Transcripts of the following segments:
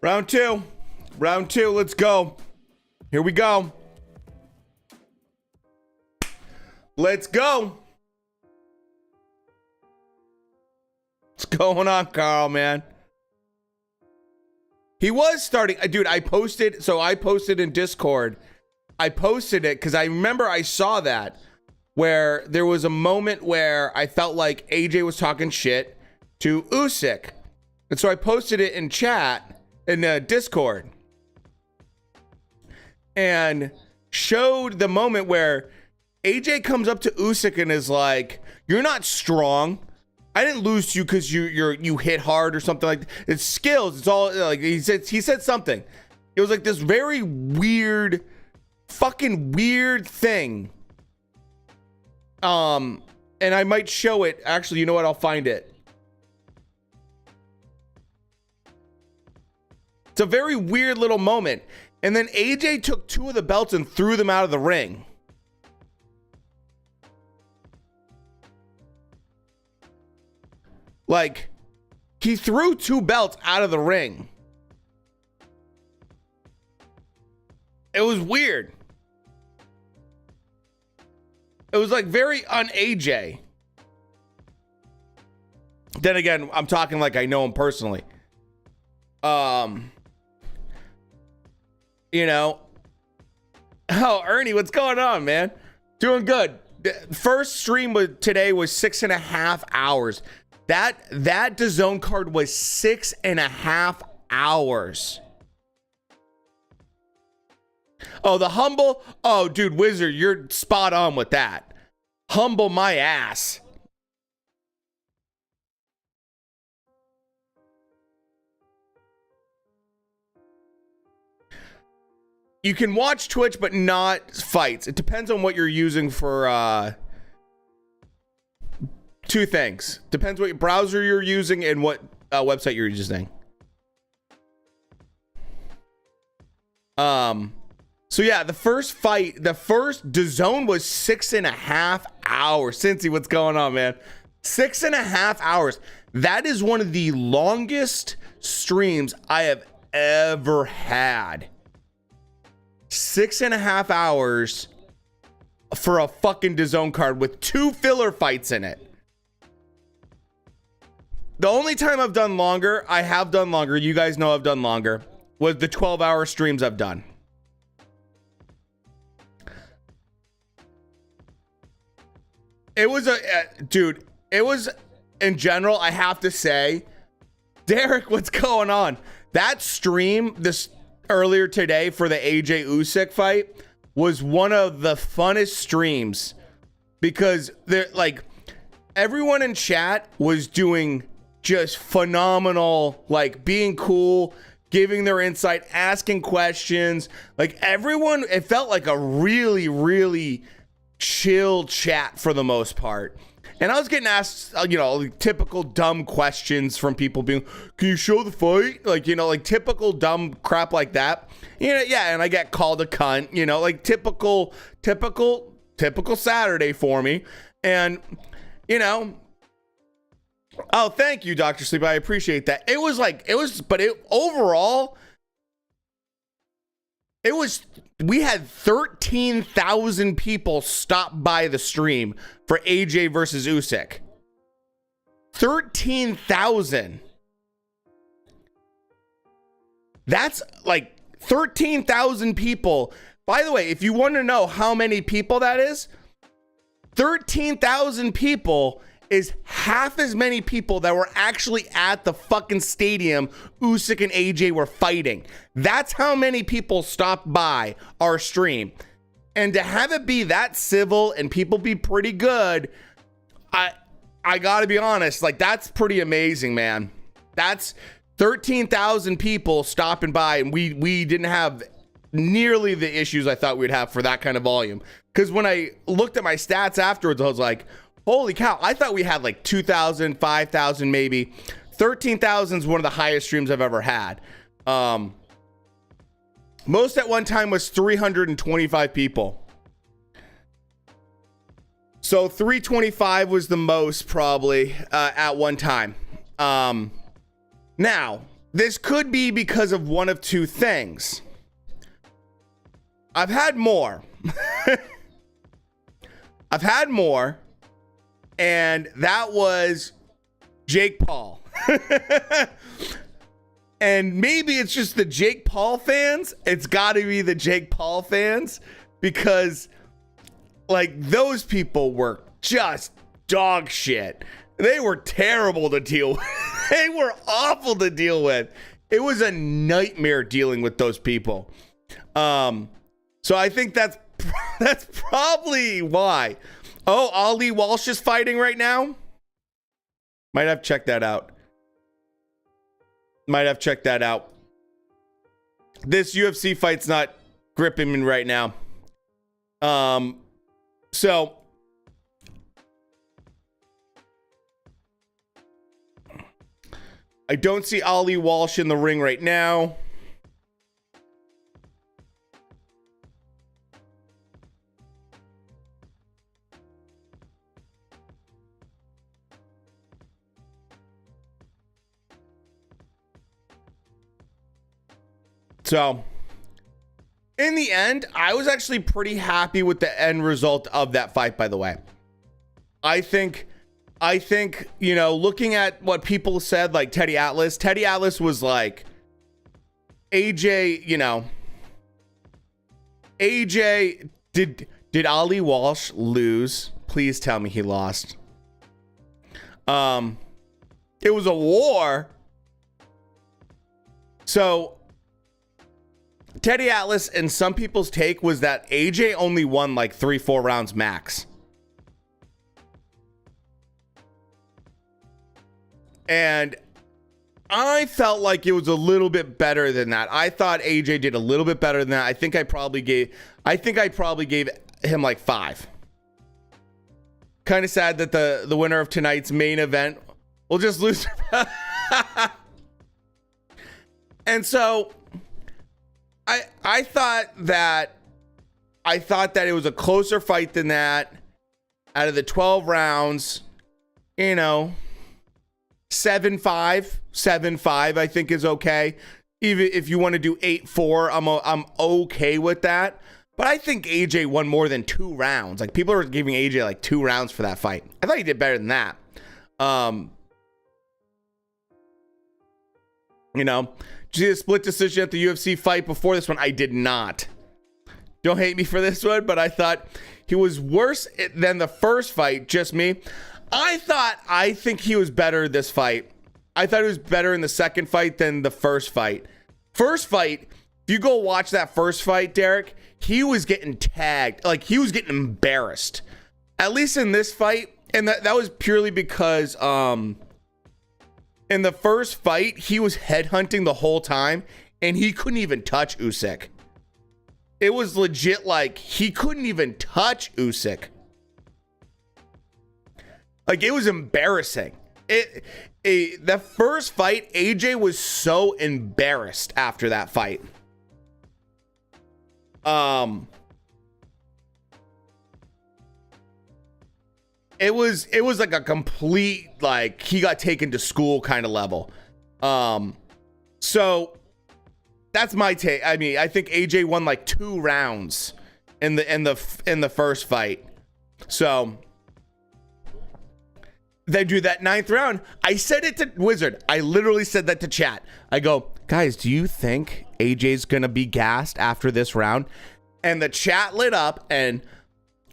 Round two. Round two. Let's go. Here we go. Let's go. What's going on, Carl, man? He was starting. Dude, I posted in Discord. I posted it because I remember I saw that where there was a moment where I felt like AJ was talking shit to Usyk. And so I posted it in chat in Discord and showed the moment where AJ comes up to Usyk and is like, "You're not strong. I didn't lose to you because you hit hard or something like that. It's skills. It's all like," he said something. It was like this very weird, fucking weird thing. And I might show it. Actually, you know what? I'll find it. It's a very weird little moment. And then AJ took two of the belts and threw them out of the ring. Like, he threw two belts out of the ring. It was weird. It was like very un-AJ. Then again, I'm talking like I know him personally. You know. Oh, Ernie, what's going on, man? Doing good. First stream today was 6.5 hours. That DAZN card was 6.5 hours. Oh, the humble. Oh, dude, Wizard, you're spot on with that. Humble my ass. You can watch Twitch, but not fights. It depends on what you're using for two things. Depends what browser you're using and what website you're using. So yeah, the first DAZN was 6.5 hours. Cincy, what's going on, man? 6.5 hours. That is one of the longest streams I have ever had. 6.5 hours for a fucking DAZN card with 2 filler fights in it. The only time I've done longer, you guys know I've done longer, was the 12-hour streams I've done. It was dude, it was, in general, I have to say, Derek, what's going on? That stream this earlier today for the AJ Usyk fight was one of the funnest streams because they're like, everyone in chat was doing just phenomenal, like being cool, giving their insight, asking questions. Like everyone, it felt like a really, really chill chat for the most part. And I was getting asked, you know, like typical dumb questions from people being, "Can you show the fight?" Like, you know, like typical dumb crap like that. You know, yeah, and I get called a cunt, you know, like typical Saturday for me. And, you know, oh, thank you, Dr. Sleep. I appreciate that. Overall, we had 13,000 people stop by the stream for AJ versus Usyk. 13,000. That's like 13,000 people. By the way, if you want to know how many people that is, 13,000 people is half as many people that were actually at the fucking stadium Usyk and AJ were fighting. That's how many people stopped by our stream. And to have it be that civil and people be pretty good, I gotta be honest, like that's pretty amazing, man. That's 13,000 people stopping by, and we didn't have nearly the issues I thought we'd have for that kind of volume. Because when I looked at my stats afterwards, I was like, holy cow, I thought we had like 2,000, 5,000 maybe. 13,000 is one of the highest streams I've ever had. Most at one time was 325 people. So 325 was the most probably at one time. Now, this could be because of one of two things. I've had more. I've had more, and that was Jake Paul. And maybe it's just the Jake Paul fans. It's got to be the Jake Paul fans, because like those people were just dog shit. They were terrible to deal with. They were awful to deal with. It was a nightmare dealing with those people. So I think that's probably why. Oh, Ali Walsh is fighting right now. Might have checked that out. This UFC fight's not gripping me right now. So I don't see Ali Walsh in the ring right now. So, in the end, I was actually pretty happy with the end result of that fight, by the way. I think, you know, looking at what people said, like Teddy Atlas was like, AJ, you know, AJ, did Ali Walsh lose? Please tell me he lost. It was a war. So, Teddy Atlas and some people's take was that AJ only won like 3-4 rounds max. And I felt like it was a little bit better than that. I thought AJ did a little bit better than that. I think I probably gave him like 5. Kind of sad that the winner of tonight's main event will just lose. And so I thought that it was a closer fight than that. Out of the 12 rounds, you know, 7-5 I think is okay. Even if you want to do 8-4, I'm okay with that. But I think AJ won more than 2 rounds. Like, people are giving AJ like 2 rounds for that fight. I thought he did better than that. You know, did you see the split decision at the UFC fight before this one? I did not. Don't hate me for this one, but I thought he was worse than the first fight. Just me. I think he was better this fight. I thought he was better in the second fight than the first fight. First fight, if you go watch that first fight, Derek, he was getting tagged. Like, he was getting embarrassed. At least in this fight, and that was purely because in the first fight, he was headhunting the whole time, and he couldn't even touch Usyk. It was legit like he couldn't even touch Usyk. Like, it was embarrassing. The first fight, AJ was so embarrassed after that fight. It was like a complete, like, he got taken to school kind of level. So that's my take. I mean, I think AJ won like 2 rounds in the first fight. So they do that 9th round. I said it to Wizard. I literally said that to chat. I go, guys, do you think AJ's gonna be gassed after this round? And the chat lit up, and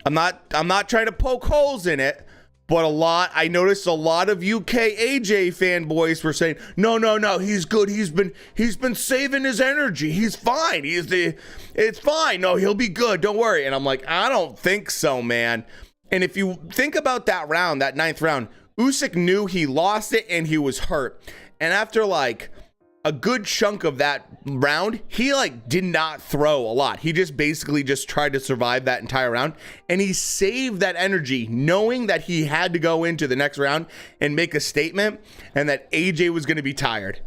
I'm not trying to poke holes in it, but I noticed a lot of UK AJ fanboys were saying, no, he's good. He's been saving his energy. He's fine. It's fine. No, he'll be good. Don't worry. And I'm like, I don't think so, man. And if you think about that round, that 9th round, Usyk knew he lost it and he was hurt. And after like a good chunk of that round, he like did not throw a lot. He just basically just tried to survive that entire round, and he saved that energy knowing that he had to go into the next round and make a statement, and that AJ was going to be tired.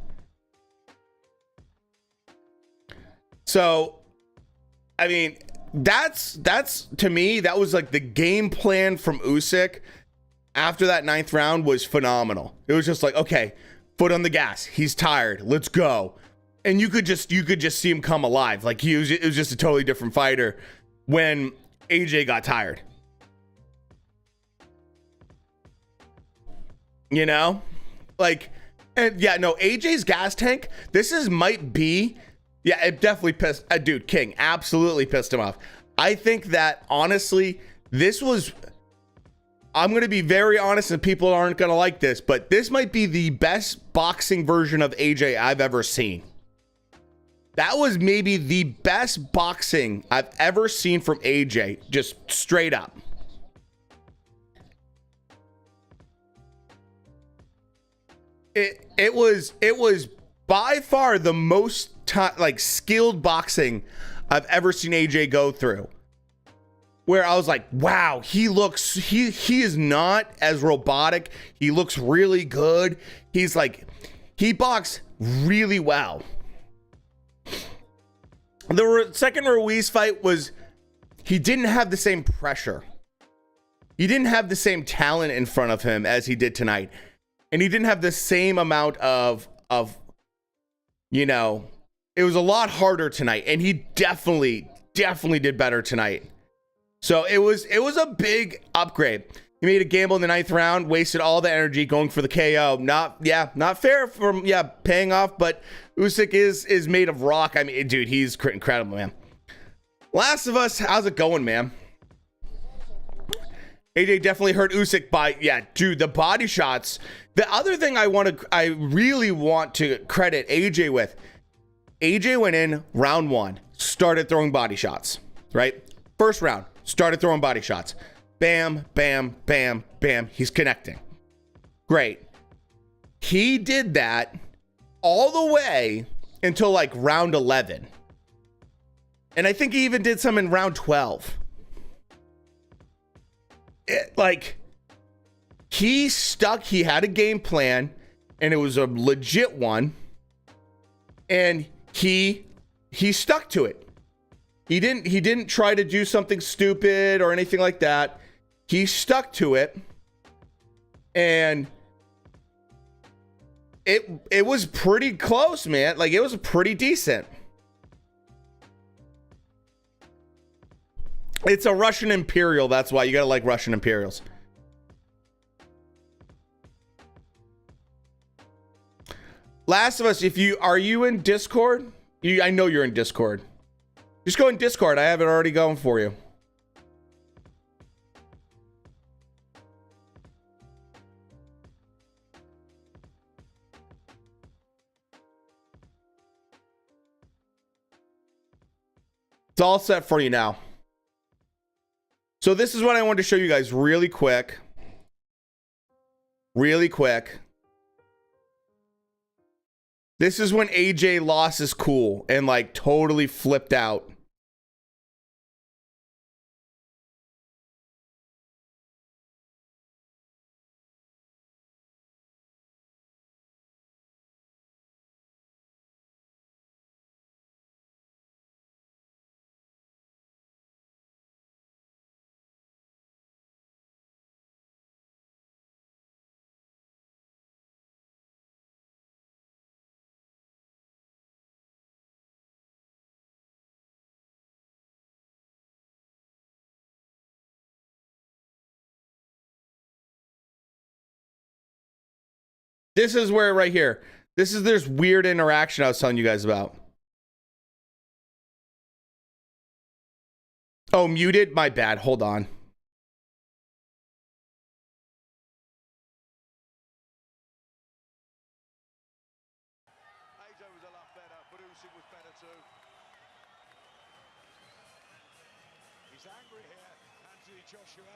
So, I mean, that's to me, that was like the game plan from Usyk after that 9th round was phenomenal. It was just like, okay, foot on the gas. He's tired. Let's go. And you could just see him come alive. Like it was just a totally different fighter when AJ got tired. You know? Like, and yeah, no, AJ's gas tank, might be, yeah, it definitely pissed, dude, King absolutely pissed him off. I think that, honestly, I'm going to be very honest and people aren't going to like this, but this might be the best boxing version of AJ I've ever seen. That was maybe the best boxing I've ever seen from AJ, just straight up. It was by far the most skilled boxing I've ever seen AJ go through. Where I was like, wow, he is not as robotic. He looks really good. He boxed really well. The second Ruiz fight he didn't have the same pressure. He didn't have the same talent in front of him as he did tonight. And he didn't have the same amount of, you know, it was a lot harder tonight. And he definitely did better tonight. So it was a big upgrade. He made a gamble in the 9th round, wasted all the energy going for the KO. Not fair from paying off, but Usyk is made of rock. I mean, dude, he's incredible, man. Last of Us, how's it going, man? AJ definitely hurt Usyk by, dude, the body shots. The other thing I really want to credit AJ with, AJ went in round 1, started throwing body shots, right? First round, started throwing body shots. Bam, bam, bam, bam. He's connecting. Great. He did that all the way until like round 11. And I think he even did some in round 12. He had a game plan and it was a legit one. And he stuck to it. He didn't try to do something stupid or anything like that. He stuck to it. And it was pretty close, man. Like, it was pretty decent. It's a Russian Imperial. That's why you gotta like Russian Imperials. Last of Us, are you in Discord? I know you're in Discord. Just go in Discord. I have it already going for you. It's all set for you now. So this is what I wanted to show you guys really quick. Really quick. This is when AJ lost his cool and like totally flipped out. This is where right here. This is this weird interaction I was telling you guys about. Oh, muted? My bad. Hold on. AJ was a lot better, but Usyk was better too. He's angry here, Anthony Joshua.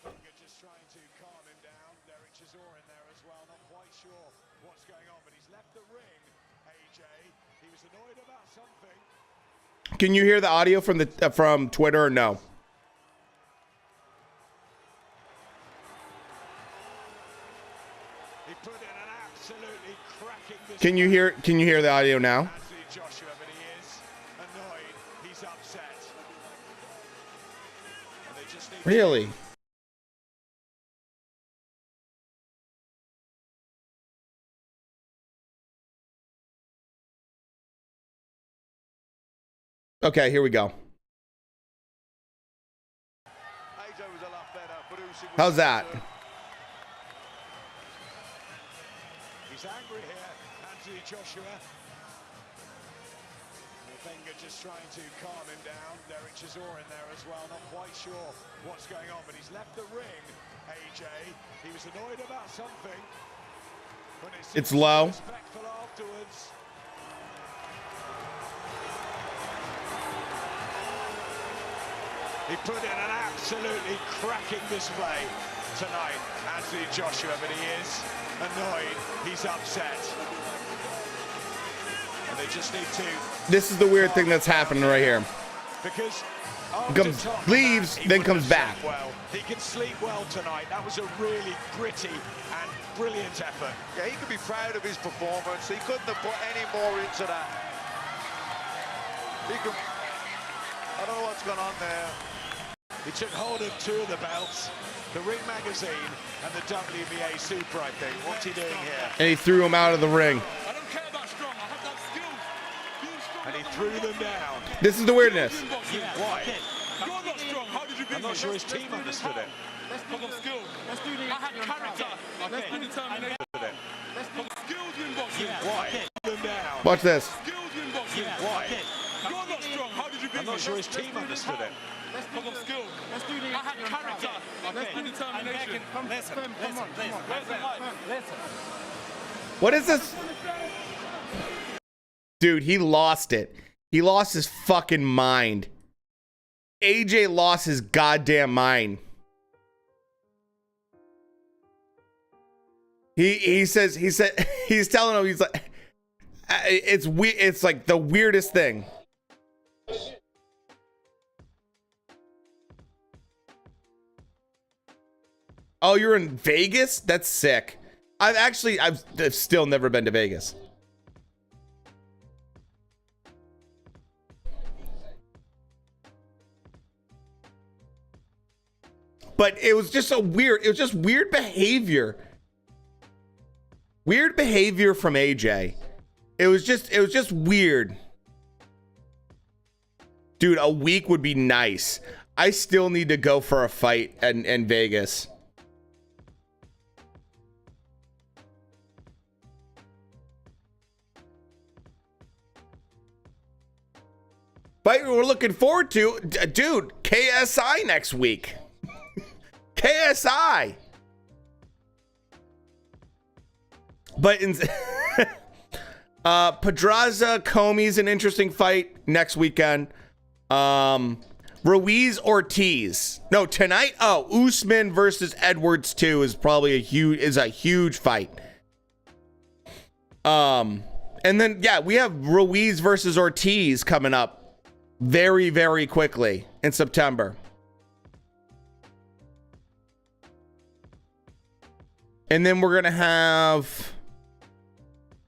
You're just trying to calm him down. Derek Chisora in there as well, not quite sure what's going on, but he's left the ring, AJ. He was annoyed about something. Can you hear the audio from from Twitter or no? He put in an absolutely cracking display. Can you hear the audio now? Anthony Joshua, but he is annoyed. He's upset. And they just need Really? Okay, here we go. How's that? He's angry here, Anthony Joshua. Finger just trying to calm him down. Derek Chisora in there as well, not quite sure what's going on, but he's left the ring. AJ, he was annoyed about something. But it's low. Respectful afterwards. He put in an absolutely cracking display tonight, Anthony Joshua, but he is annoyed, he's upset. And they just need to... This is the weird thing that's happening right here. Because comes, leaves, then comes back. Well, he can sleep well tonight. That was a really gritty and brilliant effort. Yeah, he could be proud of his performance. He couldn't have put any more into that. He could... I don't know what's going on there. He took hold of 2 of the belts, the Ring Magazine and the WBA Super, I think. What's he doing here? And he threw him out of the ring. I don't care about strong, I have that skill. And he threw them down. This is the weirdness. Why? You're not strong, how did you beat I'm not sure his team understood it. Because of skill. Let's do the I had character. Let's do determination. Let's do skills in boxing. Why? Them down. Watch this. Skills in boxing. Why? You're not strong, how did you beat I'm not sure his team understood it. Because of skill. Let's do the I had character. Let's do determination. Listen. What is this? Dude, he lost it. He lost his fucking mind. AJ lost his goddamn mind. He said he's telling him, he's like, it's like the weirdest thing. Oh, you're in Vegas? That's sick. I've still never been to Vegas. But it was just weird behavior. Weird behavior from AJ. It was just weird. Dude, a week would be nice. I still need to go for a fight in Vegas. But we're looking forward to, dude, KSI next week. KSI. But in Pedraza Comey's an interesting fight next weekend. Ruiz Ortiz. No, tonight. Oh, Usman versus Edwards 2 is probably a huge fight. And then yeah, we have Ruiz versus Ortiz coming up very, very quickly in September. And then we're going to have,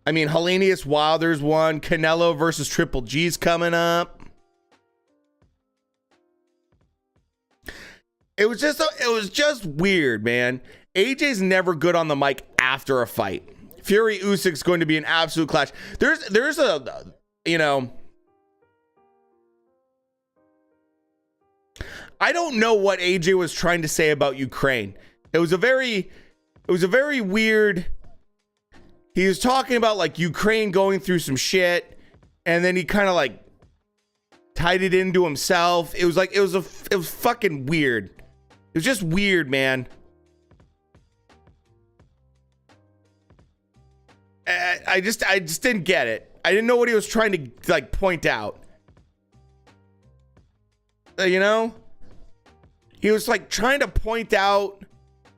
I mean, Helenius Wilder's one. Canelo versus Triple G's coming up. It was just weird, man. AJ's never good on the mic after a fight. Fury Usyk's going to be an absolute clash. There's a, you know, I don't know what AJ was trying to say about Ukraine. It was a very weird. He was talking about like Ukraine going through some shit, and then he kind of like tied it into himself. It was fucking weird. It was just weird, man. I just didn't get it. I didn't know what he was trying to like point out. You know? He was like trying to point out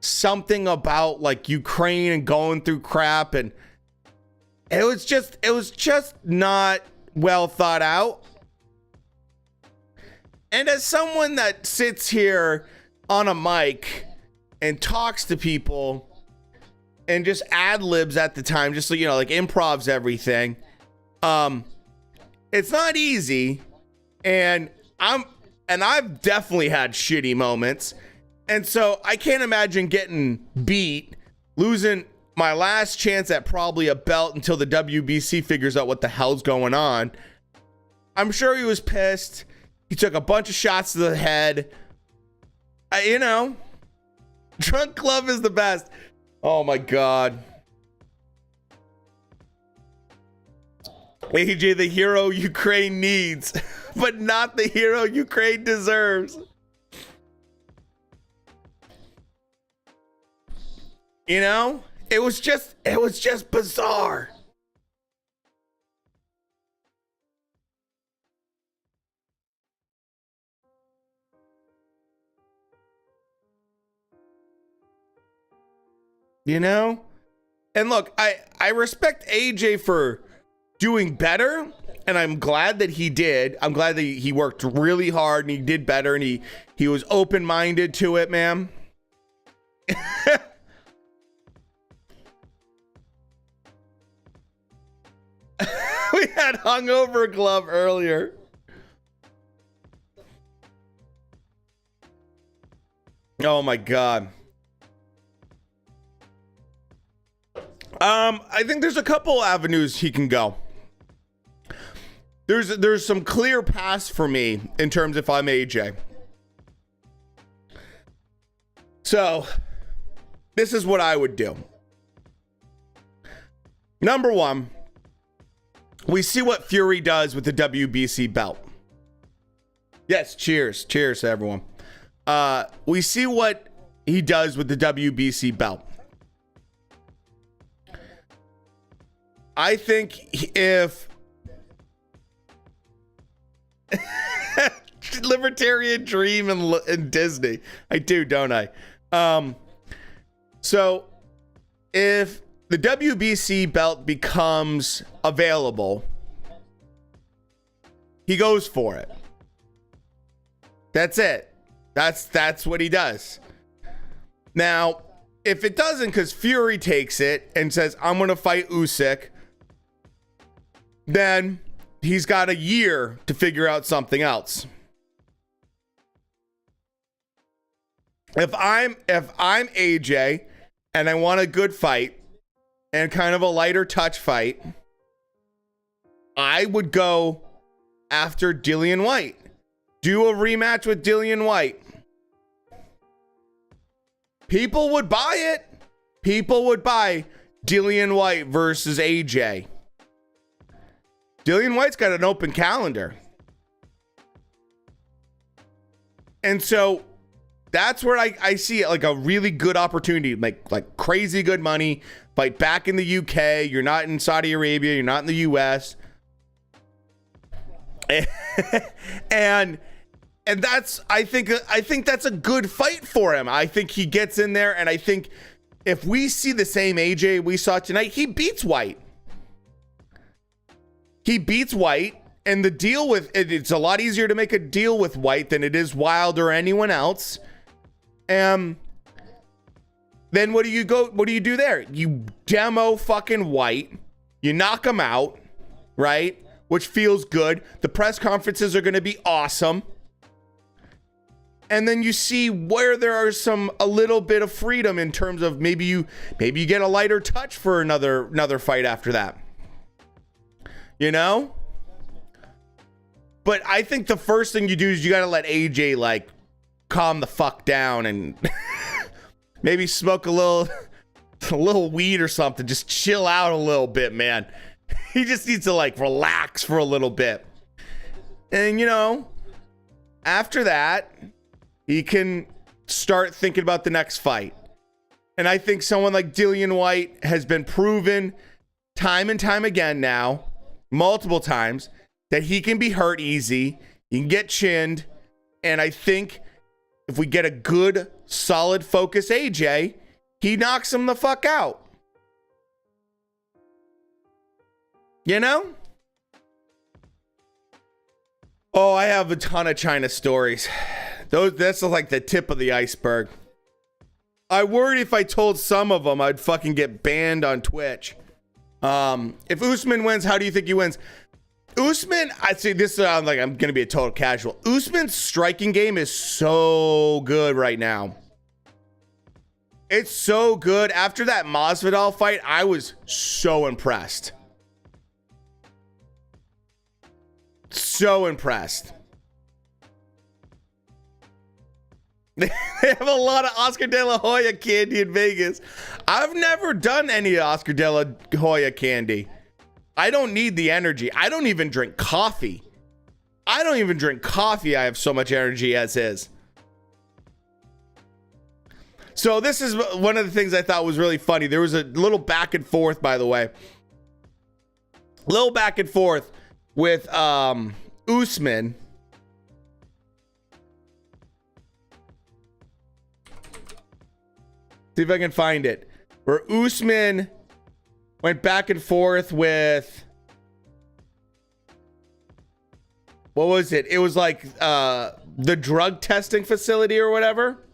something about like Ukraine and going through crap, and it was just not well thought out. And as someone that sits here on a mic and talks to people and just ad-libs at the time, just so you know, like improvs everything, it's not easy, and I've definitely had shitty moments. And so I can't imagine getting beat, losing my last chance at probably a belt until the WBC figures out what the hell's going on. I'm sure he was pissed. He took a bunch of shots to the head. You know, Drunk Club is the best. Oh my God. AJ, the hero Ukraine needs, but not the hero Ukraine deserves. You know, it was just bizarre. You know? And look, I respect AJ for doing better, and I'm glad that he did. I'm glad that he worked really hard and he did better, and he was open-minded to it, man. We had hungover glove earlier. Oh my God. I think there's a couple avenues he can go. There's some clear paths for me in terms if I'm AJ. So, this is what I would do. Number one, we see what Fury does with the WBC belt. Yes, cheers. Cheers to everyone. We see what he does with the WBC belt. I think if libertarian dream in Disney, I do, don't I? So if the WBC belt becomes available, he goes for it. That's it. That's what he does. Now, if it doesn't, because Fury takes it and says, I'm going to fight Usyk, then he's got a year to figure out something else. If I'm AJ and I want a good fight and kind of a lighter touch fight, I would go after Dillian Whyte. Do a rematch with Dillian Whyte. People would buy it. People would buy Dillian Whyte versus AJ. Dillian Whyte's got an open calendar. And so that's where I see it, like a really good opportunity, like crazy good money, fight back in the UK. You're not in Saudi Arabia. You're not in the US. And that's, I think that's a good fight for him. I think he gets in there, and I think if we see the same AJ we saw tonight, he beats Whyte. He beats Whyte, and the deal with it, it's a lot easier to make a deal with Whyte than it is Wilder or anyone else. Then what do you do there? You demo fucking Whyte. You knock him out, right? Which feels good. The press conferences are going to be awesome. And then you see where there are a little bit of freedom in terms of maybe you get a lighter touch for another fight after that. You know? But I think the first thing you do is you got to let AJ like calm the fuck down and maybe smoke a little weed or something. Just chill out a little bit, man. He just needs to like relax for a little bit. And you know, after that, he can start thinking about the next fight. And I think someone like Dillian Whyte has been proven time and time again now, multiple times, that he can be hurt easy. He can get chinned. And I think if we get a good, solid focus AJ, he knocks him the fuck out. You know? Oh, I have a ton of China stories. That's like the tip of the iceberg. I worried if I told some of them, I'd fucking get banned on Twitch. If Usman wins, how do you think he wins? Usman, I'd say this, I'm going to be a total casual. Usman's striking game is so good right now. It's so good. After that Masvidal fight, I was so impressed. So impressed. They have a lot of Oscar De La Hoya candy in Vegas. I've never done any Oscar De La Hoya candy. I don't need the energy. I don't even drink coffee. I have so much energy as is. So this is one of the things I thought was really funny. There was a little back and forth, by the way. Little back and forth with Usman. See if I can find it. Where Usman went back and forth with, what was it? It was like the drug testing facility or whatever.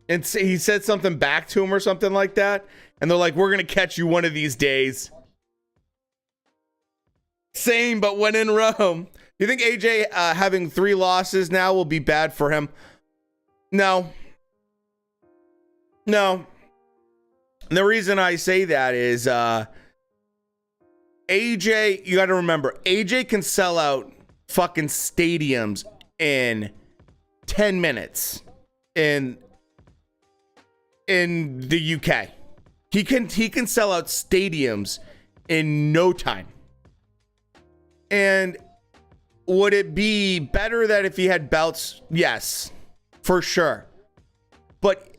And he said something back to him or something like that. And they're like, we're going to catch you one of these days. Same, but when in Rome. You think AJ having 3 losses now will be bad for him? No. And the reason I say that is AJ, you got to remember, AJ can sell out fucking stadiums in 10 minutes in the UK. He can sell out stadiums in no time. And would it be better that if he had belts? Yes, for sure. But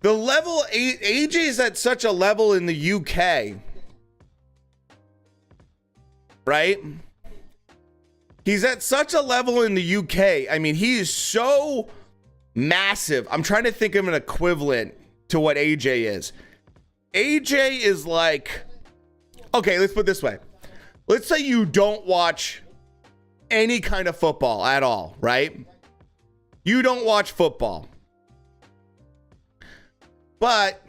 the level, AJ is at such a level in the UK, right? He's at such a level in the UK. I mean, he is so massive. I'm trying to think of an equivalent to what AJ is. AJ is like, okay, let's put it this way. Let's say you don't watch any kind of football at all, right? You don't watch football. But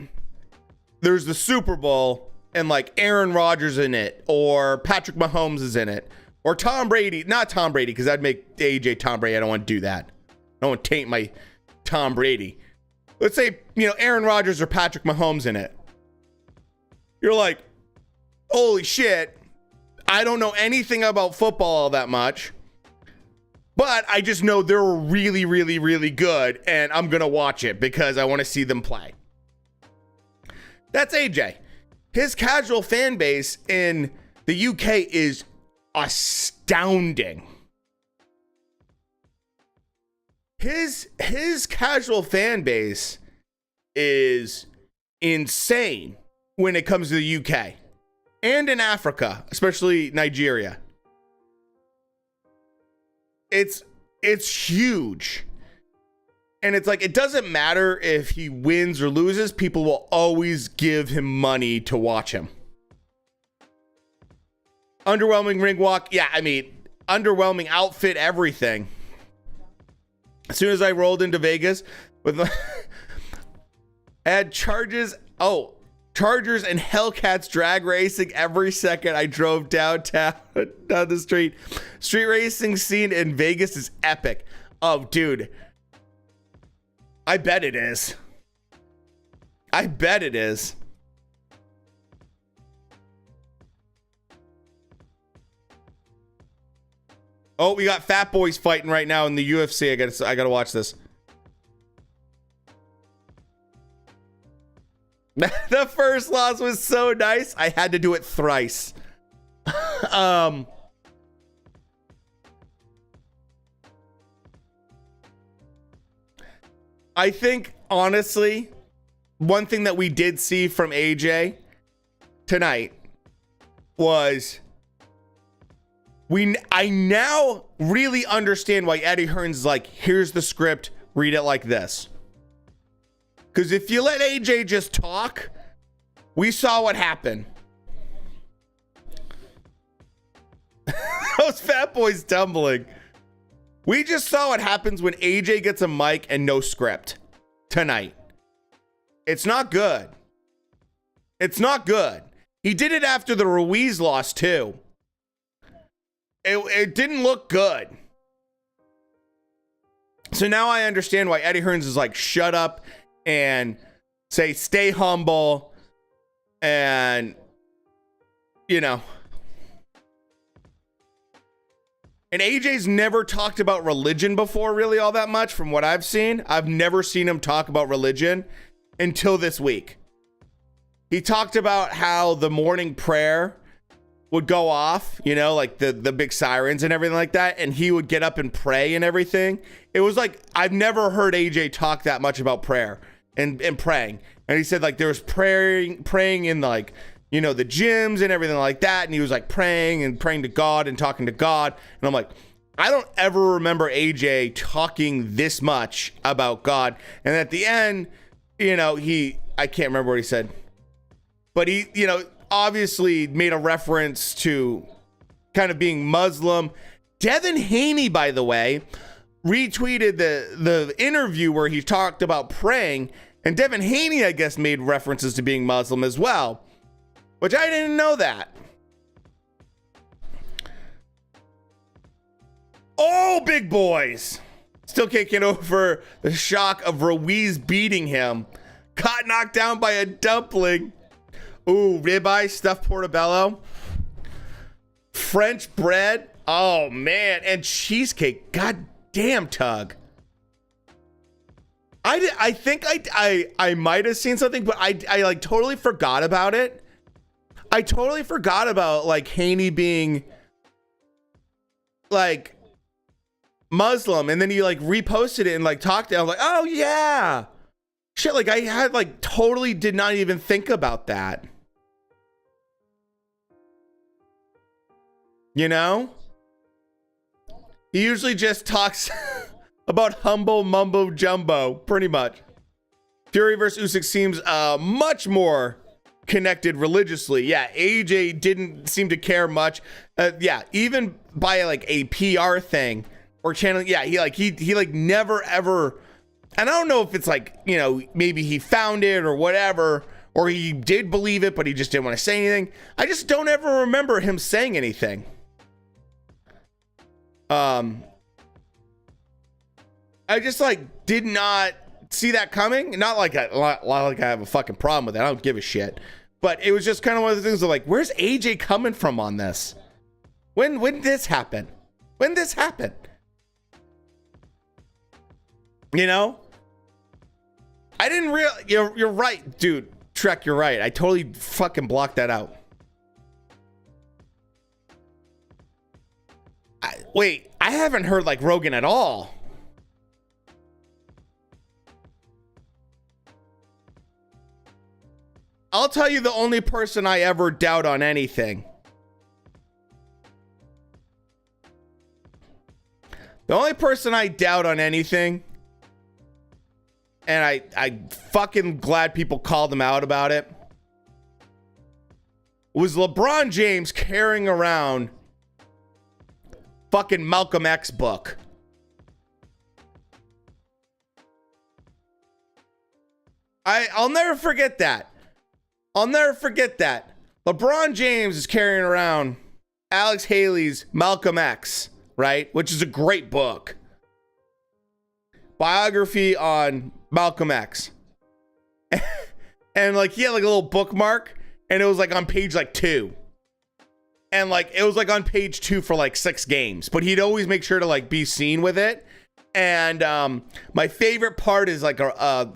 there's the Super Bowl and like Aaron Rodgers in it, or Patrick Mahomes is in it, or Tom Brady. Not Tom Brady, because I'd make AJ Tom Brady. I don't want to do that. I don't want to taint my Tom Brady. Let's say, Aaron Rodgers or Patrick Mahomes in it. You're like, holy shit. I don't know anything about football all that much, but I just know they're really, really, really good, and I'm going to watch it because I want to see them play. That's AJ. His casual fan base in the UK is astounding. His casual fan base is insane when it comes to the UK. And in Africa, especially Nigeria. It's huge. And it's like, it doesn't matter if he wins or loses, people will always give him money to watch him. Underwhelming ring walk. Yeah, I mean, underwhelming outfit, everything. As soon as I rolled into Vegas with I had Chargers and Hellcats drag racing every second I drove downtown, down the street. Street racing scene in Vegas is epic. Oh, dude. I bet it is. Oh, we got fat boys fighting right now in the UFC. I gotta watch this. The first loss was so nice. I had to do it thrice. I think, honestly, one thing that we did see from AJ tonight was I now really understand why Eddie Hearn's is like, here's the script, read it like this. Because if you let AJ just talk, we saw what happened. Those fat boys tumbling. We just saw what happens when AJ gets a mic and no script tonight. It's not good. It's not good. He did it after the Ruiz loss too. It didn't look good. So now I understand why Eddie Hearns is like, shut up and say stay humble, and you know. And AJ's never talked about religion before, really, all that much. From what I've seen, I've never seen him talk about religion until this week. He talked about how the morning prayer would go off, you know, like the big sirens and everything like that, and he would get up and pray and everything. It was like, I've never heard AJ talk that much about prayer and praying. And he said, like, there was praying in, like, you know, the gyms and everything like that. And he was like praying to God and talking to God. And I'm like, I don't ever remember AJ talking this much about God. And at the end, you know, I can't remember what he said, but he, you know, obviously made a reference to kind of being Muslim. Devin Haney, by the way, retweeted the interview where he talked about praying. And Devin Haney, I guess, made references to being Muslim as well. Which I didn't know that. Oh, big boys. Still can't get over the shock of Ruiz beating him. Got knocked down by a dumpling. Ooh, ribeye, stuffed portobello. French bread. Oh, man. And cheesecake. God damn, Tug. I think I might have seen something, but I like totally forgot about it. I totally forgot about like Haney being like Muslim, and then he like reposted it and like talked to it. I was like, oh yeah, shit. Like I had like totally did not even think about that. You know, he usually just talks about humble mumbo jumbo, pretty much. Fury versus Usyk seems much more connected religiously. Yeah, AJ didn't seem to care much. Yeah, even by like a PR thing or channel. Yeah, he never ever. And I don't know if it's like, you know, maybe he found it or whatever, or he did believe it, but he just didn't want to say anything. I just don't ever remember him saying anything. I just like did not see that coming. Not like I have a fucking problem with it. I don't give a shit. But it was just kind of one of the things of like, where's AJ coming from on this? When did this happen? When did this happen? You know? I didn't you're right, dude. Trek, you're right. I totally fucking blocked that out. Wait, I haven't heard like Rogan at all. I'll tell you the only person I ever doubt on anything. The only person I doubt on anything, and I fucking glad people called him out about it, was LeBron James carrying around fucking Malcolm X book. I'll never forget that. I'll never forget that. LeBron James is carrying around Alex Haley's Malcolm X, right? Which is a great book. Biography on Malcolm X. And like he had like a little bookmark, and it was like on page like 2. And like it was like on page 2 for like 6 games. But he'd always make sure to like be seen with it. And my favorite part is like an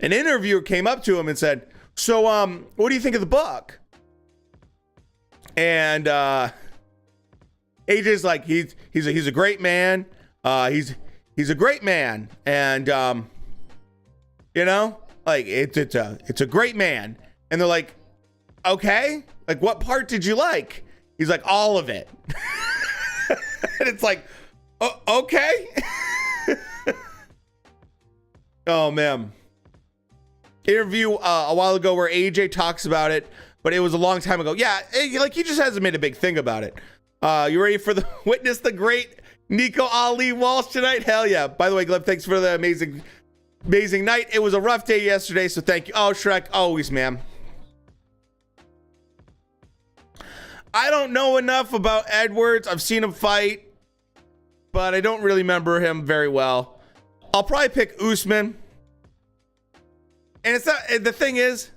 interviewer came up to him and said, so, what do you think of the book? And AJ's like, he's a great man. He's a great man, and you know, like it's a great man. And they're like, okay, like what part did you like? He's like, all of it. And it's like, oh, okay. Oh man. Interview a while ago where AJ talks about it, but it was a long time ago. Yeah, like he just hasn't made a big thing about it. You ready for the witness the great Nico Ali Walsh tonight? Hell yeah. By the way, Gleb, thanks for the amazing night. It was a rough day yesterday, so thank you. Oh, Shrek, always, man. I don't know enough about Edwards. I've seen him fight, but I don't really remember him very well. I'll probably pick Usman. And it's not, the thing is,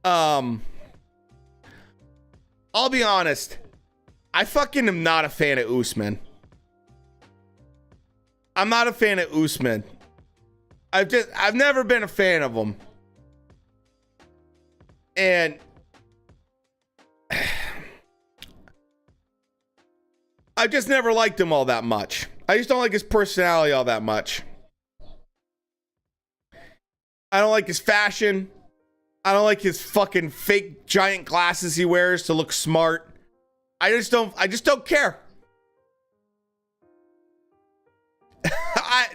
I'll be honest. I fucking am not a fan of Usman. I'm not a fan of Usman. I've never been a fan of him. And I've just never liked him all that much. I just don't like his personality all that much. I don't like his fashion. I don't like his fucking fake giant glasses he wears to look smart. I just don't care.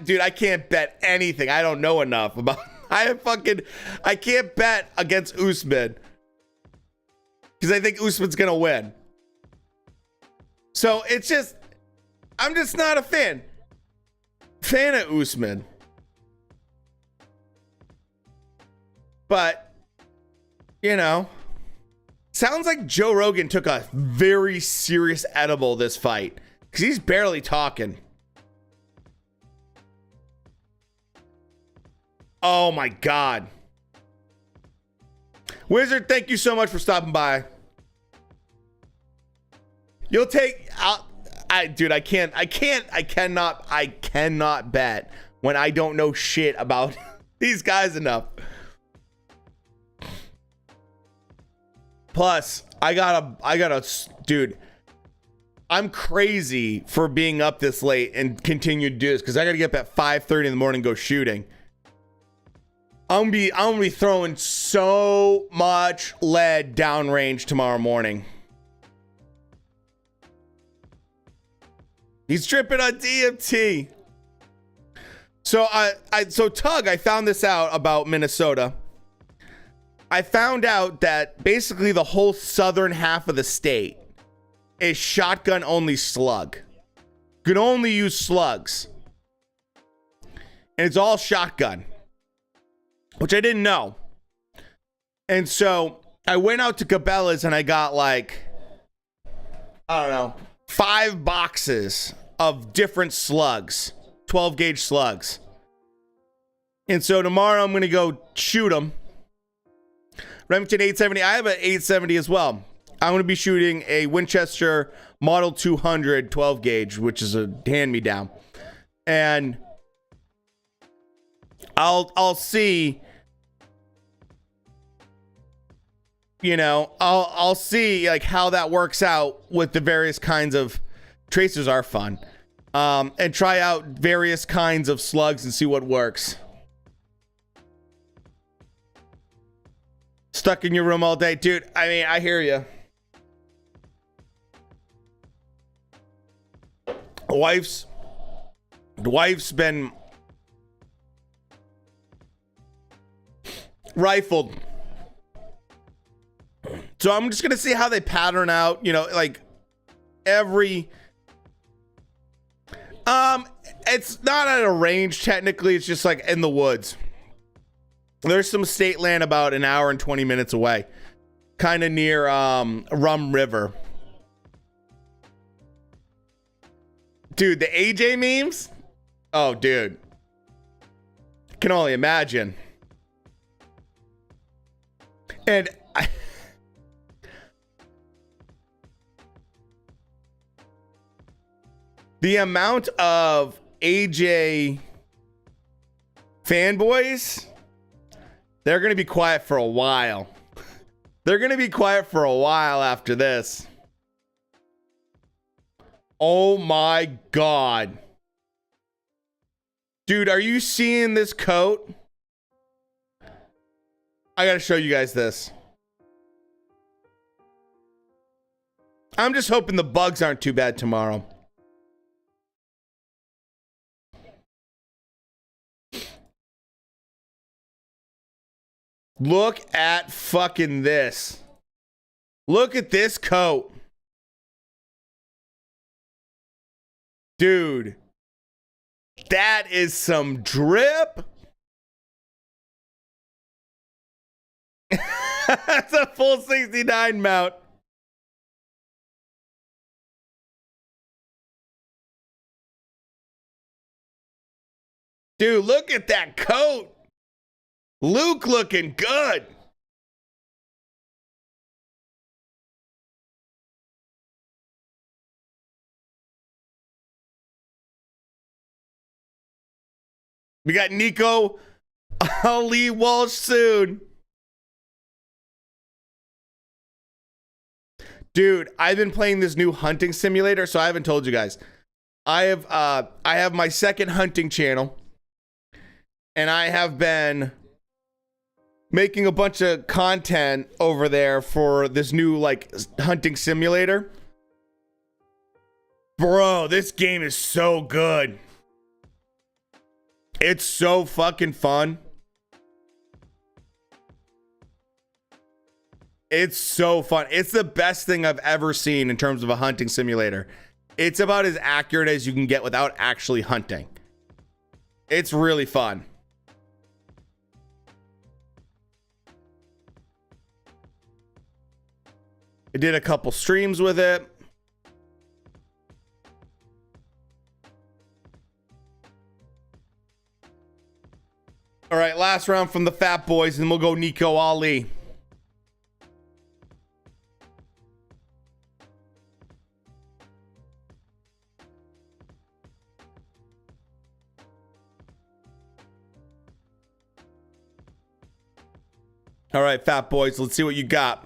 Dude, I can't bet anything. I don't know enough about. I can't bet against Usman because I think Usman's gonna win. So it's just, I'm just not a fan of Usman. But, you know, sounds like Joe Rogan took a very serious edible this fight because he's barely talking. Oh my God. Wizard, thank you so much for stopping by. You'll take out. Dude, I cannot bet when I don't know shit about these guys enough. Plus, I gotta, dude, I'm crazy for being up this late and continue to do this because I gotta get up at 5:30 in the morning and go shooting. I'm gonna be throwing so much lead downrange tomorrow morning. He's tripping on DMT. So so Tug, I found this out about Minnesota. I found out that basically the whole southern half of the state is shotgun only slug. You can only use slugs. And it's all shotgun, which I didn't know. And so I went out to Cabela's and I got like, I don't know, 5 boxes of different slugs, 12 gauge slugs. And so tomorrow I'm going to go shoot them. Remington 870. I have an 870 as well. I'm going to be shooting a Winchester Model 200 12 gauge, which is a hand-me-down. And I'll see, you know, I'll see like how that works out with the various kinds of tracers are fun. And try out various kinds of slugs and see what works. Stuck in your room all day, dude. I mean, I hear you. The wife's been rifled. So I'm just gonna see how they pattern out, you know, like every it's not at a range technically, it's just like in the woods. There's some state land about an hour and 20 minutes away, kind of near Rum River. Dude, the AJ memes? Oh, dude. Can only imagine. And the amount of AJ fanboys, they're going to be quiet for a while. They're going to be quiet for a while after this. Oh my God. Dude, are you seeing this coat? I got to show you guys this. I'm just hoping the bugs aren't too bad tomorrow. Look at fucking this. Look at this coat. Dude. That is some drip. That's a full 69 mount. Dude, look at that coat. Luke looking good. We got Nico Ali Walsh soon. Dude, I've been playing this new hunting simulator, so I haven't told you guys. I have my second hunting channel, and I have been making a bunch of content over there for this new like hunting simulator. Bro, this game is so good. It's so fucking fun. It's so fun. It's the best thing I've ever seen in terms of a hunting simulator. It's about as accurate as you can get without actually hunting. It's really fun. I did a couple streams with it. All right, last round from the Fat Boys, and we'll go Nico Ali. All right, Fat Boys, let's see what you got.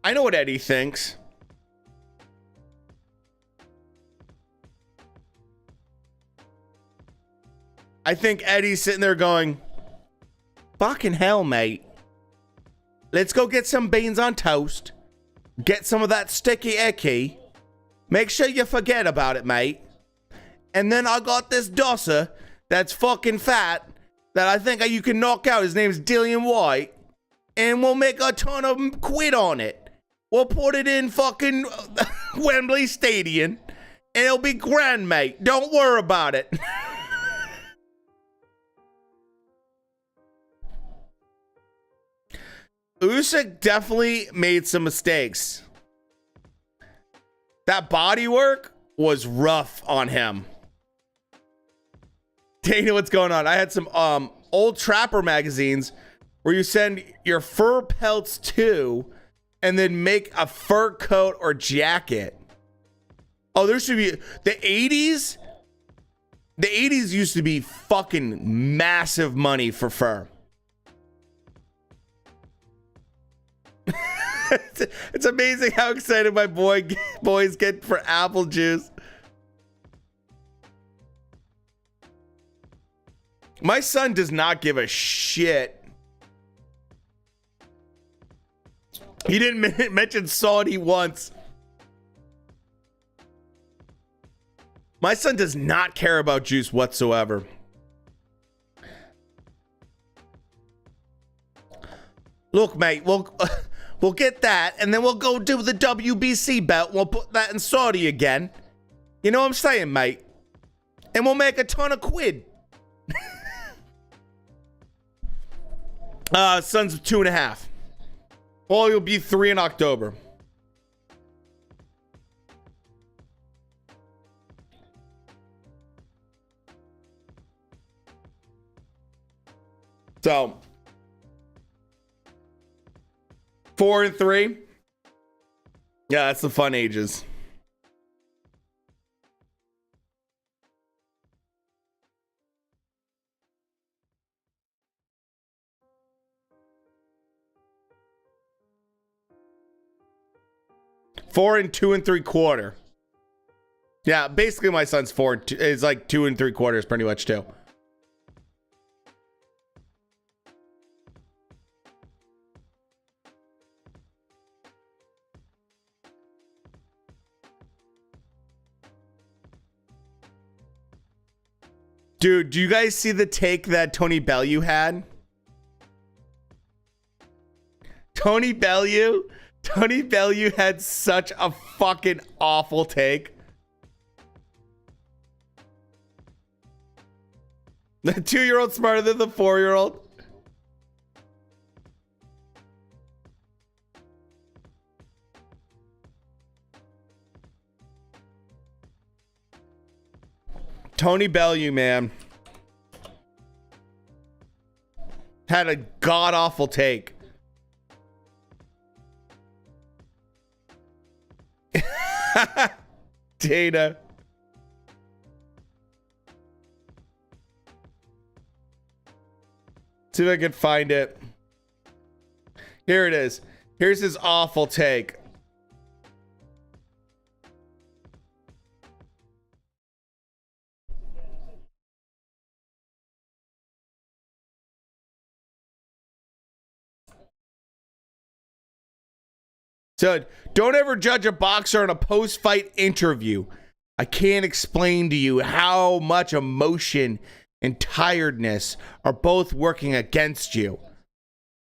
I know what Eddie thinks. I think Eddie's sitting there going, fucking hell, mate. Let's go get some beans on toast. Get some of that sticky icky. Make sure you forget about it, mate. And then I got this dosser that's fucking fat that I think you can knock out. His name's Dillian White. And we'll make a ton of quid on it. We'll put it in fucking Wembley Stadium. And it'll be grand, mate. Don't worry about it. Usyk definitely made some mistakes. That body work was rough on him. Dana, what's going on? I had some old Trapper magazines where you send your fur pelts to and then make a fur coat or jacket. Oh, there should be the 80s. The 80s used to be fucking massive money for fur. It's amazing how excited my boys get for apple juice. My son does not give a shit. He didn't mention Saudi once. My son does not care about juice whatsoever. Look, mate, we'll get that, and then we'll go do the WBC belt. We'll put that in Saudi again. You know what I'm saying, mate? And we'll make a ton of quid. Son's 2.5. Well, you'll be 3 in October. So 4 and 3. Yeah, that's the fun ages. Four and 2 3/4. Yeah, basically my son's 4 and 2, is like 2 3/4 pretty much too. Dude, do you guys see the take that Tony Bellew had? Tony Bellew had such a fucking awful take. The 2-year-old smarter than the 4-year-old. Tony Bellew, man, had a god-awful take. Dana. See if I can find it. Here it is. Here's his awful take. So, don't ever judge a boxer in a post-fight interview. I can't explain to you how much emotion and tiredness are both working against you.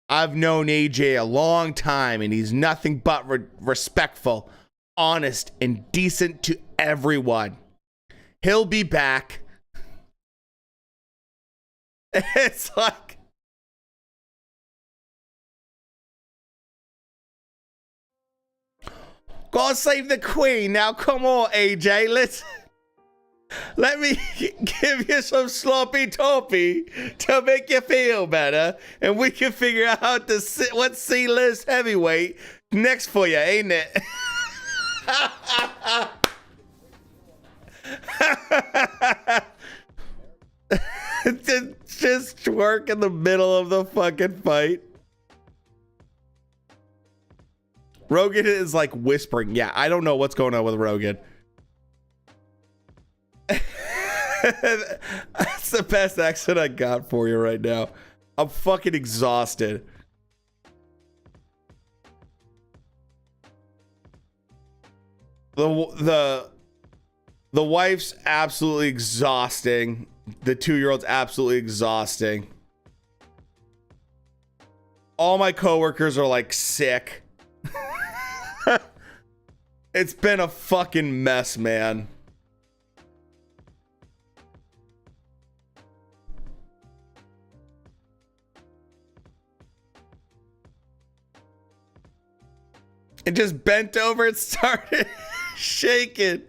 I've known AJ a long time, and he's nothing but respectful, honest, and decent to everyone. He'll be back. It's like... God save the queen. Now, come on, AJ. Let me give you some sloppy toppy to make you feel better. And we can figure out how to what's C-list heavyweight next for you, ain't it? just work in the middle of the fucking fight. Rogan is like whispering. Yeah, I don't know what's going on with Rogan. That's the best accent I got for you right now. I'm fucking exhausted. The wife's absolutely exhausting. The 2-year-old's absolutely exhausting. All my coworkers are like sick. It's been a fucking mess, man. It just bent over and started shaking.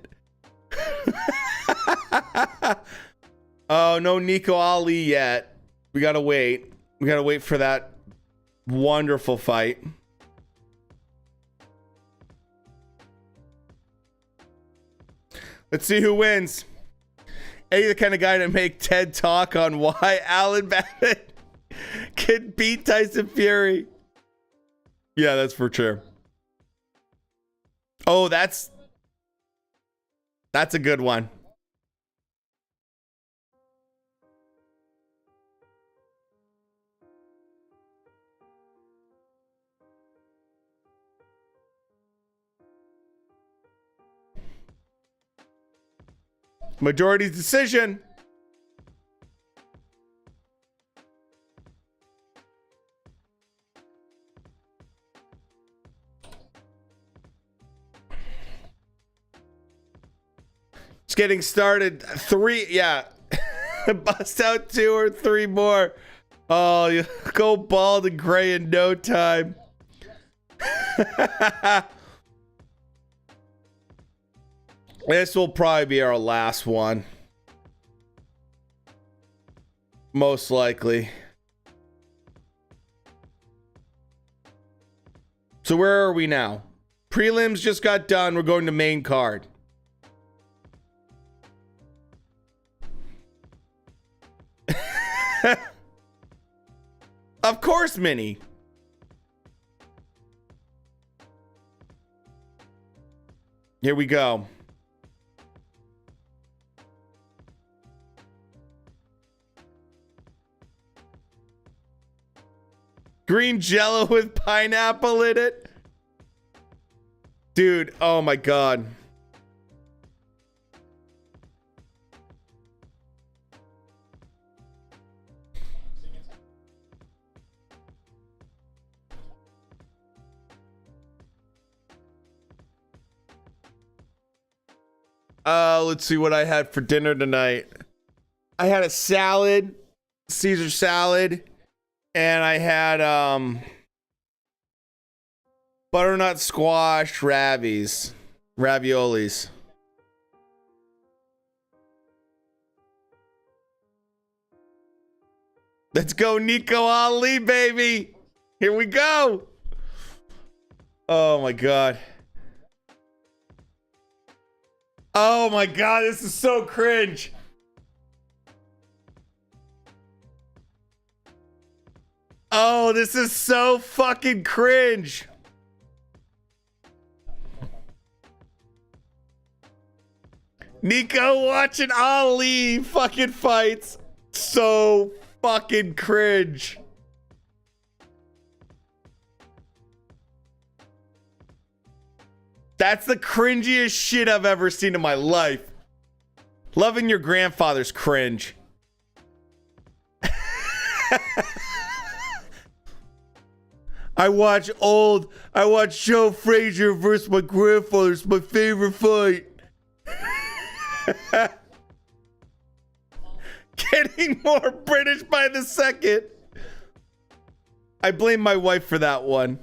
Oh, no Nico Ali yet. We gotta wait. We gotta wait for that wonderful fight. Let's see who wins. Eddie, the kind of guy to make TED talk on why Alan Babbitt can beat Tyson Fury. Yeah, that's for sure. Oh, that's a good one. Majority's decision. It's getting started. 3, yeah. Bust out 2 or 3 more. Oh, you go bald and gray in no time. This will probably be our last one. Most likely. So where are we now? Prelims just got done. We're going to main card. Of course, Minnie. Here we go. Green Jello with pineapple in it. Dude, oh my God. Let's see what I had for dinner tonight. I had a salad, Caesar salad, and I had butternut squash raviolis. Let's go, Nico Ali, baby. Here we go. Oh my God. Oh my God, this is so cringe. Oh, this is so fucking cringe. Nico watching Ali fucking fights. So fucking cringe. That's the cringiest shit I've ever seen in my life. Loving your grandfather's cringe. I watch Joe Frazier versus my grandfather. It's my favorite fight. Getting more British by the second. I blame my wife for that one.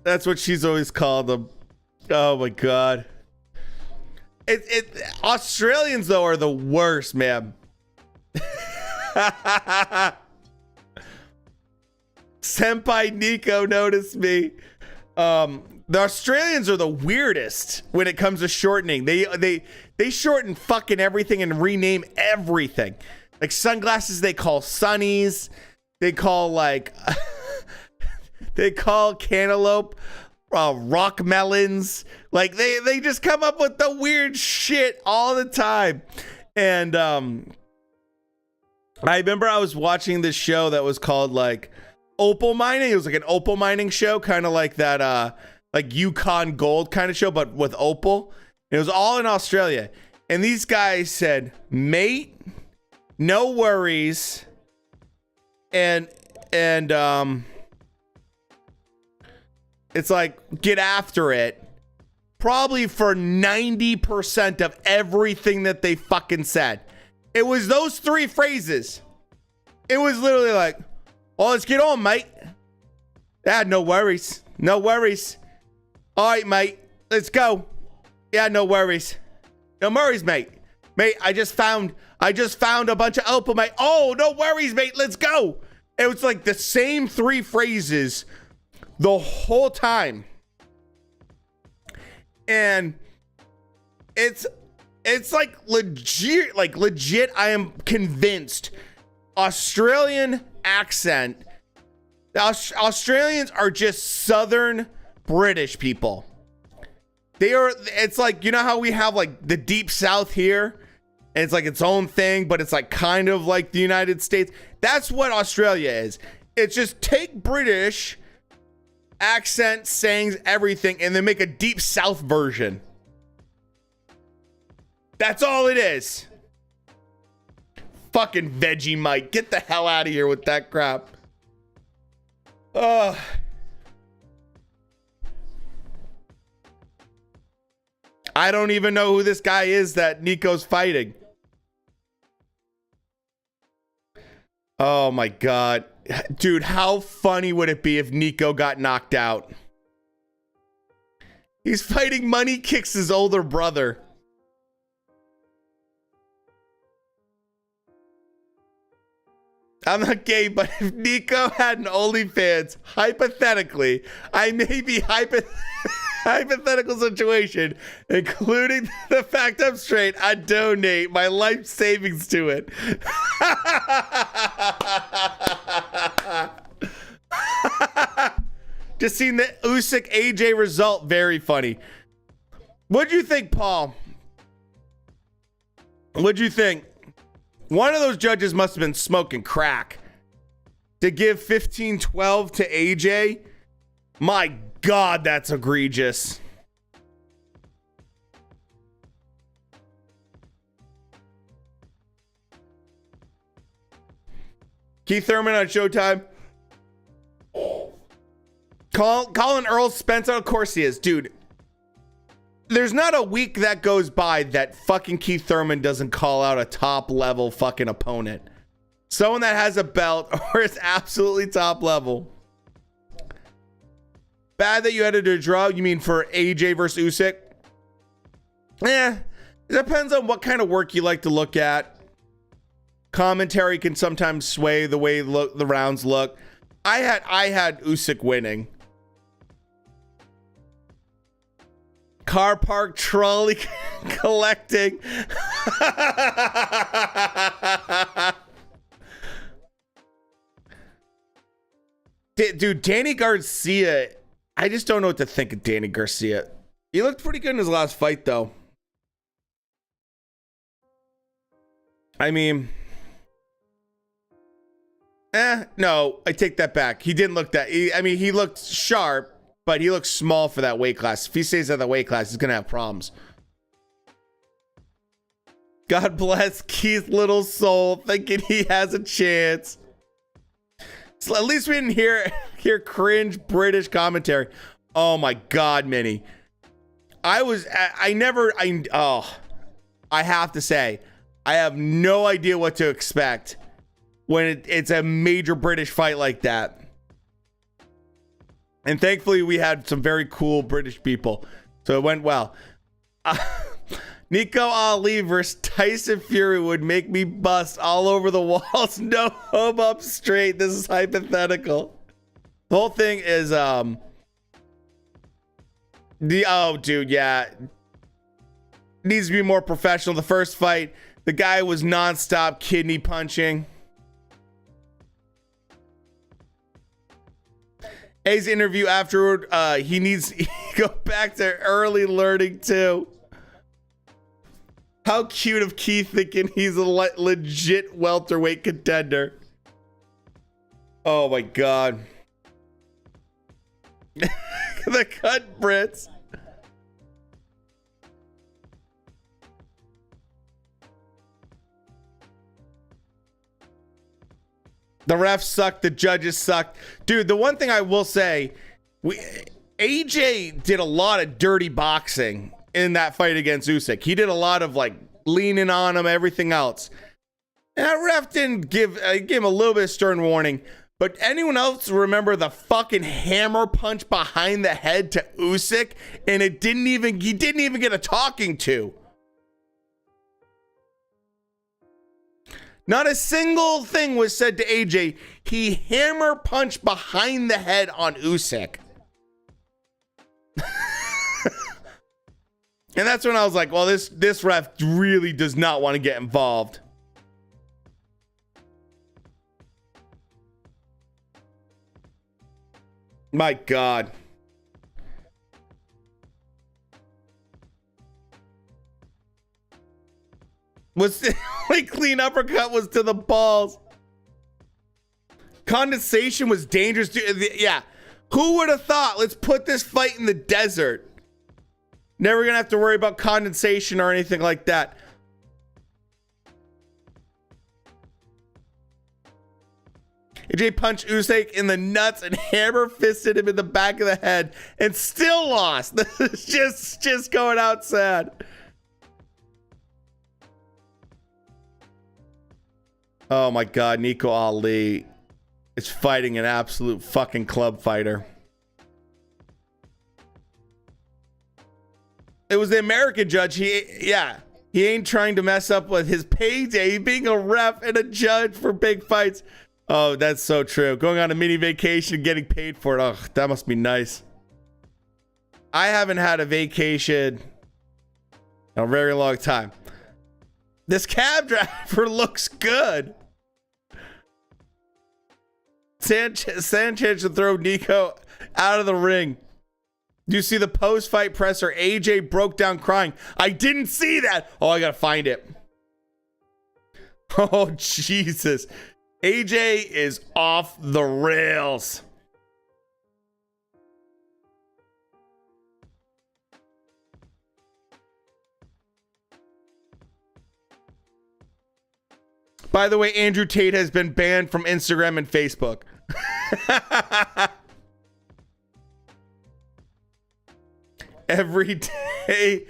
That's what she's always called them. Oh my God. Australians though are the worst, man. Senpai Nico noticed me. The Australians are the weirdest when it comes to shortening. They shorten fucking everything and rename everything. Like sunglasses, they call sunnies. They call like they call cantaloupe rock melons. Like they just come up with the weird shit all the time. And I remember I was watching this show that was called like opal mining. It was like an opal mining show, kind of like that like Yukon Gold kind of show, but with opal. It was all in Australia. And these guys said, mate, no worries. And it's like, get after it. Probably for 90% of everything that they fucking said. It was those three phrases. It was literally like, oh, let's get on, mate. Yeah, no worries. No worries. All right, mate. Let's go. Yeah, no worries. No worries, mate. Mate, I just found a bunch of opal, mate. Oh, no worries, mate. Let's go. It was like the same three phrases the whole time. And it's like legit, I am convinced Australian accent. The Australians are just Southern British people. It's like, you know how we have like the deep South here? And it's like its own thing, but it's like kind of like the United States. That's what Australia is. It's just take British accent, sayings, everything, and then make a deep South version. That's all it is. Fucking Vegemite. Get the hell out of here with that crap. I don't even know who this guy is that Nico's fighting. Oh my God. Dude, how funny would it be if Nico got knocked out? He's fighting Money Kicks' older brother. I'm not gay, but if Nico had an OnlyFans, hypothetically, I may be hypothetical situation, including the fact I'm straight, I'd donate my life savings to it. Just seen the Usyk AJ result. Very funny. What'd you think, Paul? What'd you think? One of those judges must have been smoking crack to give 15-12 to AJ. My God, that's egregious. Keith Thurman on Showtime. Colin Earl Spence, of course he is. Dude, there's not a week that goes by that fucking Keith Thurman doesn't call out a top level fucking opponent. Someone that has a belt or is absolutely top level. Bad that you had to do a draw. You mean for AJ versus Usyk? It depends on what kind of work you like to look at. commentary can sometimes sway the way the rounds look. I had Usyk winning. Car park trolley collecting. Dude, Danny Garcia. I just don't know what to think of Danny Garcia. He looked pretty good in his last fight, though. I mean, no, I take that back. He didn't look that. He looked sharp, but he looks small for that weight class. If he stays at that weight class, he's gonna have problems. God bless Keith's little soul, thinking he has a chance. So at least we didn't hear cringe British commentary. Oh my God, Minnie. I have to say, I have no idea what to expect when it's a major British fight like that. And thankfully, we had some very cool British people, so it went well. Nico Ali versus Tyson Fury would make me bust all over the walls. No home up straight. This is hypothetical. The whole thing is dude, yeah. Needs to be more professional. The first fight, the guy was nonstop kidney punching. A's interview afterward, he needs to go back to early learning too. How cute of Keith thinking he's a legit welterweight contender. Oh my God. The cut Brits. The refs sucked. The judges sucked. Dude, the one thing I will say, AJ did a lot of dirty boxing in that fight against Usyk. He did a lot of like leaning on him, everything else. And that ref didn't give him a little bit of stern warning. But anyone else remember the fucking hammer punch behind the head to Usyk? And he didn't even get a talking to. Not a single thing was said to AJ. He hammer punched behind the head on Usyk. And that's when I was like, well, this ref really does not want to get involved. My God. Was the only clean uppercut was to the balls. Condensation was dangerous. Yeah. Who would have thought? Let's put this fight in the desert. Never gonna have to worry about condensation or anything like that. AJ punched Usyk in the nuts and hammer fisted him in the back of the head and still lost. This is just going out sad. Oh my God, Nico Ali is fighting an absolute fucking club fighter. It was the American judge. He ain't trying to mess up with his payday, being a ref and a judge for big fights. Oh, that's so true. Going on a mini vacation, getting paid for it. Oh, that must be nice. I haven't had a vacation in a very long time. This cab driver looks good. Sanchez should throw Nico out of the ring. Do you see the post-fight presser? AJ broke down crying. I didn't see that. Oh, I gotta find it. Oh, Jesus. AJ is off the rails. By the way, Andrew Tate has been banned from Instagram and Facebook. Every day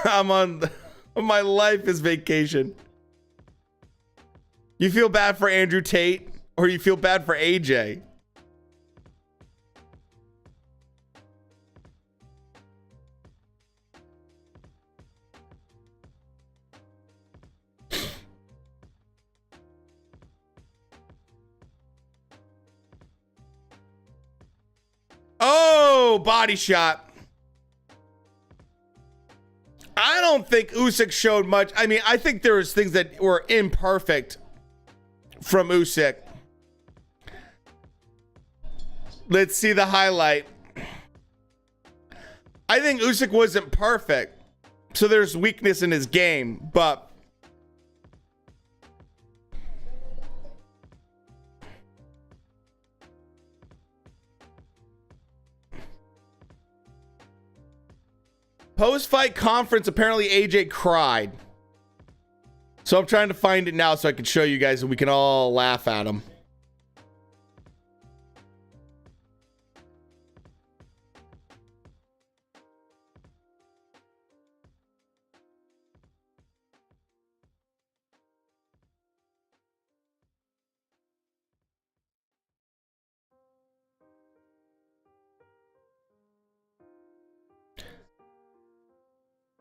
I'm on my life is vacation. You feel bad for Andrew Tate or you feel bad for AJ? Oh, body shot. I don't think Usyk showed much. I mean, I think there was things that were imperfect from Usyk. Let's see the highlight. I think Usyk wasn't perfect, so there's weakness in his game, but post-fight conference, apparently AJ cried. So I'm trying to find it now so I can show you guys and we can all laugh at him.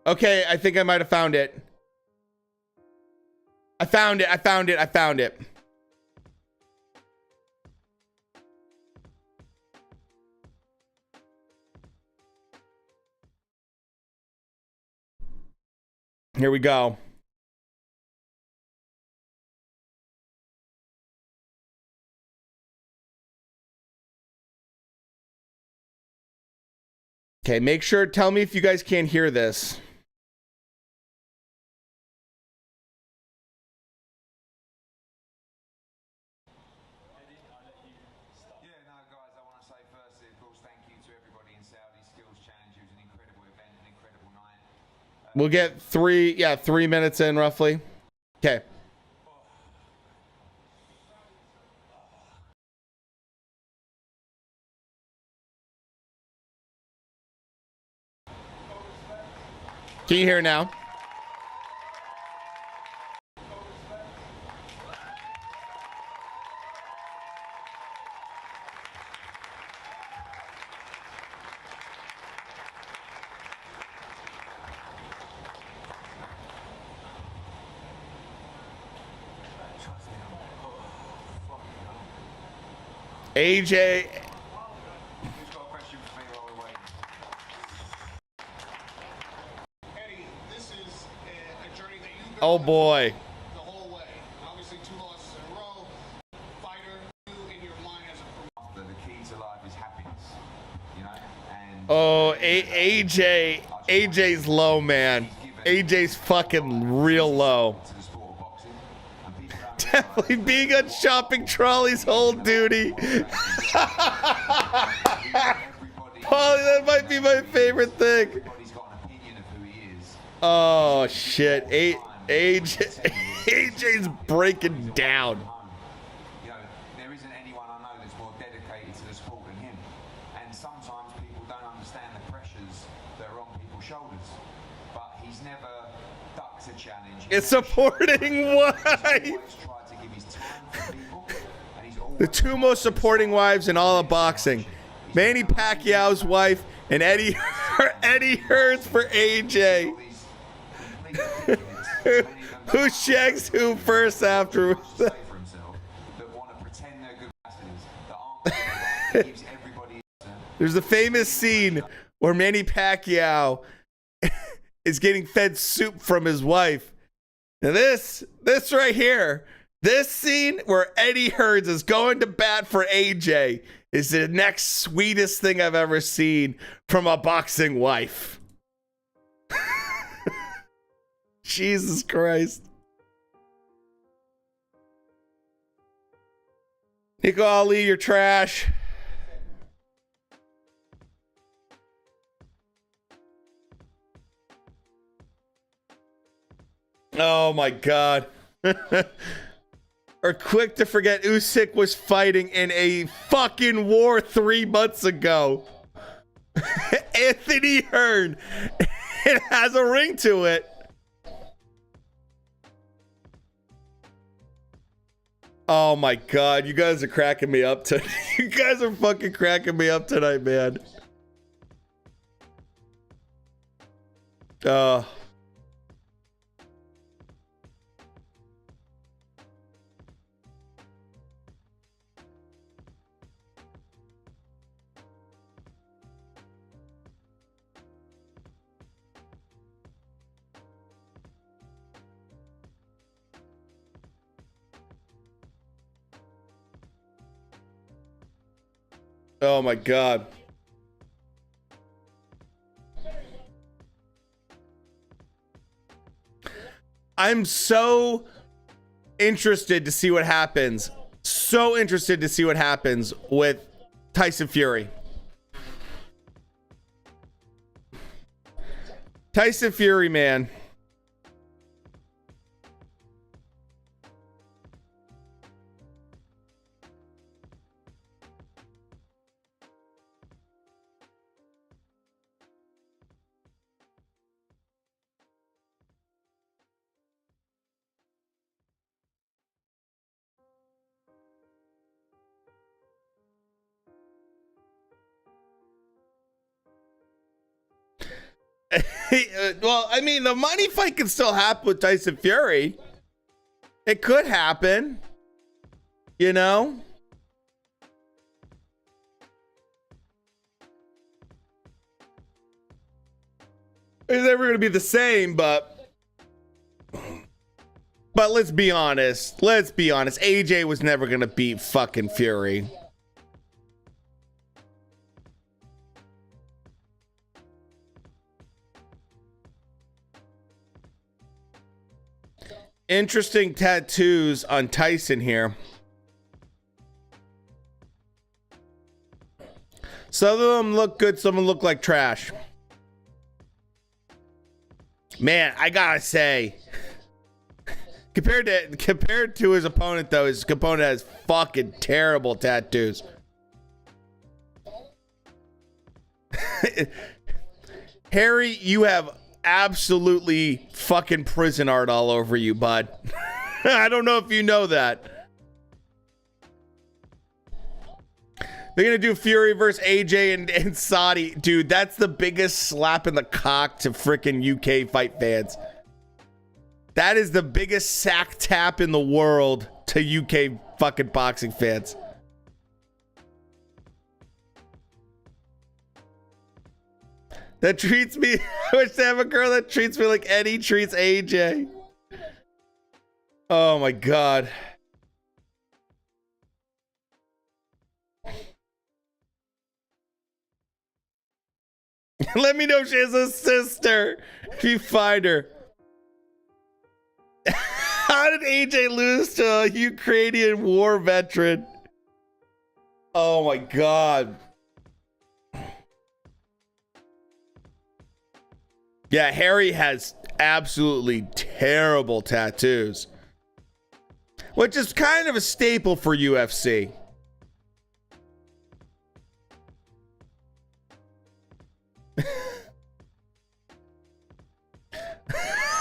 Okay, I think I might have found it. I found it. Here we go. Okay, make sure, tell me if you guys can't hear this. We'll get 3 minutes in roughly. Okay. Can you hear now? AJ. Oh boy. The whole way. Obviously 2 losses in a row. Fighter, you in your mind as a promoter. The key to life is happiness. You know? And Oh, AJ's low, man. AJ's fucking real low. Definitely being on shopping trolley's whole duty. Paulie, that might be my favorite thing. Oh shit. AJ's breaking down. You know, there isn't anyone I know that's more dedicated to the sport than him. And sometimes people don't understand the pressures that are on people's shoulders. But he's never ducked a challenge. It's supporting wife. The 2 most supporting wives in all of boxing. Manny Pacquiao's wife and Eddie Hearns for AJ. Who shags who first after? There's a famous scene where Manny Pacquiao is getting fed soup from his wife. Now this right here, this scene where Eddie Hearns is going to bat for AJ is the next sweetest thing I've ever seen from a boxing wife. Jesus Christ. Nico Ali, you're trash. Oh my God. Are quick to forget Usyk was fighting in a fucking war 3 months ago. Anthony Hearn. It has a ring to it. Oh my God, you guys are cracking me up tonight. You guys are fucking cracking me up tonight, man. Oh my God. I'm so interested to see what happens. So interested to see what happens with Tyson Fury. Tyson Fury, man. Well, I mean, the money fight can still happen with Tyson Fury. It could happen. You know? It's never going to be the same, but let's be honest. Let's be honest. AJ was never going to beat fucking Fury. Interesting tattoos on Tyson here. Some of them look good, some of them look like trash. Man, I gotta say, compared to his opponent though, his opponent has fucking terrible tattoos. Harry, you have absolutely fucking prison art all over you, bud. I don't know if you know that. They're gonna do Fury versus AJ and Saudi. Dude, that's the biggest slap in the cock to freaking UK fight fans. That is the biggest sack tap in the world to UK fucking boxing fans. That treats me, I wish to have a girl that treats me like Eddie treats AJ. Oh my God. Let me know if she has a sister. If you find her. How did AJ lose to a Ukrainian war veteran? Oh my God. Yeah, Harry has absolutely terrible tattoos, which is kind of a staple for UFC.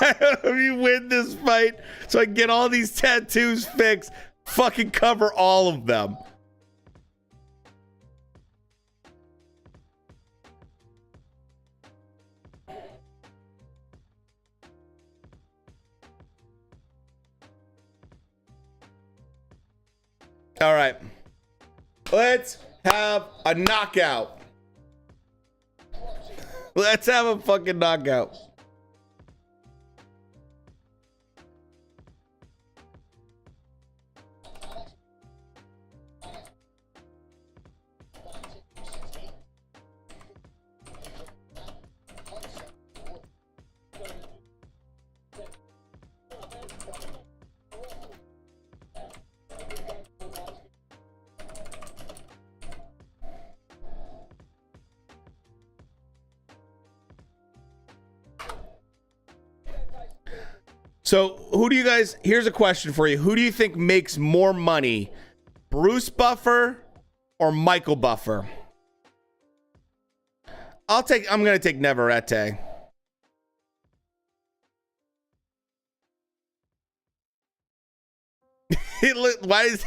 If you win this fight so I can get all these tattoos fixed, fucking cover all of them. All right, let's have a knockout. Let's have a fucking knockout. So, who do you guys, here's a question for you. Who do you think makes more money? Bruce Buffer or Michael Buffer? I'm going to take Navarrete. Why is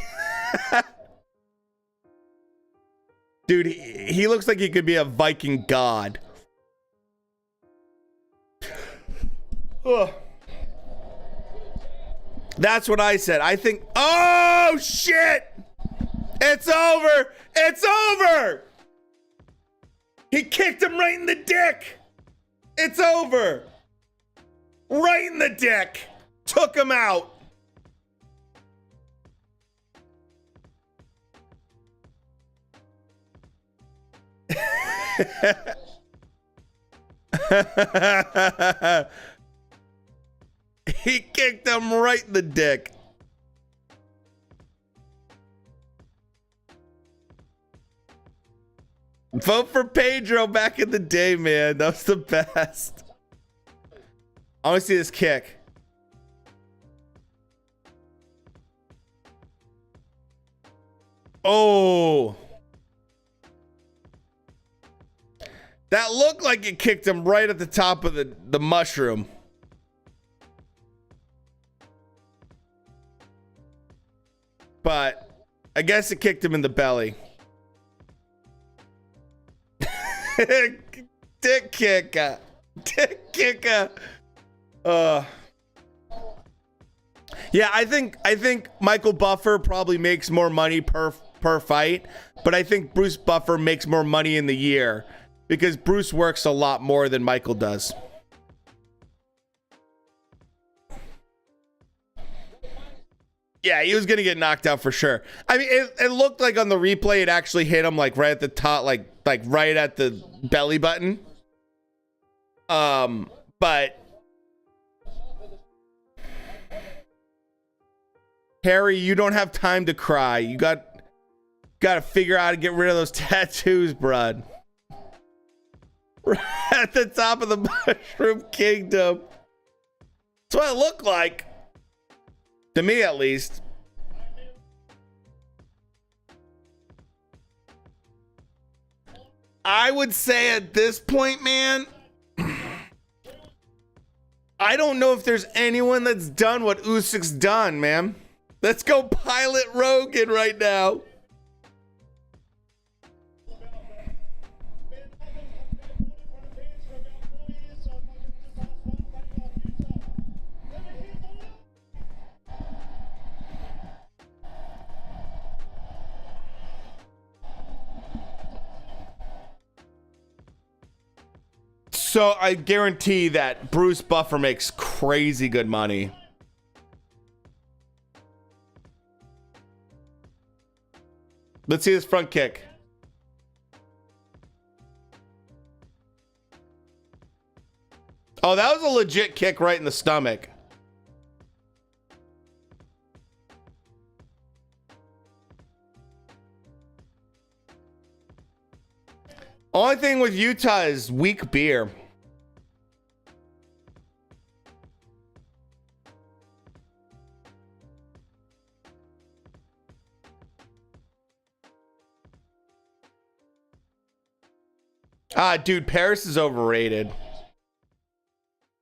dude, he looks like he could be a Viking god. Ugh. That's what I said. I think, oh shit! It's over! It's over! He kicked him right in the dick! It's over! Right in the dick! Took him out! He kicked him right in the dick. Vote for Pedro back in the day, man. That was the best. I want to see this kick. Oh. That looked like it kicked him right at the top of the mushroom. But I guess it kicked him in the belly. Dick kicker. Dick kicker. Yeah, I think Michael Buffer probably makes more money per fight, but I think Bruce Buffer makes more money in the year because Bruce works a lot more than Michael does. Yeah, he was gonna get knocked out for sure. I mean, it looked like on the replay it actually hit him like right at the top, like right at the belly button. But Harry, you don't have time to cry. You got to figure out how to get rid of those tattoos, bud. Right at the top of the Mushroom Kingdom. That's what it looked like. To me, at least. I would say at this point, man, I don't know if there's anyone that's done what Usyk's done, man. Let's go pilot Rogan right now. So I guarantee that Bruce Buffer makes crazy good money. Let's see this front kick. Oh, that was a legit kick right in the stomach. Only thing with Utah is weak beer. Dude, Paris is overrated.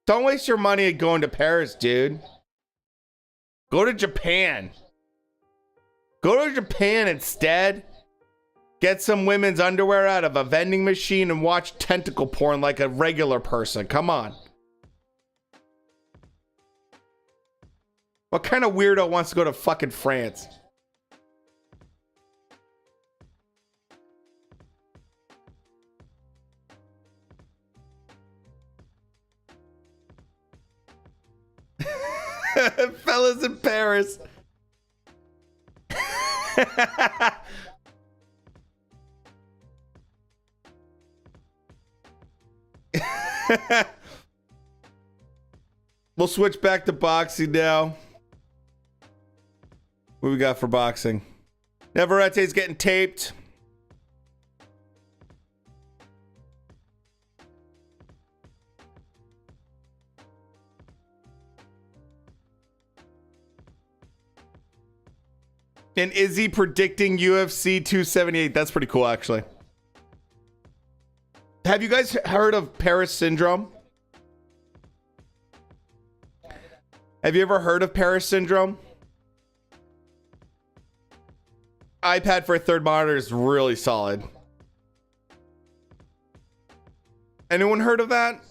Don't waste your money going to Paris, dude. Go to Japan. Go to Japan instead. Get some women's underwear out of a vending machine and watch tentacle porn like a regular person. Come on. What kind of weirdo wants to go to fucking France? Fellas in Paris. We'll switch back to boxing now. What we got for boxing? Navarrete's getting taped. And Izzy predicting UFC 278. That's pretty cool, actually. Have you guys heard of Paris syndrome? Have you ever heard of Paris syndrome? iPad for a third monitor is really solid. Anyone heard of that?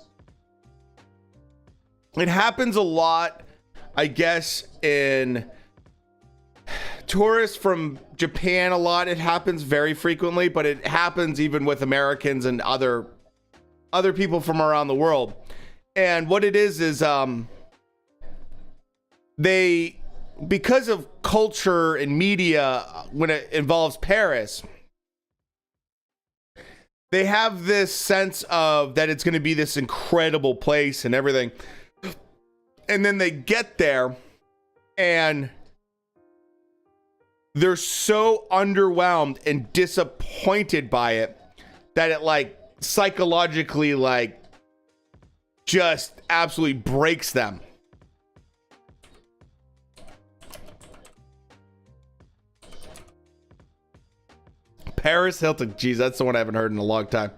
It happens a lot, I guess, in tourists from Japan a lot. It happens very frequently, but it happens even with Americans and other people from around the world. And what it is they, because of culture and media when it involves Paris, they have this sense of that it's going to be this incredible place and everything. And then they get there and they're so underwhelmed and disappointed by it that it like psychologically like just absolutely breaks them. Paris Hilton. Geez, that's the one I haven't heard in a long time.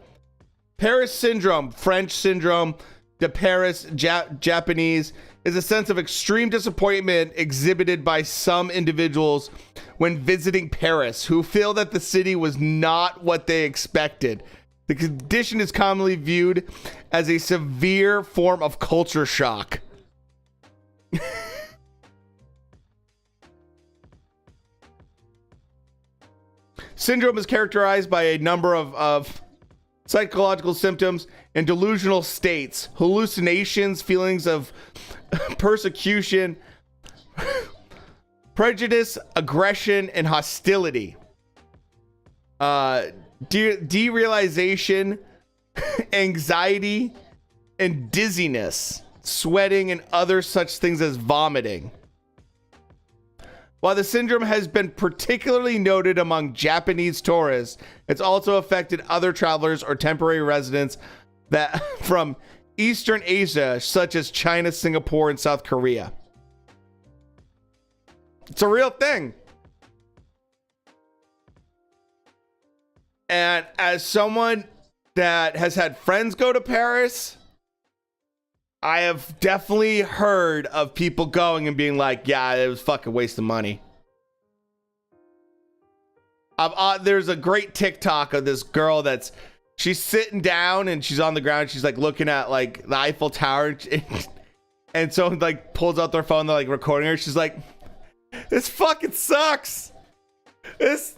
Paris syndrome, French syndrome, de Paris, Japanese, is a sense of extreme disappointment exhibited by some individuals when visiting Paris who feel that the city was not what they expected. The condition is commonly viewed as a severe form of culture shock. Syndrome is characterized by a number of psychological symptoms and delusional states, hallucinations, feelings of persecution, prejudice, aggression, and hostility. Derealization, anxiety, and dizziness, sweating, and other such things as vomiting. While the syndrome has been particularly noted among Japanese tourists, it's also affected other travelers or temporary residents that from Eastern Asia, such as China, Singapore, and South Korea. It's a real thing. And as someone that has had friends go to Paris, I have definitely heard of people going and being like, yeah, it was fucking waste of money. There's a great TikTok of this girl she's sitting down and she's on the ground. She's like looking at like the Eiffel Tower. And someone like pulls out their phone. They're like recording her. She's like, this fucking sucks. This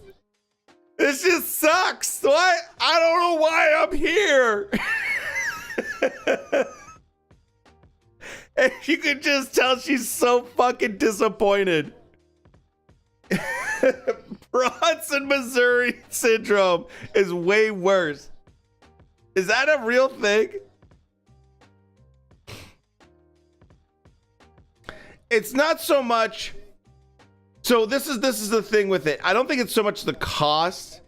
just sucks. What? I don't know why I'm here. And you can just tell she's so fucking disappointed. Bronson, Missouri syndrome is way worse. Is that a real thing? It's not so much. So this is the thing with it. I don't think it's so much the cost.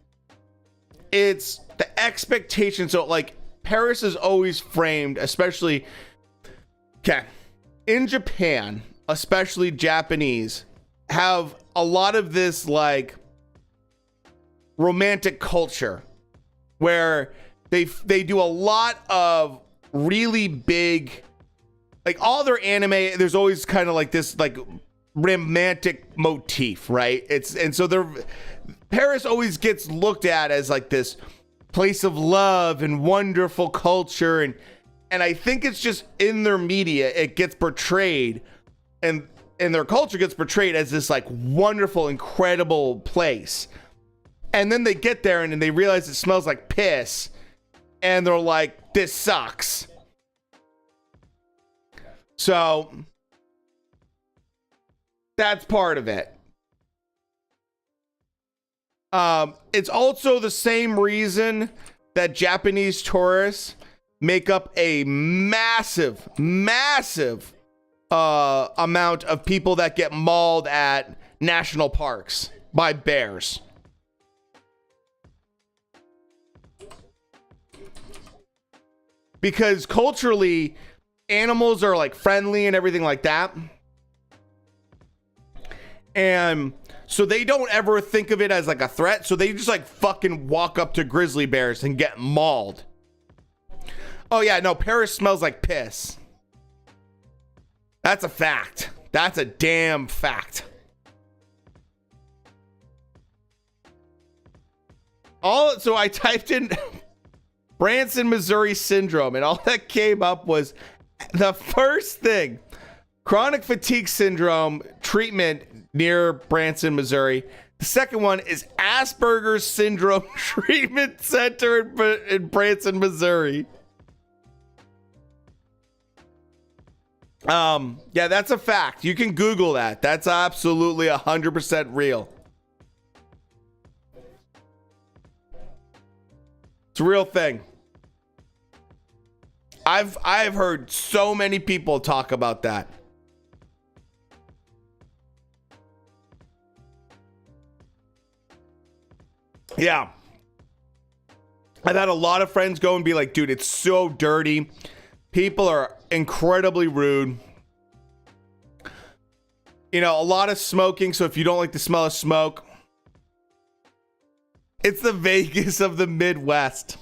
It's the expectation. So like Paris is always framed, especially in Japan, especially Japanese, have a lot of this like romantic culture where they do a lot of really big, like all their anime, there's always kind of like this like romantic motif, right? Paris always gets looked at as like this place of love and wonderful culture, and I think it's just in their media it gets portrayed, and their culture gets portrayed as this like wonderful, incredible place. And then they get there and they realize it smells like piss, and they're like, this sucks. So that's part of it. It's also the same reason that Japanese tourists make up a massive amount of people that get mauled at national parks by bears. Because culturally, animals are like friendly and everything like that. And so they don't ever think of it as like a threat. So they just like fucking walk up to grizzly bears and get mauled. Oh yeah, no, Paris smells like piss. That's a fact. That's a damn fact. So I typed in Branson, Missouri syndrome, and all that came up was the first thing, chronic fatigue syndrome treatment near Branson, Missouri. The second one is Asperger's syndrome treatment center in Branson, Missouri. Yeah, that's a fact. You can Google that. That's absolutely 100% real. It's It's a real thing. I've heard so many people talk about that. Yeah. I've had a lot of friends go and be like, dude, it's so dirty. People are incredibly rude. You know, a lot of smoking. So if you don't like the smell of smoke, it's the Vegas of the Midwest.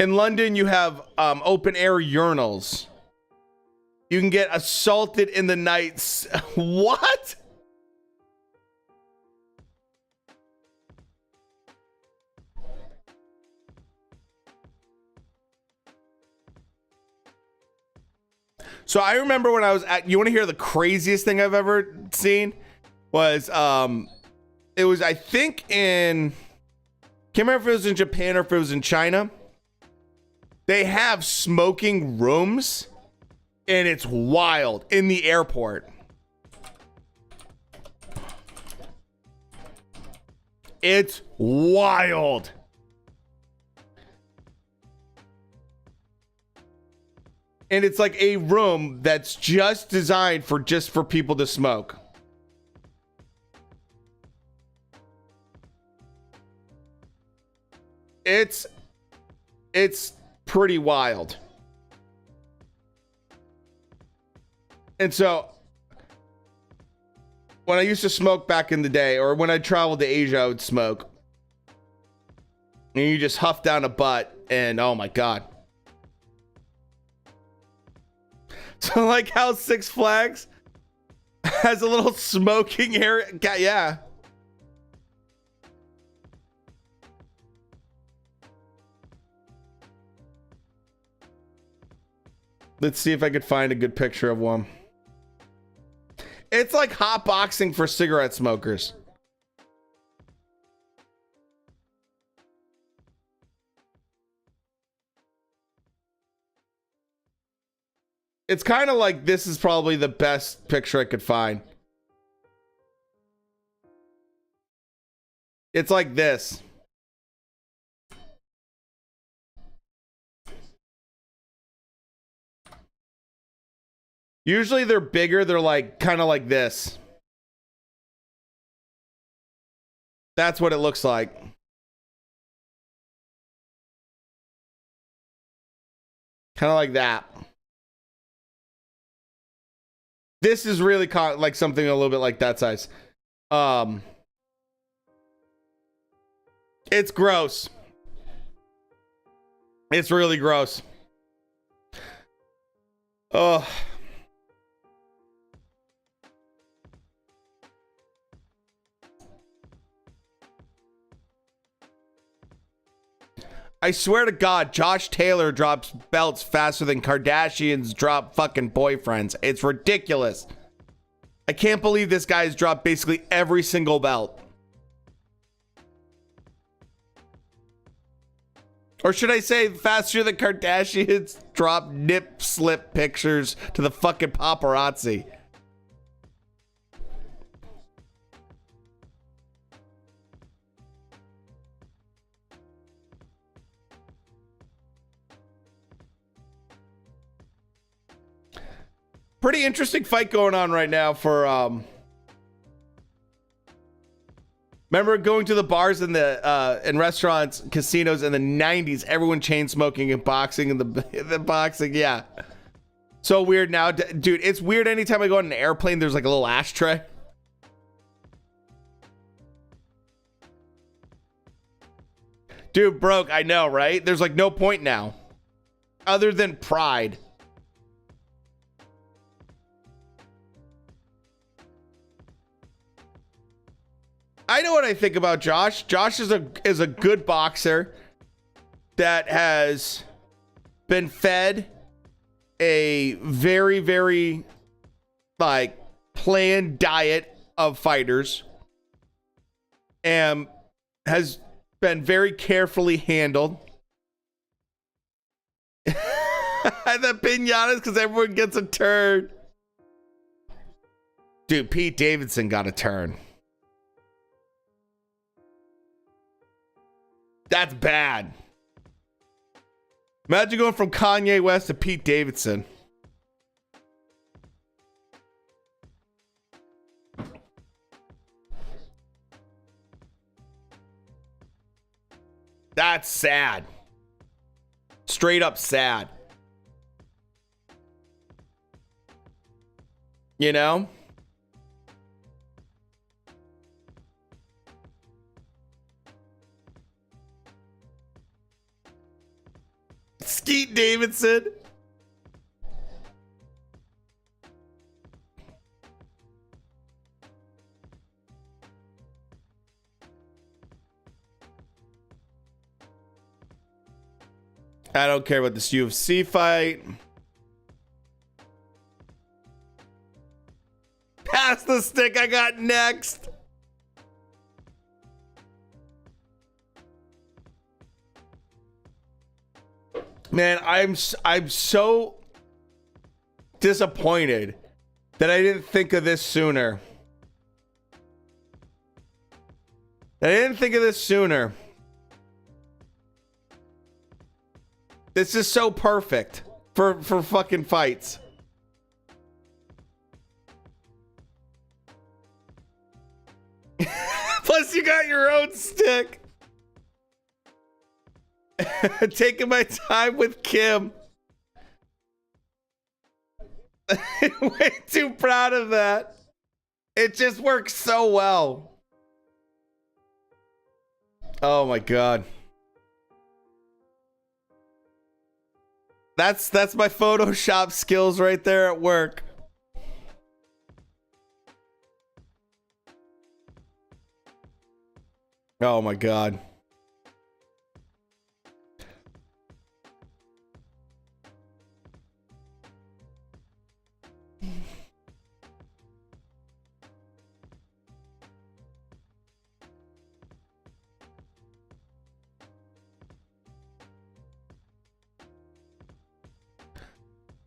In London, you have open air urinals. You can get assaulted in the nights. What? So I remember when I was at, you want to hear the craziest thing I've ever seen? Was, it was, I think can't remember if it was in Japan or if it was in China. They have smoking rooms, and it's wild, in the airport. It's wild. And it's like a room that's just designed for people to smoke. It's pretty wild. And so when I used to smoke back in the day, or when I traveled to Asia, I would smoke. And you just huff down a butt, and oh my God. So like how Six Flags has a little smoking area. Yeah. Let's see if I could find a good picture of one. It's like hot boxing for cigarette smokers. It's kind of like, this is probably the best picture I could find. It's like this. Usually they're bigger. They're like kind of like this. That's what it looks like. Kind of like that. This is really like something a little bit like that size. It's gross. It's really gross. Oh. I swear to God, Josh Taylor drops belts faster than Kardashians drop fucking boyfriends. It's ridiculous. I can't believe this guy has dropped basically every single belt. Or should I say faster than Kardashians drop nip slip pictures to the fucking paparazzi. Pretty interesting fight going on right now for remember going to the bars and the and restaurants, casinos in the 90s, everyone chain smoking and boxing and the boxing, yeah. So weird now, dude. It's weird anytime I go on an airplane, there's like a little ashtray. Dude, broke, I know, right? There's like no point now other than pride. I know what I think about Josh. Josh is a good boxer that has been fed a very, very like planned diet of fighters and has been very carefully handled. The pinatas because everyone gets a turn. Dude, Pete Davidson got a turn. That's bad. Imagine going from Kanye West to Pete Davidson. That's sad. Straight up sad. You know? Skeet Davidson. I don't care about this UFC fight. Pass the stick, I got next. Man, I'm so disappointed that I didn't think of this sooner. This is so perfect for fucking fights. Plus, you got your own stick. Taking my time with Kim. Way too proud of that. It just works so well. Oh my God. That's my Photoshop skills right there at work. Oh my God.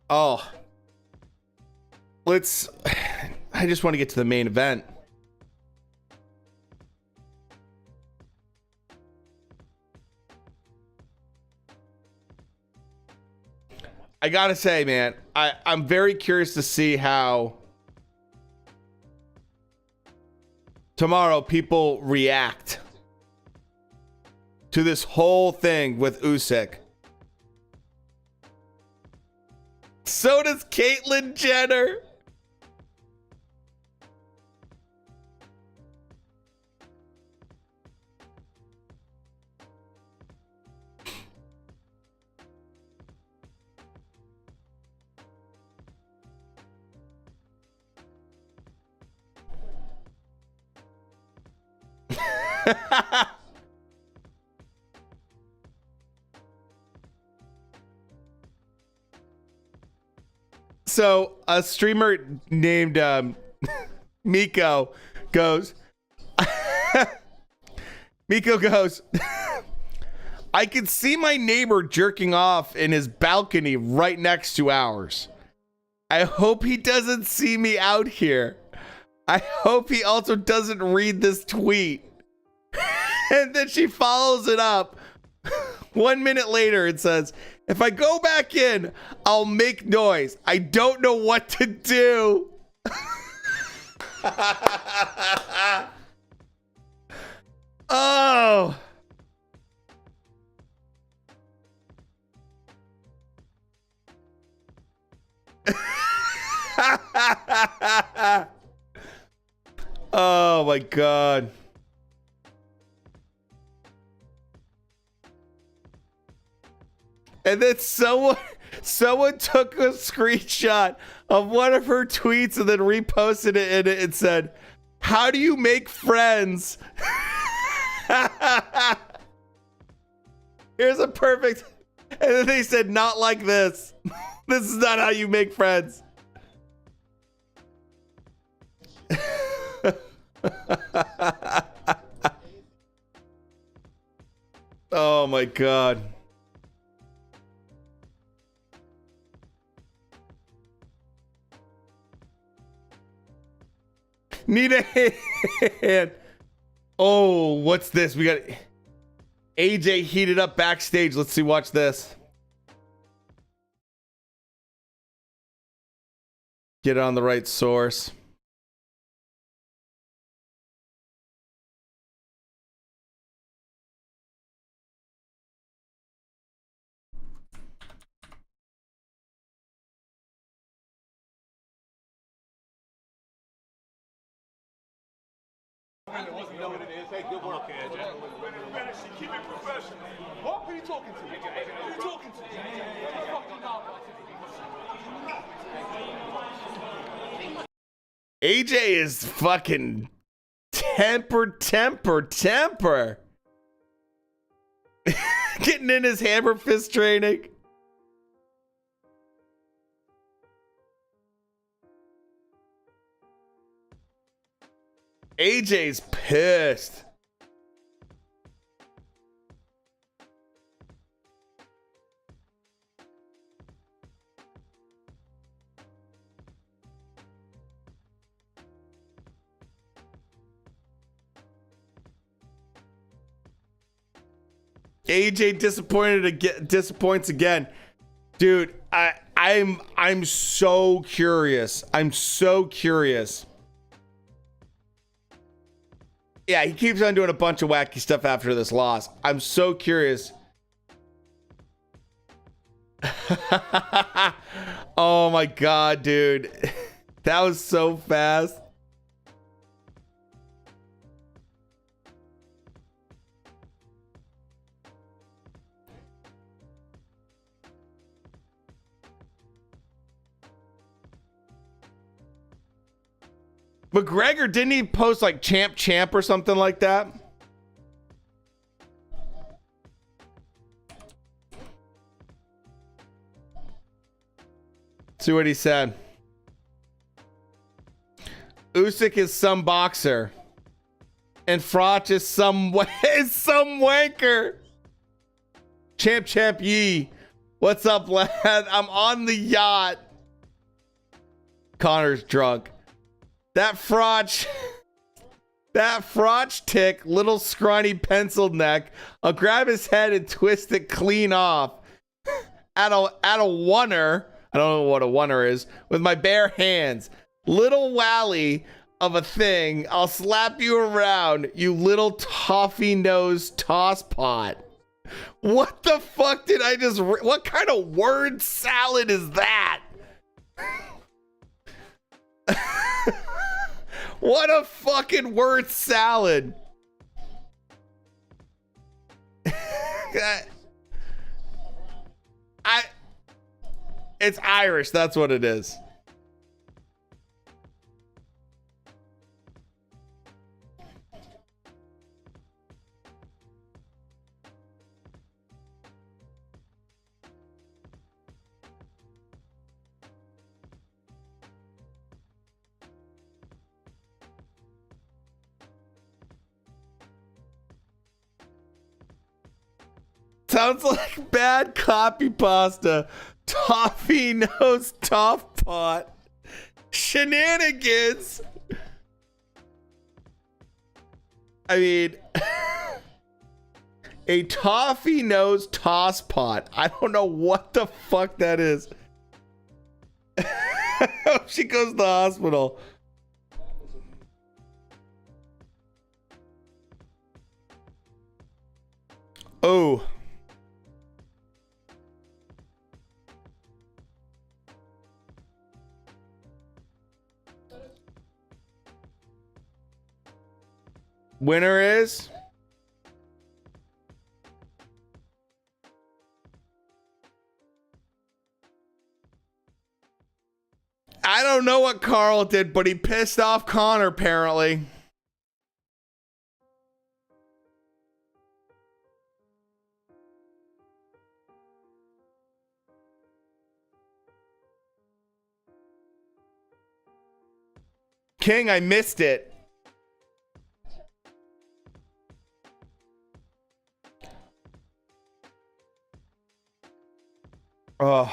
Oh. I just want to get to the main event. I gotta say, man, I'm very curious to see how tomorrow people react to this whole thing with Usyk. So does Caitlyn Jenner. So a streamer named Miko goes, I can see my neighbor jerking off in his balcony right next to ours. I hope he doesn't see me out here. I hope he also doesn't read this tweet. And then she follows it up. 1 minute later, it says, if I go back in, I'll make noise. I don't know what to do. Oh. Oh my God. And then someone took a screenshot of one of her tweets and then reposted it in it and said, how do you make friends? Here's a perfect. And then they said, not like this. This is not how you make friends. Oh my God. Need a hand. Oh, what's this? We got AJ heated up backstage. Let's see. Watch this. Get it on the right source. You know what it is. Hey, good work, AJ. Keep it professional. What? Who are you talking to? Who are you talking to? AJ is fucking temper. Getting in his hammer fist training. AJ's pissed. AJ disappoints again. Dude, I'm so curious. I'm so curious. Yeah, he keeps on doing a bunch of wacky stuff after this loss. I'm so curious. Oh my god, dude. That was so fast. McGregor, didn't he post like champ or something like that? See what he said. Usyk is some boxer. And Froch is some wanker. Champ Yee. What's up, lad? I'm on the yacht. Connor's drunk. That Froch tick, little scrawny penciled neck. I'll grab his head and twist it clean off. At a oneer, I don't know what a oneer is, with my bare hands. Little wally of a thing. I'll slap you around, you little toffee-nosed tosspot. What the fuck did I just... What kind of word salad is that? What a fucking word salad. It's Irish, that's what it is. Sounds like bad copy pasta. Toffee nose top pot. Shenanigans. I mean, a toffee nose toss pot. I don't know what the fuck that is. She goes to the hospital. Oh. Winner is I don't know what Carl did, but he pissed off Connor apparently. King, I missed it. Oh.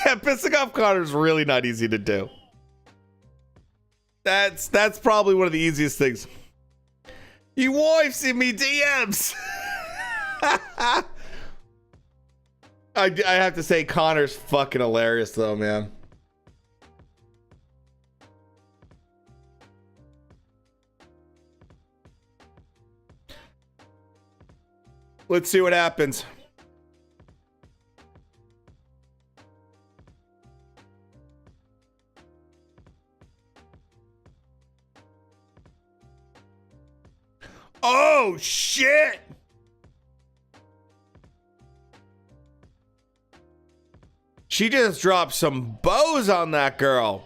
Yeah, pissing off Connor is really not easy to do. That's probably one of the easiest things. You wives in me DMs. I have to say, Connor's fucking hilarious though, man. Let's see what happens. Oh, shit. She just dropped some bows on that girl.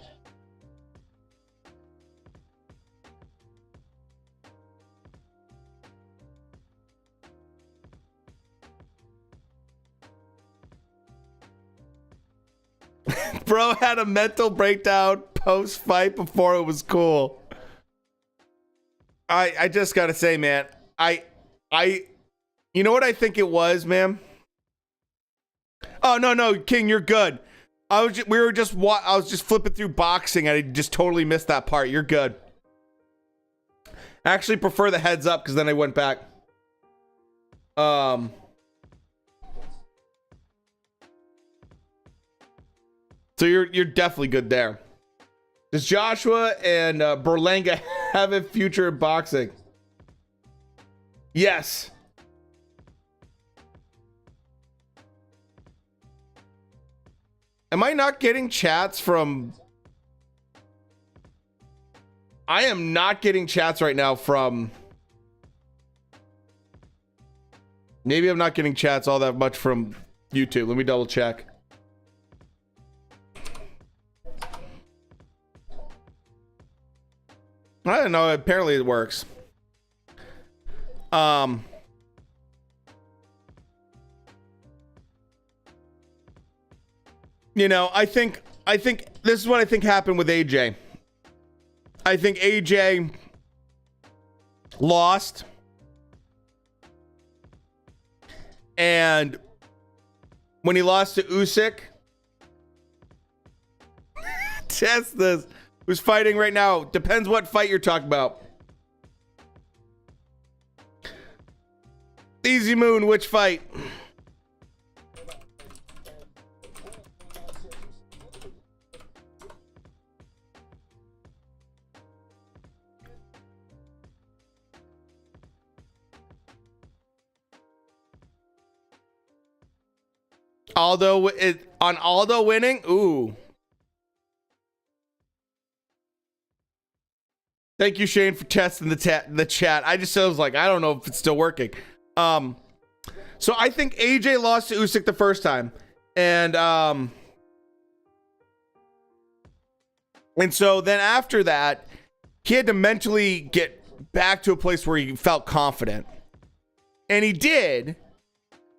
Bro had a mental breakdown post-fight before it was cool. I just gotta say, man, you know what I think it was, man? Oh, no, King, you're good. I was just flipping through boxing and I just totally missed that part. You're good. I actually prefer the heads up because then I went back. So you're definitely good there. Does Joshua and Berlanga have a future in boxing? Yes. Am I not getting chats from... I am not getting chats right now from... Maybe I'm not getting chats all that much from YouTube. Let me double check. I don't know. Apparently it works. You know, I think this is what I think happened with AJ. I think AJ lost. And when he lost to Usyk, test this. Who's fighting right now? Depends what fight you're talking about. Easy Moon, which fight? Aldo winning? Ooh. Thank you, Shane, for testing the chat. I was like, I don't know if it's still working. So I think AJ lost to Usyk the first time. And so then after that, he had to mentally get back to a place where he felt confident. And he did.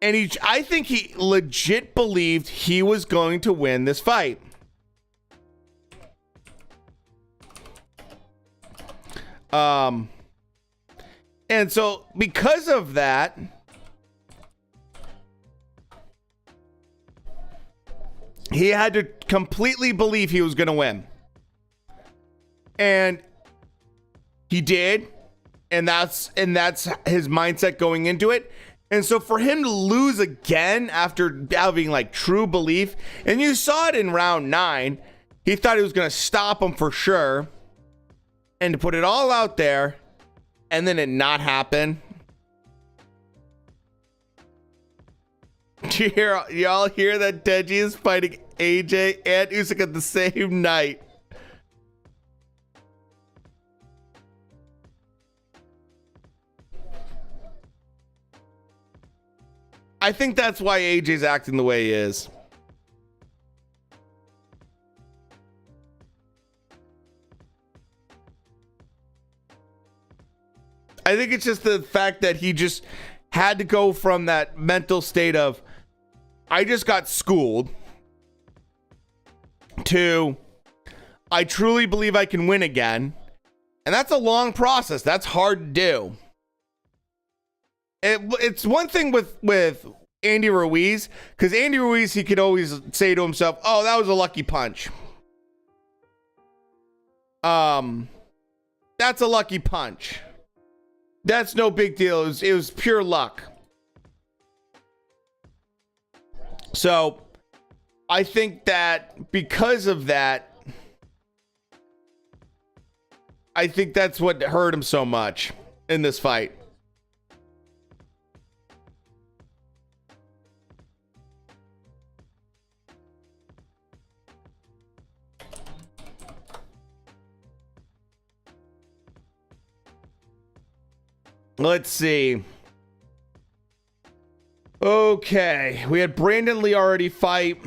And I think he legit believed he was going to win this fight. And so because of that, he had to completely believe he was going to win. And he did. And that's his mindset going into it. And so for him to lose again after having like true belief, and you saw it in round 9, he thought he was going to stop him for sure. And to put it all out there and then it not happen. Do y'all hear that Deji is fighting AJ and Usyk at the same night? I think that's why AJ's acting the way he is. I think it's just the fact that he just had to go from that mental state of, I just got schooled, to, I truly believe I can win again. And that's a long process. That's hard to do. It's one thing with Andy Ruiz, because Andy Ruiz, he could always say to himself, oh, that was a lucky punch. That's a lucky punch. That's no big deal. It was pure luck. So I think that because of that, I think that's what hurt him so much in this fight. Let's see. Okay, we had Brandon Lee already fight.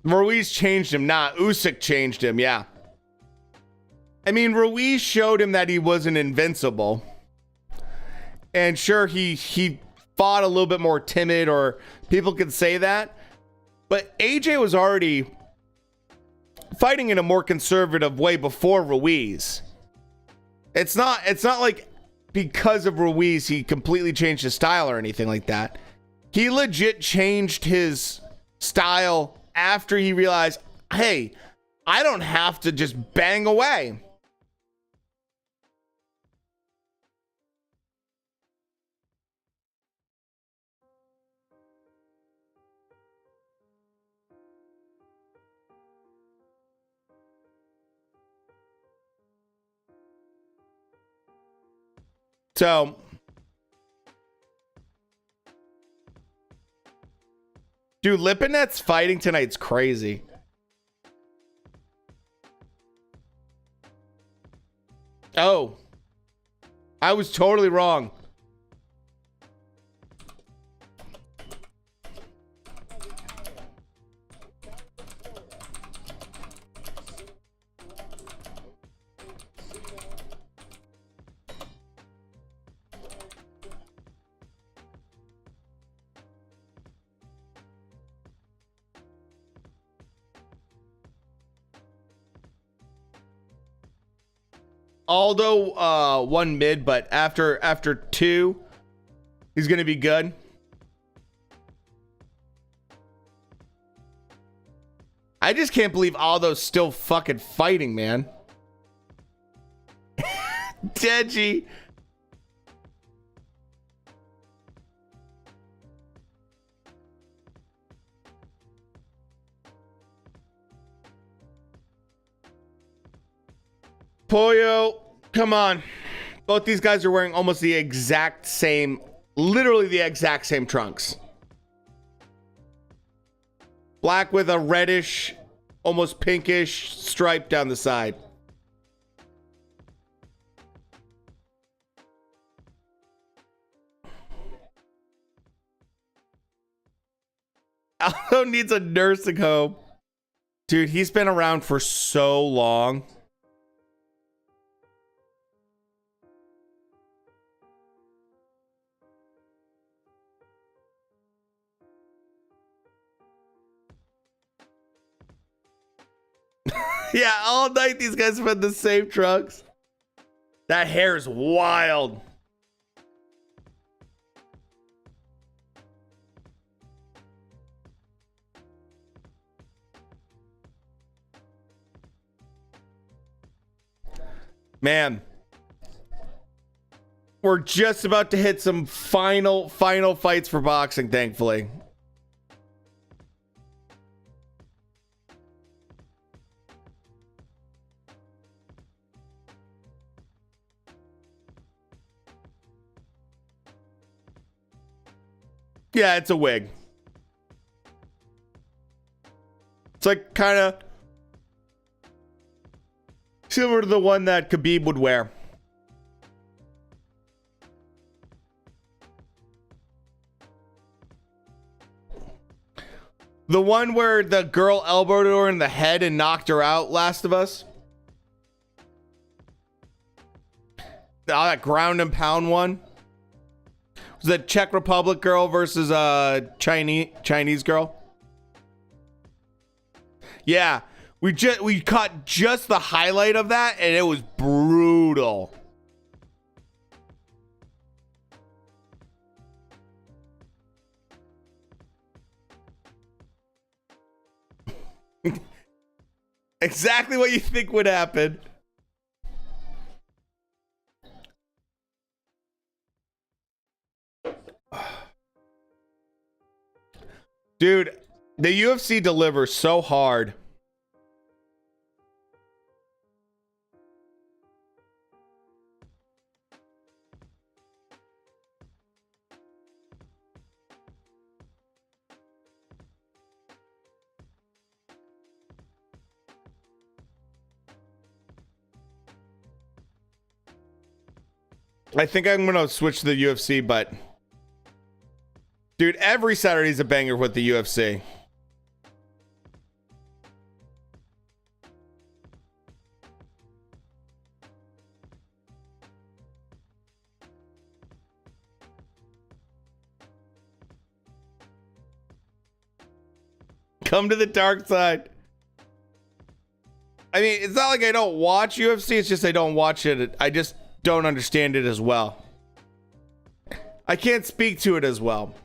Ruiz changed him. Nah, Usyk changed him. Yeah. I mean, Ruiz showed him that he wasn't invincible. And sure, he fought a little bit more timid, or people could say that. But AJ was already fighting in a more conservative way before Ruiz. It's not like because of Ruiz he completely changed his style or anything like that. He legit changed his style after he realized, hey, I don't have to just bang away. So dude, Lipinet's fighting tonight's crazy. Oh, I was totally wrong. Aldo won mid, but after 2, he's gonna be good. I just can't believe Aldo's still fucking fighting, man. Deji. Pollo, come on. Both these guys are wearing almost the exact same, literally the exact same trunks. Black with a reddish, almost pinkish stripe down the side. Aldo needs a nursing home. Dude, he's been around for so long. Yeah, all night these guys have had the same trunks. That hair is wild. Man, we're just about to hit some final fights for boxing, thankfully. Yeah, it's a wig. It's like kind of similar to the one that Khabib would wear. The one where the girl elbowed her in the head and knocked her out, Last of Us. Oh, that ground and pound one. Was that Czech Republic girl versus Chinese girl? Yeah, we caught just the highlight of that, and it was brutal. Exactly what you think would happen. Dude, the UFC delivers so hard. I think I'm going to switch to the UFC, but dude, every Saturday's a banger with the UFC. Come to the dark side. I mean, it's not like I don't watch UFC, it's just I don't watch it. I just don't understand it as well. I can't speak to it as well.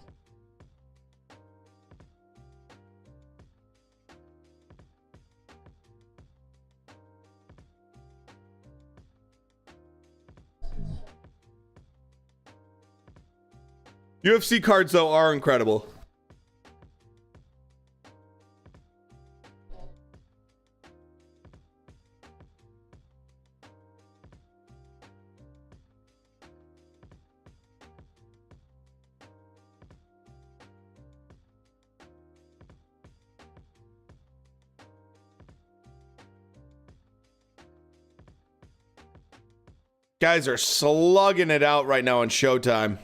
UFC cards, though, are incredible. Guys are slugging it out right now on Showtime.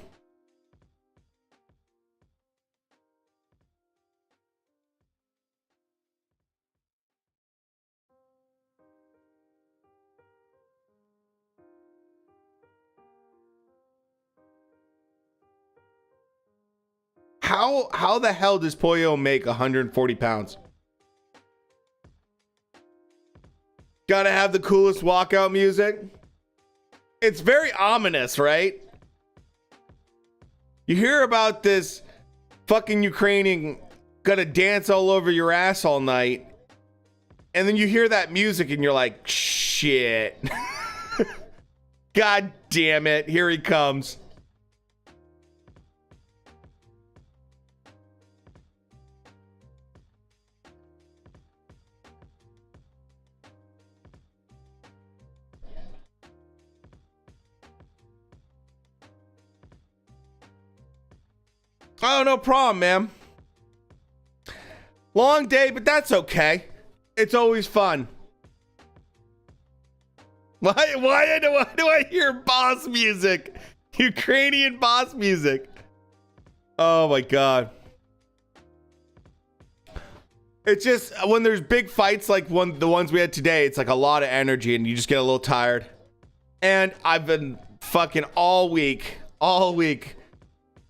How the hell does Pollo make 140 pounds? Gotta have the coolest walkout music. It's very ominous, right? You hear about this fucking Ukrainian gonna dance all over your ass all night, and then you hear that music and you're like, shit. God damn it, here he comes. Oh, no problem, man. Long day, but that's okay. It's always fun. Why do I hear boss music? Ukrainian boss music. Oh my God. It's just when there's big fights like the ones we had today, it's like a lot of energy and you just get a little tired. And I've been fucking all week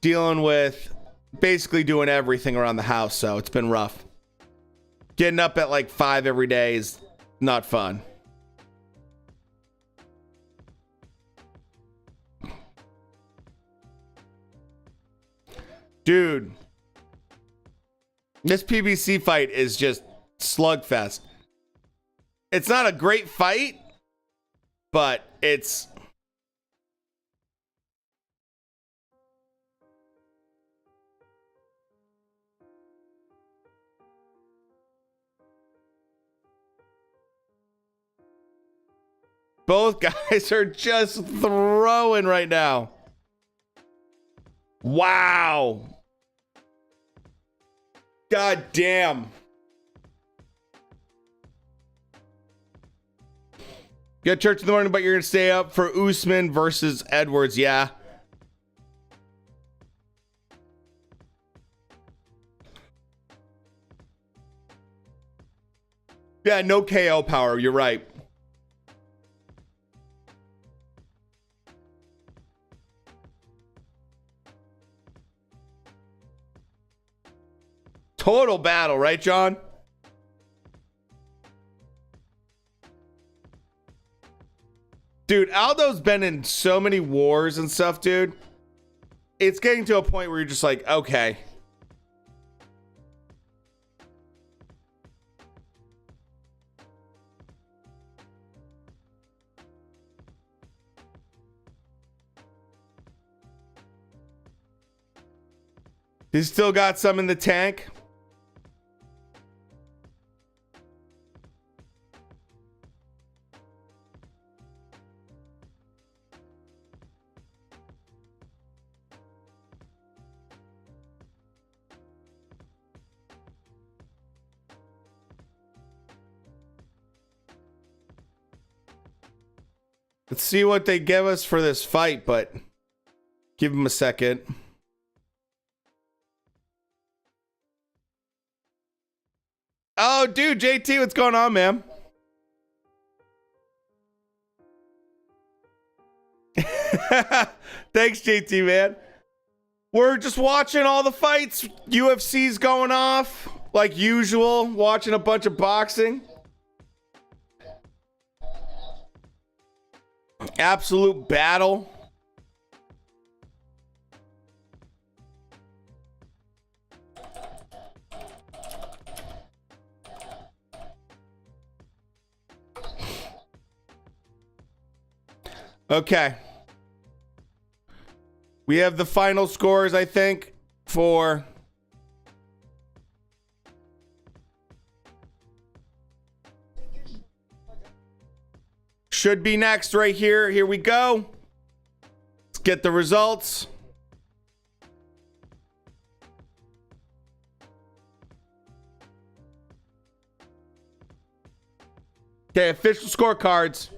dealing with basically doing everything around the house, so it's been rough. Getting up at like 5 every day is not fun. Dude, this PBC fight is just slugfest. It's not a great fight, but it's... Both guys are just throwing right now. Wow. God damn. You got church in the morning, but you're going to stay up for Usman versus Edwards. Yeah. Yeah, no KO power. You're right. Total battle, right, John? Dude, Aldo's been in so many wars and stuff, dude. It's getting to a point where you're just like, okay. He's still got some in the tank. Let's see what they give us for this fight, but give him a second. Oh, dude, JT, what's going on, man? Thanks, JT, man. We're just watching all the fights. UFC's going off like usual, watching a bunch of boxing. Absolute battle. Okay. We have the final scores, I think, for should be next right here. Here we go. Let's get the results. Okay, official scorecards.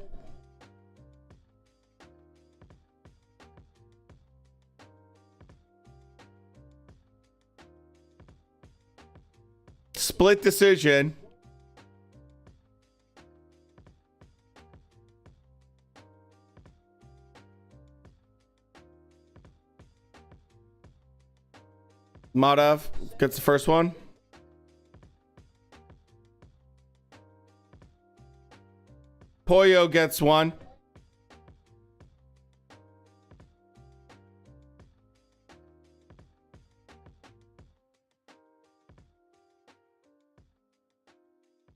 Split decision. Madav gets the first one. Pollo gets one.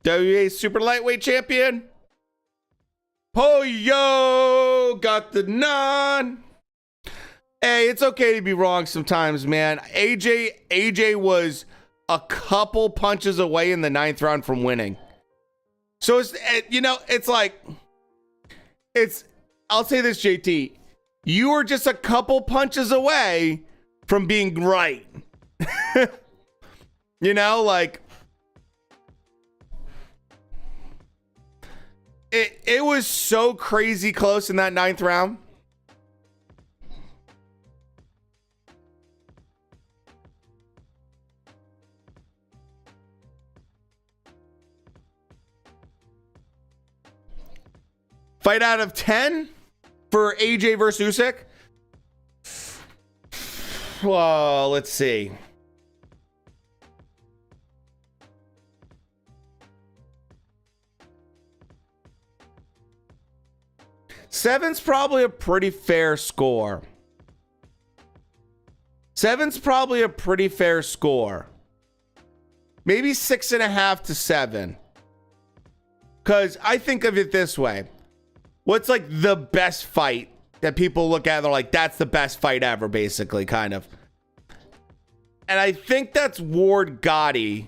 WA super lightweight champion. Pollo got the nod. Hey, it's okay to be wrong sometimes, man. AJ was a couple punches away in the 9th round from winning. So it's, you know, it's like, I'll say this, JT, you were just a couple punches away from being right. You know, like, it was so crazy close in that 9th round. Fight out of 10 for AJ versus Usyk. Well, let's see. Seven's probably a pretty fair score. Seven's probably a pretty fair score. Maybe 6.5 to 7. Because I think of it this way. What's like the best fight that people look at? They're like, that's the best fight ever, basically, kind of. And I think that's Ward Gotti.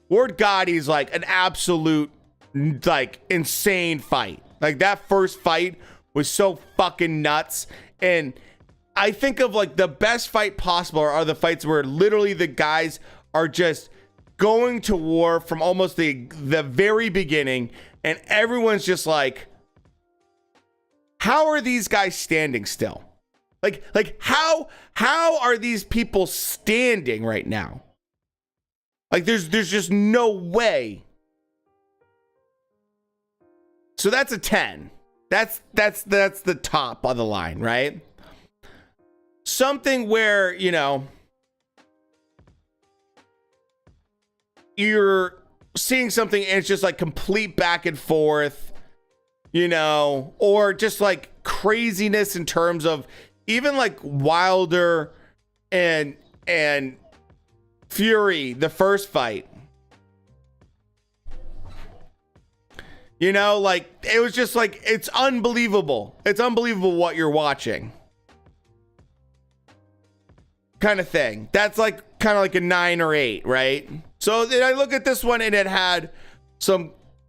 Ward Gotti's like an absolute, like, insane fight. Like, that first fight was so fucking nuts. And I think of like the best fight possible are the fights where literally the guys are just going to war from almost the very beginning. And everyone's just like, how are these guys standing still? Like how are these people standing right now? Like there's just no way So that's a 10. That's the top of the line, right? Something where, you know, you're seeing something and it's just like complete back and forth, you know, or just like craziness in terms of even like Wilder and Fury, the first fight. You know, like it was just like, it's unbelievable. It's unbelievable what you're watching. Kind of thing. That's like kind of like a 9 or 8, right? So then I look at this one and it had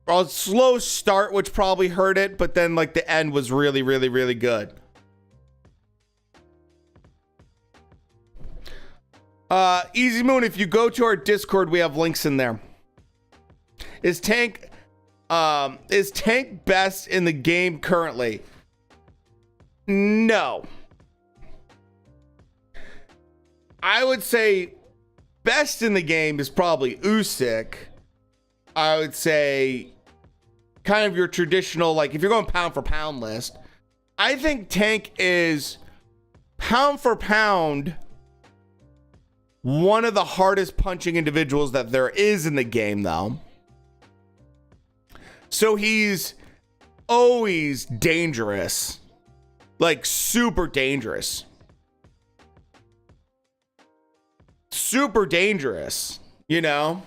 a slow start, which probably hurt it, but then like the end was really, really, really good. Easy Moon, if you go to our Discord, we have links in there. Is Tank best in the game currently? No. I would say best in the game is probably Usyk. I would say kind of your traditional, like if you're going pound for pound list, I think Tank is pound for pound one of the hardest punching individuals that there is in the game, though. So he's always dangerous, like super dangerous. Super dangerous, you know?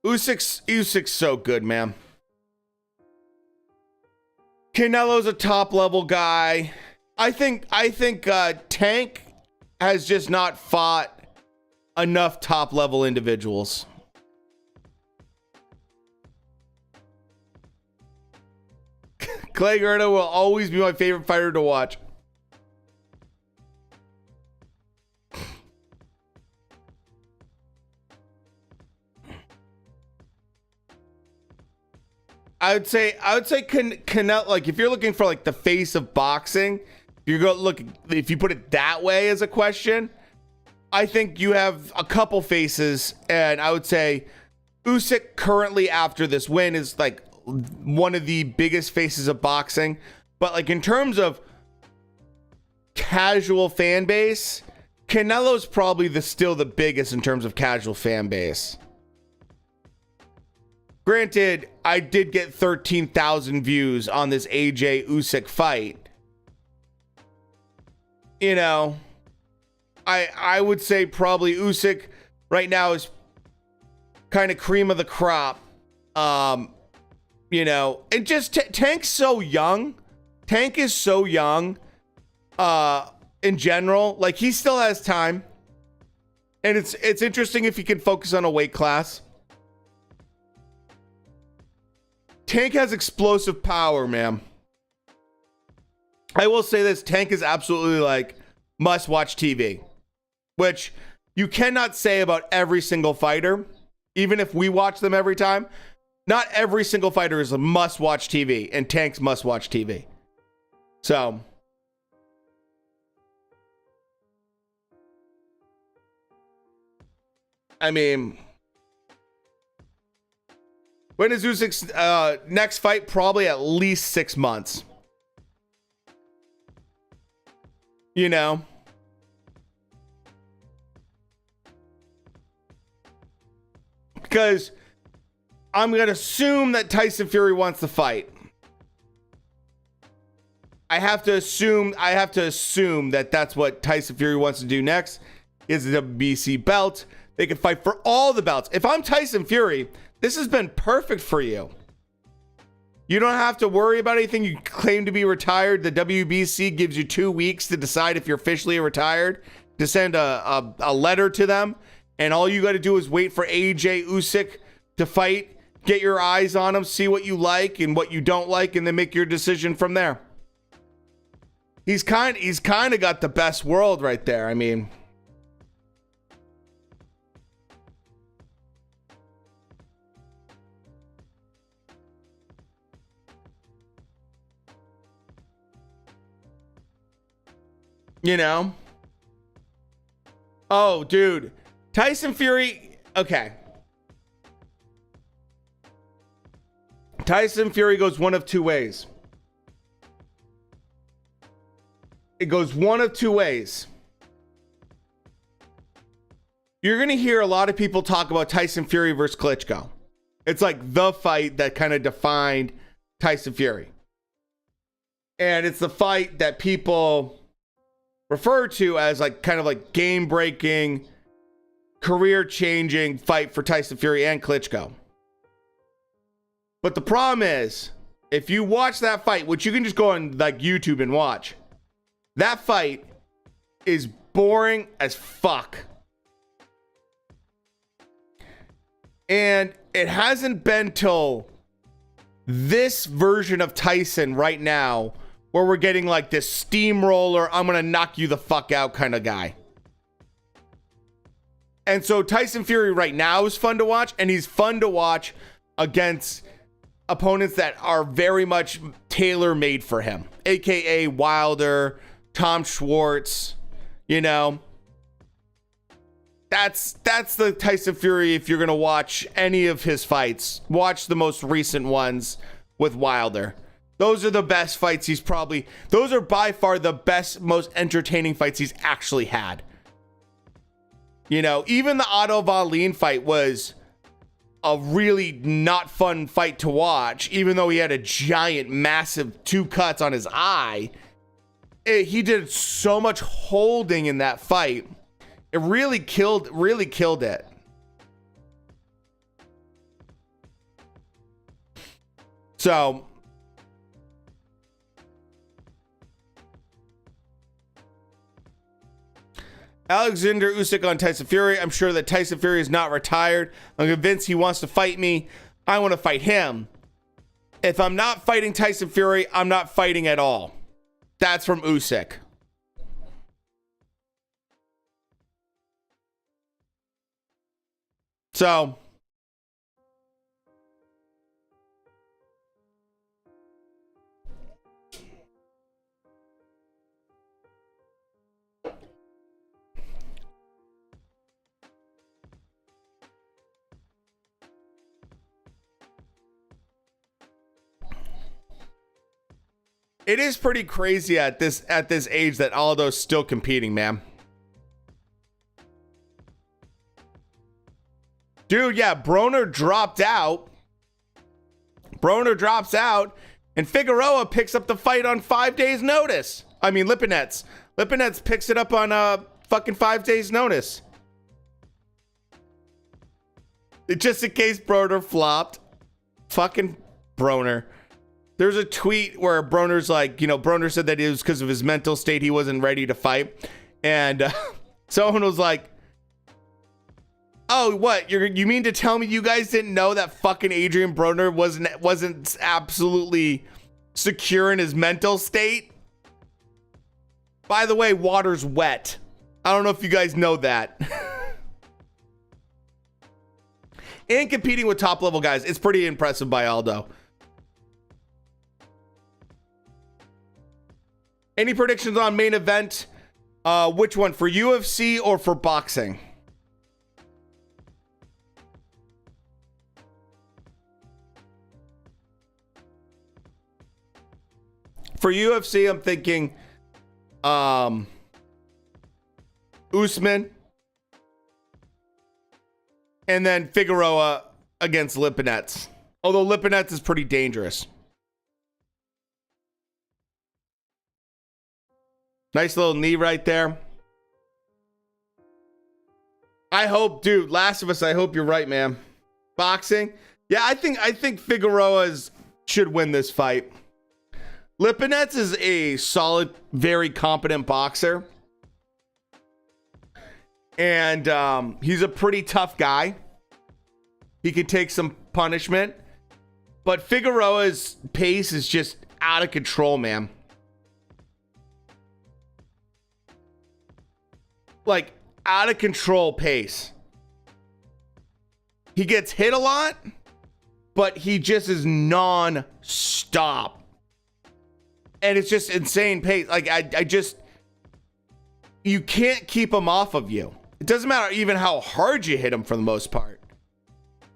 Usyk's so good, man. Canelo's a top level guy. I think Tank has just not fought enough top level individuals. Clay Guerrero will always be my favorite fighter to watch. I would say Canelo, like if you're looking for like the face of boxing, if you put it that way as a question, I think you have a couple faces, and I would say Usyk currently after this win is like one of the biggest faces of boxing. But like in terms of casual fan base, Canelo's probably still the biggest in terms of casual fan base. Granted, I did get 13,000 views on this AJ Usyk fight. You know, I would say probably Usyk right now is kind of cream of the crop. You know, and just Tank's so young. Tank is so young. In general, like he still has time, and it's interesting if he can focus on a weight class. Tank has explosive power, man. I will say this, Tank is absolutely like must-watch TV, which you cannot say about every single fighter, even if we watch them every time. Not every single fighter is a must-watch TV, and Tank's must-watch TV. So, I mean, when is Usyk's next fight? Probably at least 6 months. You know? Because I'm going to assume that Tyson Fury wants to fight. I have to assume that that's what Tyson Fury wants to do next. Is the WBC belt. They can fight for all the belts. If I'm Tyson Fury, this has been perfect for you. You don't have to worry about anything. You claim to be retired. The WBC gives you 2 weeks to decide if you're officially retired, to send a letter to them. And all you got to do is wait for AJ Usyk to fight, get your eyes on him, see what you like and what you don't like, and then make your decision from there. He's kind of got the best world right there. I mean, You know? Oh, dude. Tyson Fury. Okay. Tyson Fury goes one of two ways. It goes one of two ways. You're going to hear a lot of people talk about Tyson Fury versus Klitschko. It's like the fight that kind of defined Tyson Fury. And it's the fight that people refer to as like kind of like game-breaking, career-changing fight for Tyson Fury and Klitschko. But the problem is, if you watch that fight, which you can just go on like YouTube and watch, that fight is boring as fuck. And it hasn't been till this version of Tyson right now where we're getting like this steamroller, I'm going to knock you the fuck out kind of guy. And so Tyson Fury right now is fun to watch, and he's fun to watch against opponents that are very much tailor-made for him, aka Wilder, Tom Schwartz, you know. That's the Tyson Fury. If you're going to watch any of his fights, watch the most recent ones with Wilder. Those are the best fights those are by far the best, most entertaining fights he's actually had. You know, even the Otto Wallin fight was a really not fun fight to watch, even though he had a giant, massive 2 cuts on his eye. He did so much holding in that fight. It really killed it. So Alexander Usyk on Tyson Fury. I'm sure that Tyson Fury is not retired. I'm convinced he wants to fight me. I want to fight him. If I'm not fighting Tyson Fury, I'm not fighting at all. That's from Usyk. So it is pretty crazy at this age that Aldo's still competing, man. Dude, yeah, Broner dropped out. Broner drops out, and Figueroa picks up the fight on 5 days' notice. I mean, Lipinets. Lipinets picks it up on fucking 5 days' notice. Just in case Broner flopped. Fucking Broner. There's a tweet where Broner's like, you know, Broner said that it was because of his mental state he wasn't ready to fight. And someone was like, oh, what? You mean to tell me you guys didn't know that fucking Adrian Broner wasn't absolutely secure in his mental state? By the way, water's wet. I don't know if you guys know that. And competing with top level guys, it's pretty impressive by Aldo. Any predictions on main event? Which one, for UFC or for boxing? For UFC, I'm thinking Usman, and then Figueroa against Lipinets. Although Lipinets is pretty dangerous. Nice little knee right there. I hope, dude, Last of Us, I hope you're right, man. Boxing? Yeah, I think Figueroa should win this fight. Lipinets is a solid, very competent boxer. And he's a pretty tough guy. He can take some punishment. But Figueroa's pace is just out of control, man. Like, out of control pace. He gets hit a lot, but he just is non-stop. And it's just insane pace. Like, you can't keep him off of you. It doesn't matter even how hard you hit him for the most part.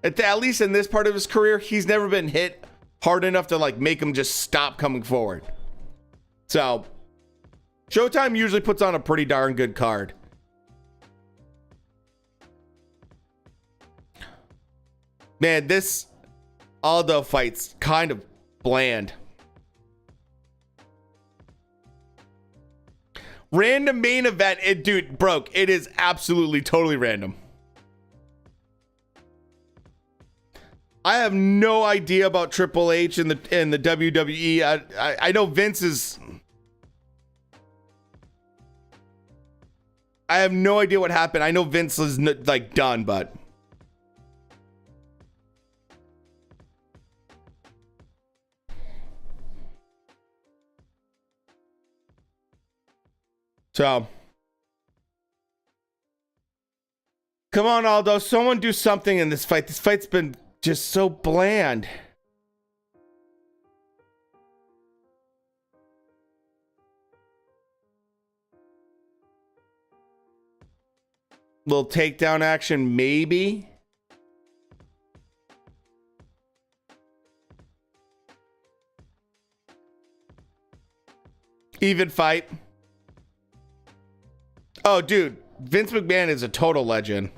At least in this part of his career, he's never been hit hard enough to like make him just stop coming forward. So Showtime usually puts on a pretty darn good card. Man, this Aldo fight's kind of bland. Random main event. Dude, broke. It is absolutely totally random. I have no idea about Triple H in the WWE. I know Vince is. I have no idea what happened. I know Vince is like done, but. So, come on, Aldo. Someone do something in this fight. This fight's been just so bland. Little takedown action, maybe. Even fight. Oh, dude, Vince McMahon is a total legend.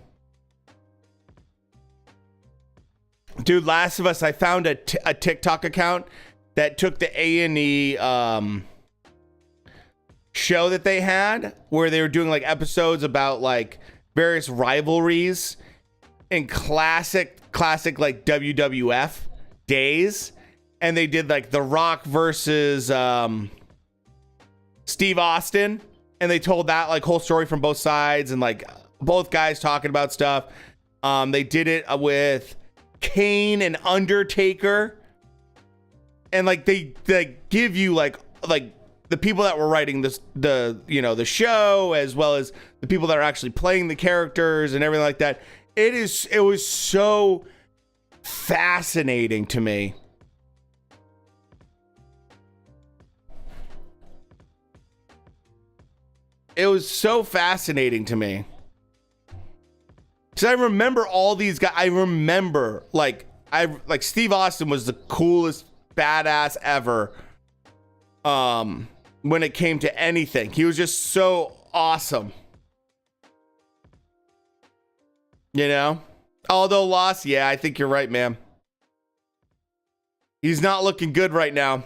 Dude, Last of Us, I found a TikTok account that took the A&E show that they had, where they were doing like episodes about like various rivalries in classic like WWF days. And they did like The Rock versus Steve Austin. And they told that like whole story from both sides and like both guys talking about stuff. They did it with Kane and Undertaker. And like they give you like the people that were writing the show, as well as the people that are actually playing the characters and everything like that. It was so fascinating to me. It was so fascinating to me. Because I remember all these guys. I remember like Steve Austin was the coolest badass ever. When it came to anything, he was just so awesome. You know? Although lost, yeah, I think you're right, man. He's not looking good right now.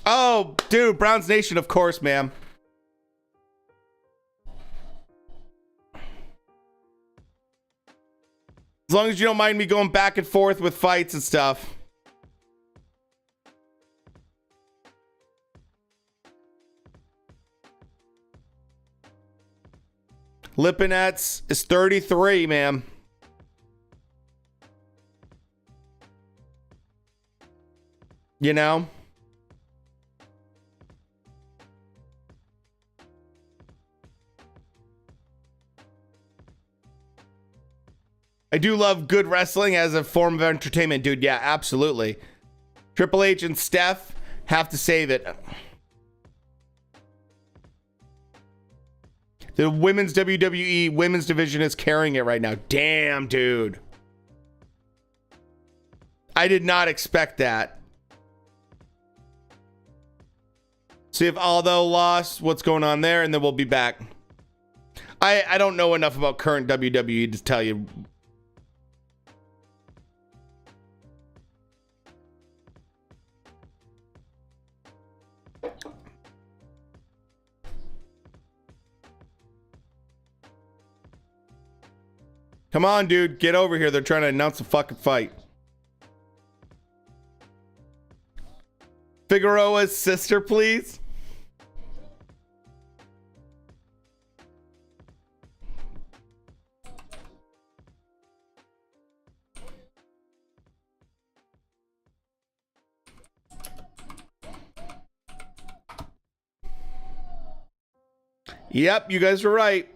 Oh, dude, Browns Nation, of course, man. As long as you don't mind me going back and forth with fights and stuff. Lipinets is 33, man. You know? I do love good wrestling as a form of entertainment, dude. Yeah, absolutely. Triple H and Steph have to save it. The women's WWE women's division is carrying it right now. Damn, dude. I did not expect that. See if Aldo lost, what's going on there, and then we'll be back. I don't know enough about current WWE to tell you. Come on, dude. Get over here. They're trying to announce a fucking fight. Figueroa's sister, please. Yep, you guys were right.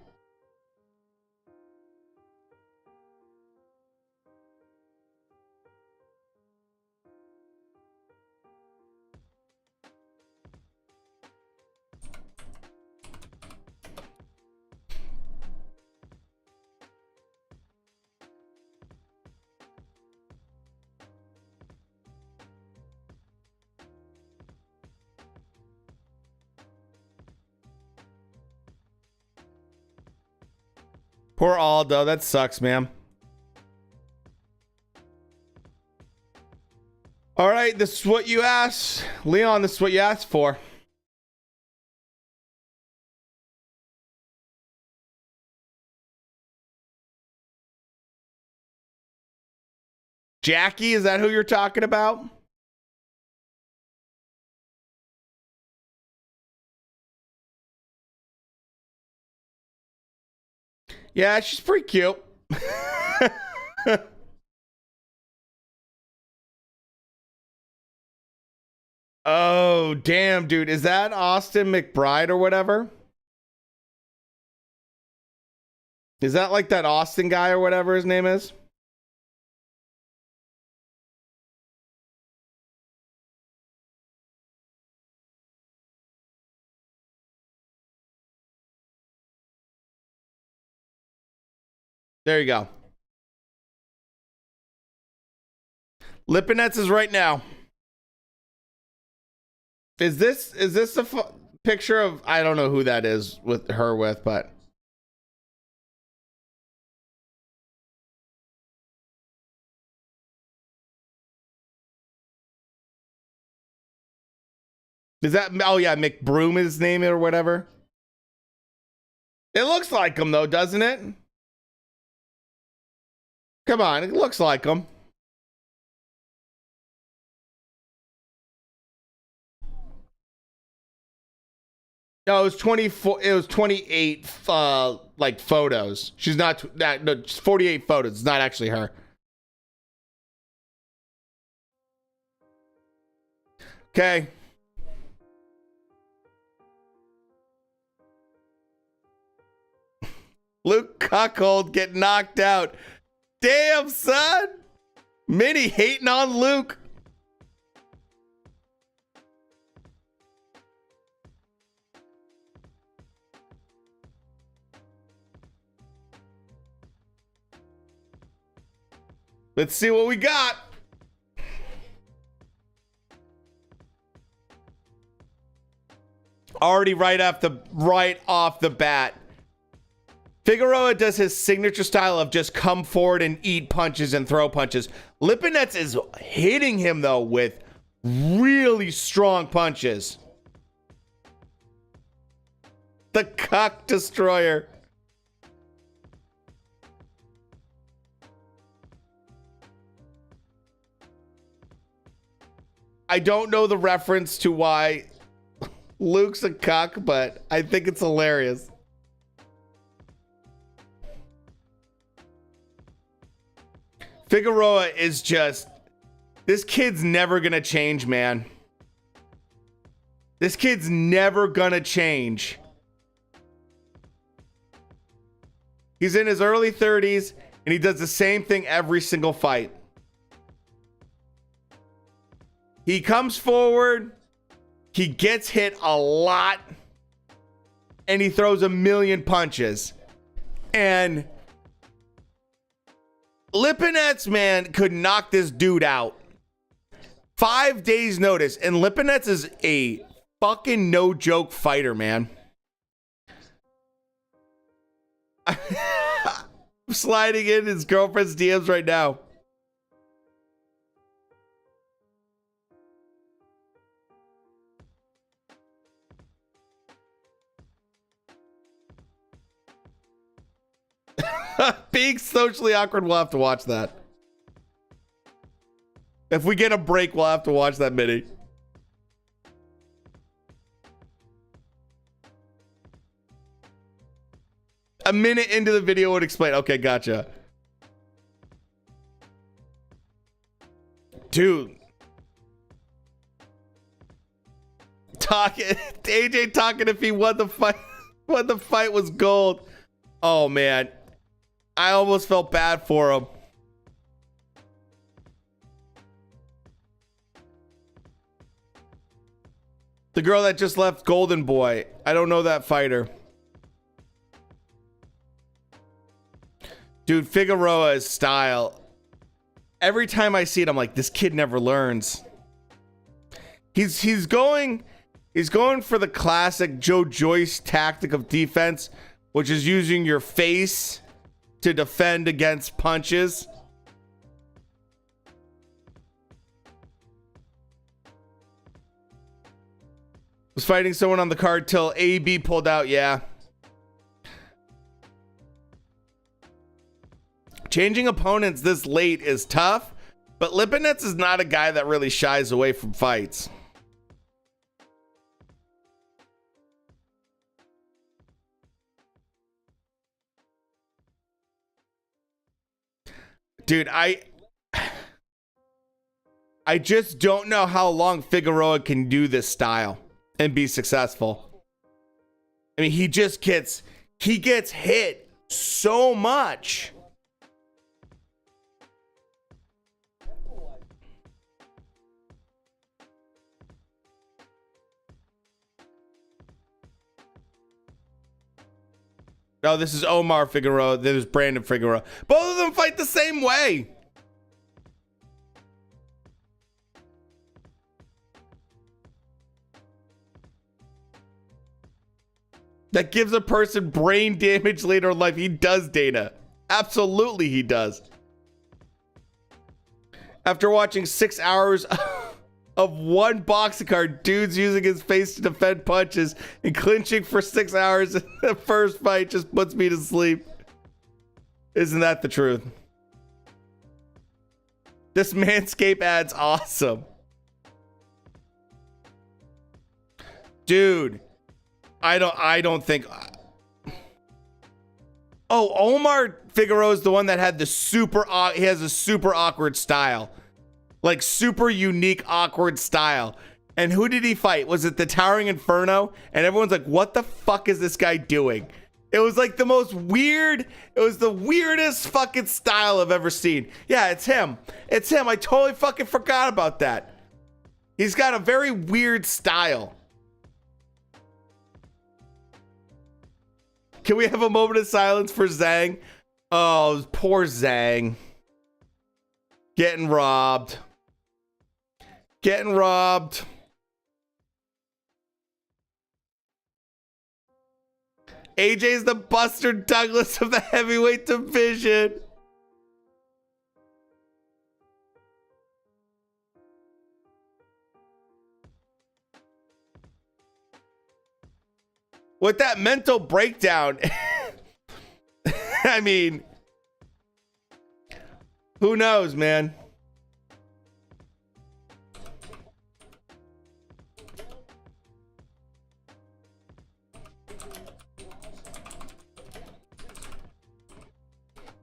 Poor Aldo. That sucks, man. All right, this is what you asked. Leon, this is what you asked for. Jackie, is that who you're talking about? Yeah, she's pretty cute. Oh, damn, dude. Is that Austin McBride or whatever? Is that like that Austin guy or whatever his name is? There you go. Lipinets is right now. Is this a picture of, I don't know who that is with her with, but is that, oh yeah, McBroom is his name or whatever? It looks like him though, doesn't it? Come on, it looks like him. No, it was 24. It was 28 like photos. She's not that, no, just 48 photos. It's not actually her. Okay. Luke Cuckold get knocked out. Damn, son. Minnie hating on Luke. Let's see what we got. Already right off the bat. Figueroa does his signature style of just come forward and eat punches and throw punches. Lipinets is hitting him though with really strong punches. The Cuck Destroyer. I don't know the reference to why Luke's a cuck, but I think it's hilarious. Figueroa is just, this kid's never gonna change, man. This kid's never gonna change. He's in his early 30s and he does the same thing every single fight. He comes forward, he gets hit a lot, and he throws a million punches. And Lipinets, man, could knock this dude out. 5 days notice, and Lipinets is a fucking no-joke fighter, man. I'm sliding in his girlfriend's DMs right now. Being socially awkward, we'll have to watch that. If we get a break, we'll have to watch that mini. A minute into the video would explain. Okay, gotcha. Dude. AJ talking if he won the fight. When the fight was gold. Oh, man. I almost felt bad for him. The girl that just left Golden Boy. I don't know that fighter. Dude, Figueroa's style. Every time I see it, I'm like, this kid never learns. He's going for the classic Joe Joyce tactic of defense, which is using your face to defend against punches. Was fighting someone on the card till AB pulled out. Yeah. Changing opponents this late is tough, but Lipinets is not a guy that really shies away from fights. Dude, I just don't know how long Figueroa can do this style and be successful. I mean, he gets hit so much. No, this is Omar Figueroa. This is Brandon Figueroa. Both of them fight the same way. That gives a person brain damage later in life. He does, Dana. Absolutely, he does. After watching 6 hours of one boxing card, dudes using his face to defend punches and clinching for 6 hours in the first fight just puts me to sleep. Isn't that the truth? This Manscaped ad's awesome. Dude, I don't think. Oh, Omar Figueroa is the one that had the he has a super awkward style. Like super unique, awkward style. And who did he fight? Was it the Towering Inferno? And everyone's like, what the fuck is this guy doing? It was like the most weird, it was the weirdest fucking style I've ever seen. Yeah, it's him. It's him. I totally fucking forgot about that. He's got a very weird style. Can we have a moment of silence for Zhang? Oh, poor Zhang. Getting robbed. Getting robbed. AJ's the Buster Douglas of the heavyweight division. With that mental breakdown, I mean, who knows, man?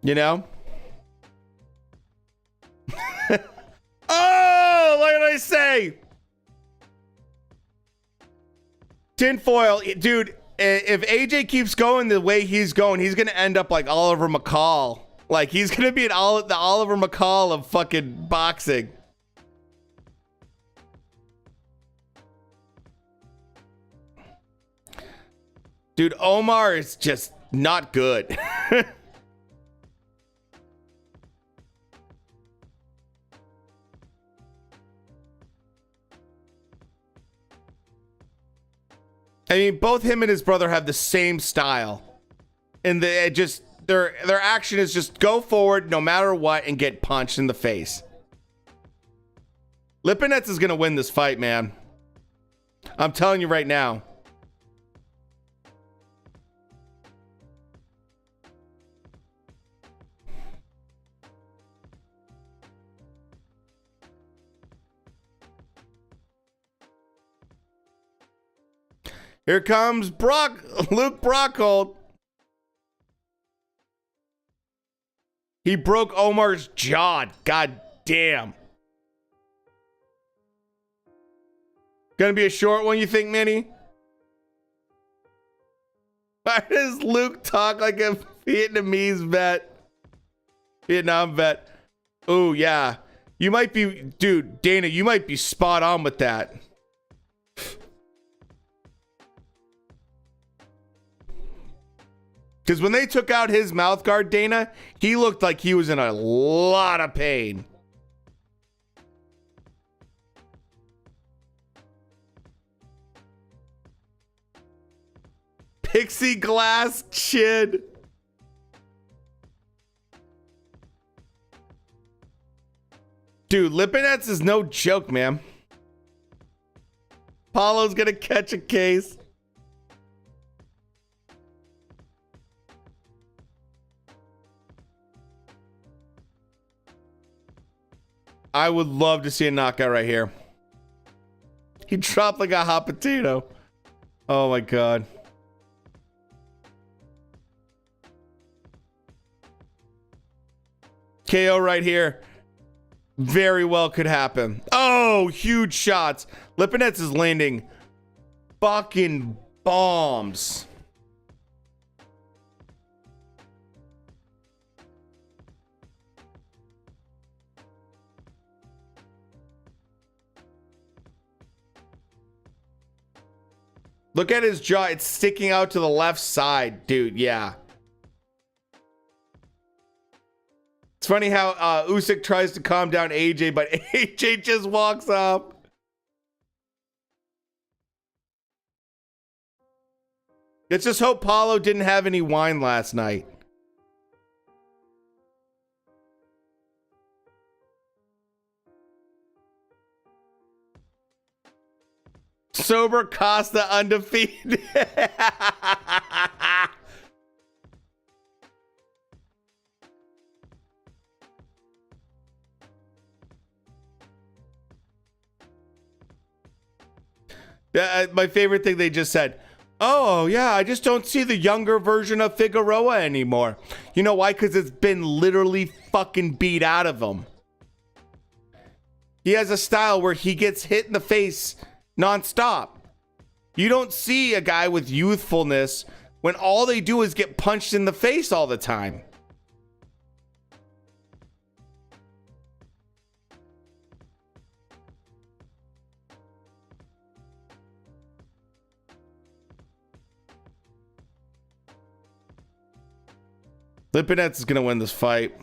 You know? Oh, look what I say. Tinfoil, dude. If AJ keeps going the way he's going, he's going to end up like Oliver McCall. Like, he's going to be the Oliver McCall of fucking boxing. Dude, Omar is just not good. I mean, both him and his brother have the same style. And their action is just go forward no matter what and get punched in the face. Lipinets is going to win this fight, man. I'm telling you right now. Here comes Luke Brockhold. He broke Omar's jaw. God damn. Gonna be a short one, you think, Minnie? Why does Luke talk like a Vietnamese vet? Vietnam vet. Oh, yeah. You might be, dude, Dana, you might be spot on with that. Because when they took out his mouth guard, Dana, he looked like he was in a lot of pain. Pixie glass chin. Dude, Lipinets is no joke, man. Paulo's gonna catch a case. I would love to see a knockout right here. He dropped like a hot potato. Oh my God. KO right here. Very well could happen. Oh, huge shots. Lipinets is landing fucking bombs. Look at his jaw. It's sticking out to the left side, dude. Yeah. It's funny how Usyk tries to calm down AJ, but AJ just walks up. Let's just hope Paulo didn't have any wine last night. Sober Costa undefeated. My favorite thing they just said, oh, yeah, I just don't see the younger version of Figueroa anymore. You know why? Because it's been literally fucking beat out of him. He has a style where he gets hit in the face nonstop. You don't see a guy with youthfulness when all they do is get punched in the face all the time. Lipinets is going to win this fight.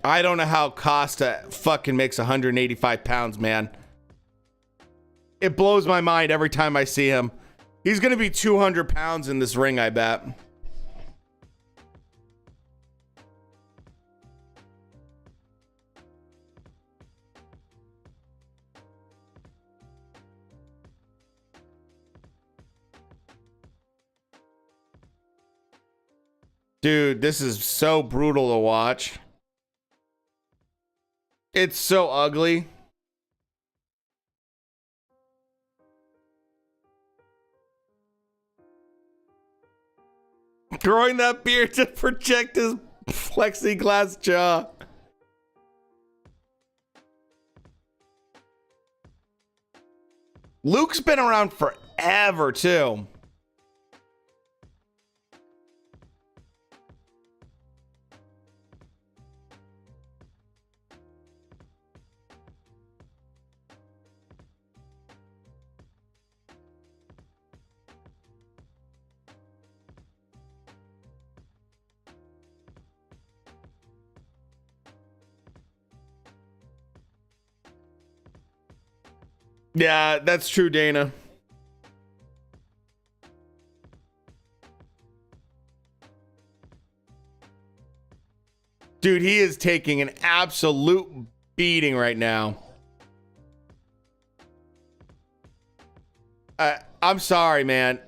I don't know how Costa fucking makes 185 pounds, man. It blows my mind every time I see him. He's going to be 200 pounds in this ring, I bet. Dude, this is so brutal to watch. It's so ugly. Growing that beard to protect his plexiglass jaw. Luke's been around forever, too. Yeah, that's true, Dana. Dude, he is taking an absolute beating right now. I'm sorry, man.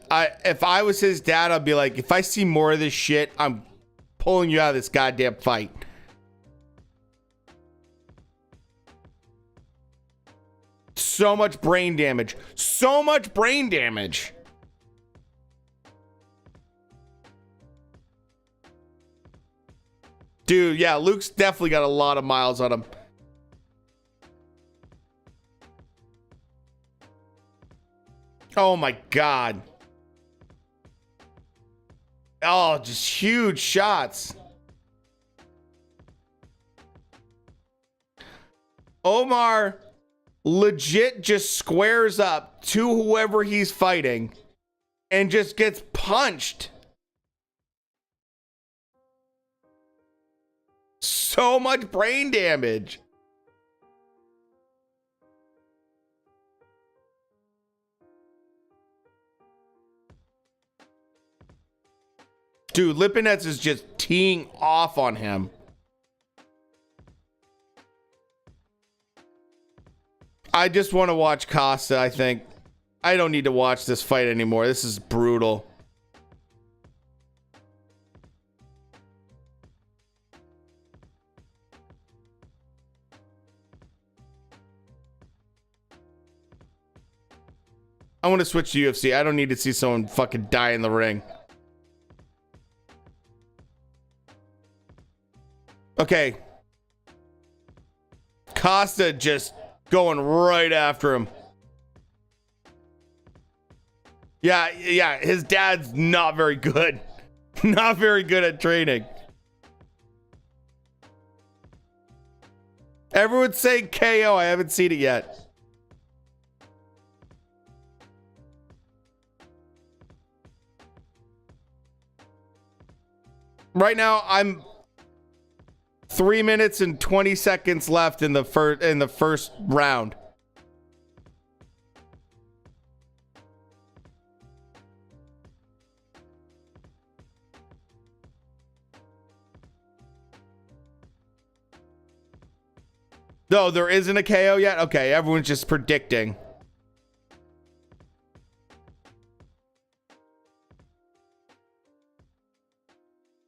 If I was his dad, I'd be like, if I see more of this shit, I'm pulling you out of this goddamn fight. So much brain damage. So much brain damage. Dude, yeah, Luke's definitely got a lot of miles on him. Oh my God. Oh, just huge shots. Omar legit just squares up to whoever he's fighting and just gets punched. So much brain damage. Dude, Lipinets is just teeing off on him. I just want to watch Costa, I think. I don't need to watch this fight anymore. This is brutal. I want to switch to UFC. I don't need to see someone fucking die in the ring. Okay. Costa just going right after him. Yeah, his dad's not very good. Not very good at training. Everyone's saying KO. I haven't seen it yet. Right now, I'm 3 minutes and 20 seconds left in the first round. No, there isn't a KO yet? Okay, everyone's just predicting.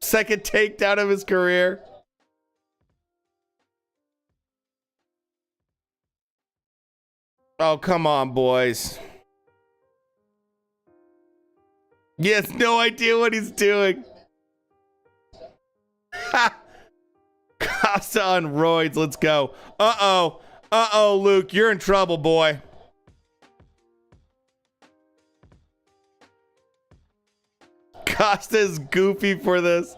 Second takedown of his career. Oh, come on, boys. He has no idea what he's doing. Ha! Costa on roids. Let's go. Uh-oh. Uh-oh, Luke. You're in trouble, boy. Costa's goofy for this.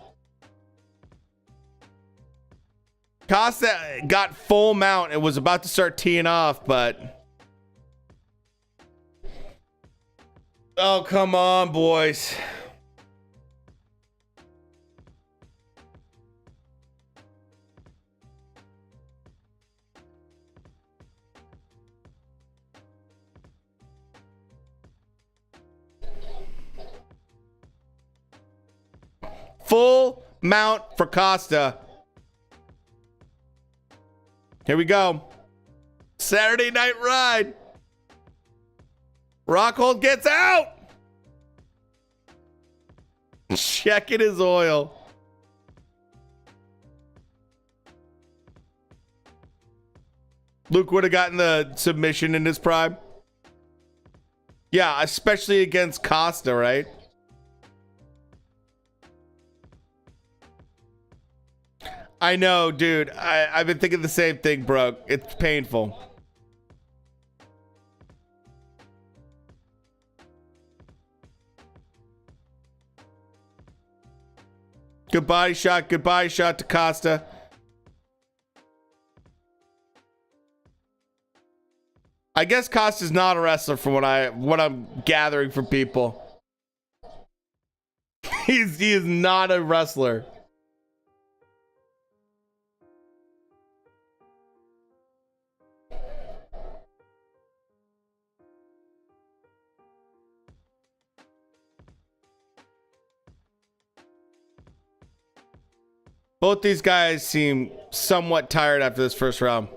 Costa got full mount and was about to start teeing off, but... Oh, come on, boys. Full mount for Costa. Here we go. Saturday Night Ride. Rockhold gets out. Checking his oil. Luke would have gotten the submission in his prime. Yeah, especially against Costa, right? I know, dude. I've been thinking the same thing, bro. It's painful. Good body shot to Costa. I guess Costa's not a wrestler from what I'm gathering from people. He is not a wrestler. Both these guys seem somewhat tired after this first round.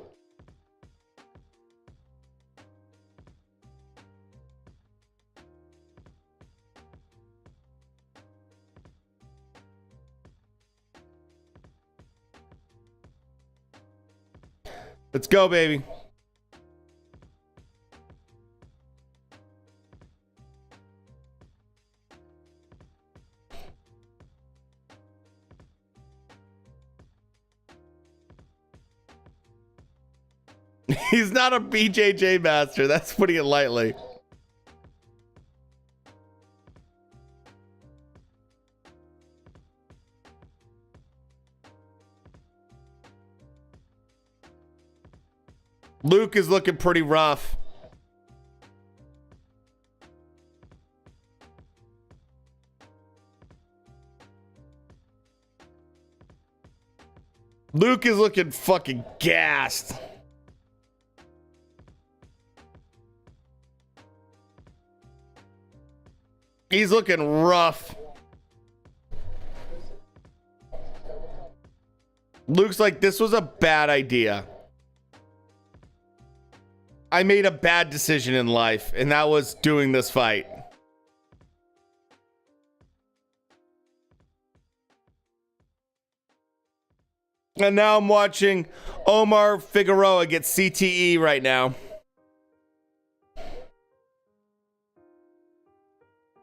Let's go, baby. He's not a BJJ master. That's putting it lightly. Luke is looking pretty rough. Luke is looking fucking gassed. He's looking rough. Luke's like, this was a bad idea. I made a bad decision in life, and that was doing this fight. And now I'm watching Omar Figueroa get CTE right now.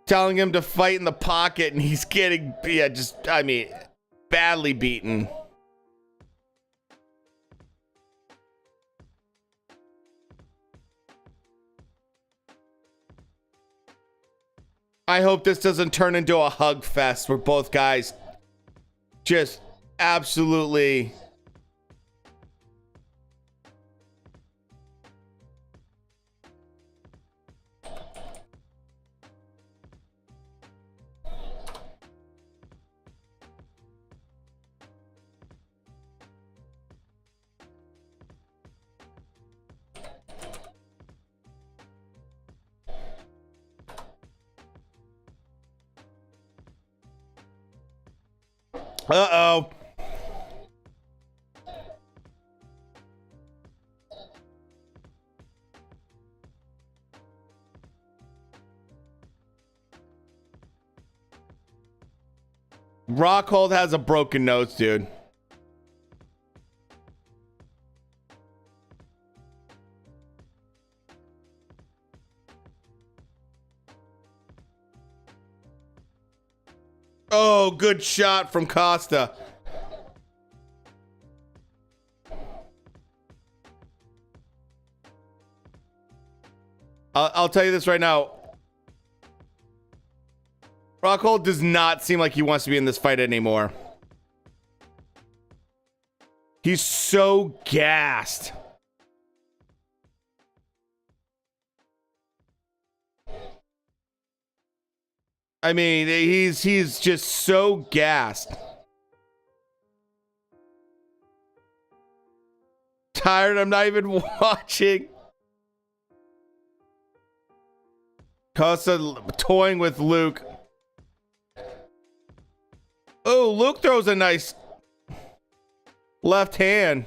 Telling him to fight in the pocket, and he's getting, badly beaten. I hope this doesn't turn into a hug fest where both guys just absolutely... Uh-oh. Rockhold has a broken nose, dude. Oh, good shot from Costa. I'll tell you this right now. Rockhold does not seem like he wants to be in this fight anymore. He's so gassed. I mean, he's just so gassed. Tired, I'm not even watching. Costa toying with Luke. Oh, Luke throws a nice left hand.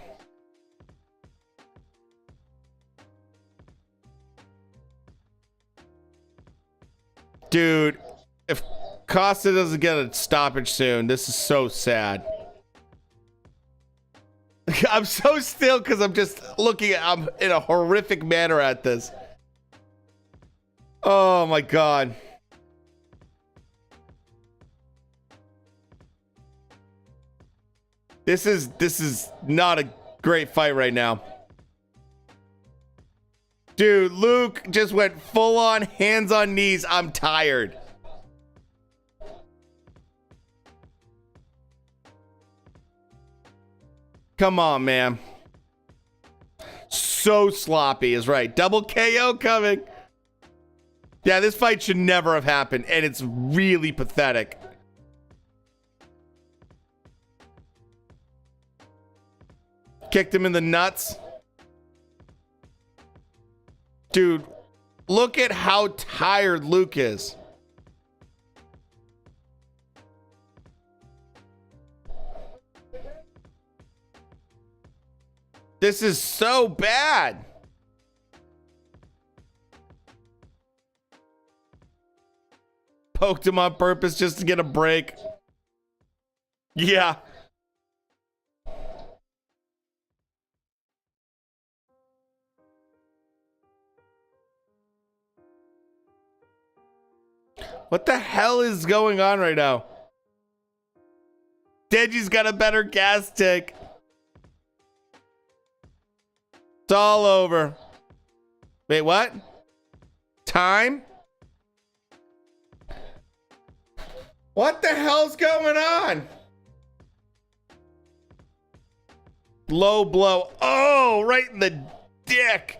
Dude, if Costa doesn't get a stoppage soon, this is so sad. I'm so still because I'm just I'm in a horrific manner at this. Oh my God. This is not a great fight right now. Dude, Luke just went full on hands on knees. I'm tired. Come on, man. So sloppy is right. Double KO coming. Yeah, this fight should never have happened, and it's really pathetic. Kicked him in the nuts. Dude, look at how tired Luke is. This is so bad. Poked him on purpose just to get a break. Yeah. What the hell is going on right now? Deji's got a better gas tank. It's all over. Wait, what? Time? What the hell's going on? Low blow. Oh, right in the dick.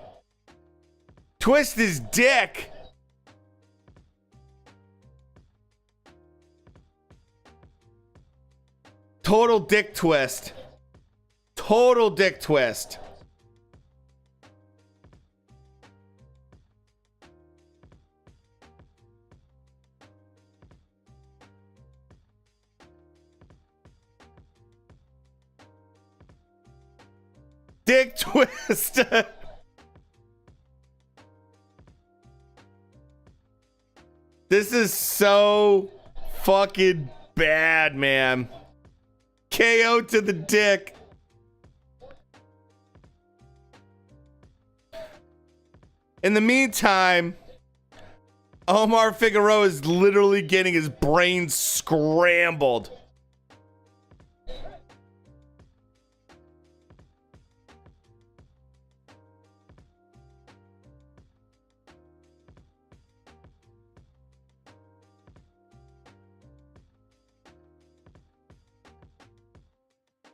Twist his dick. Total dick twist. Total dick twist. Dick twist. This is so fucking bad, man. KO to the dick. In the meantime, Omar Figueroa is literally getting his brain scrambled.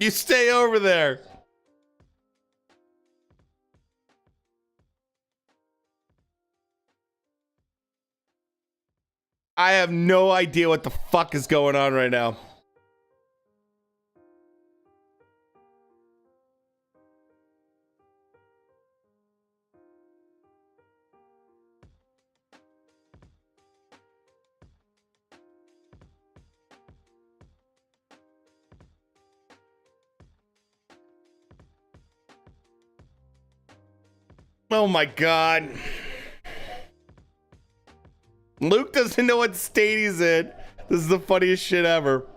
You stay over there. I have no idea what the fuck is going on right now. Oh my God. Luke doesn't know what state he's in. This is the funniest shit ever.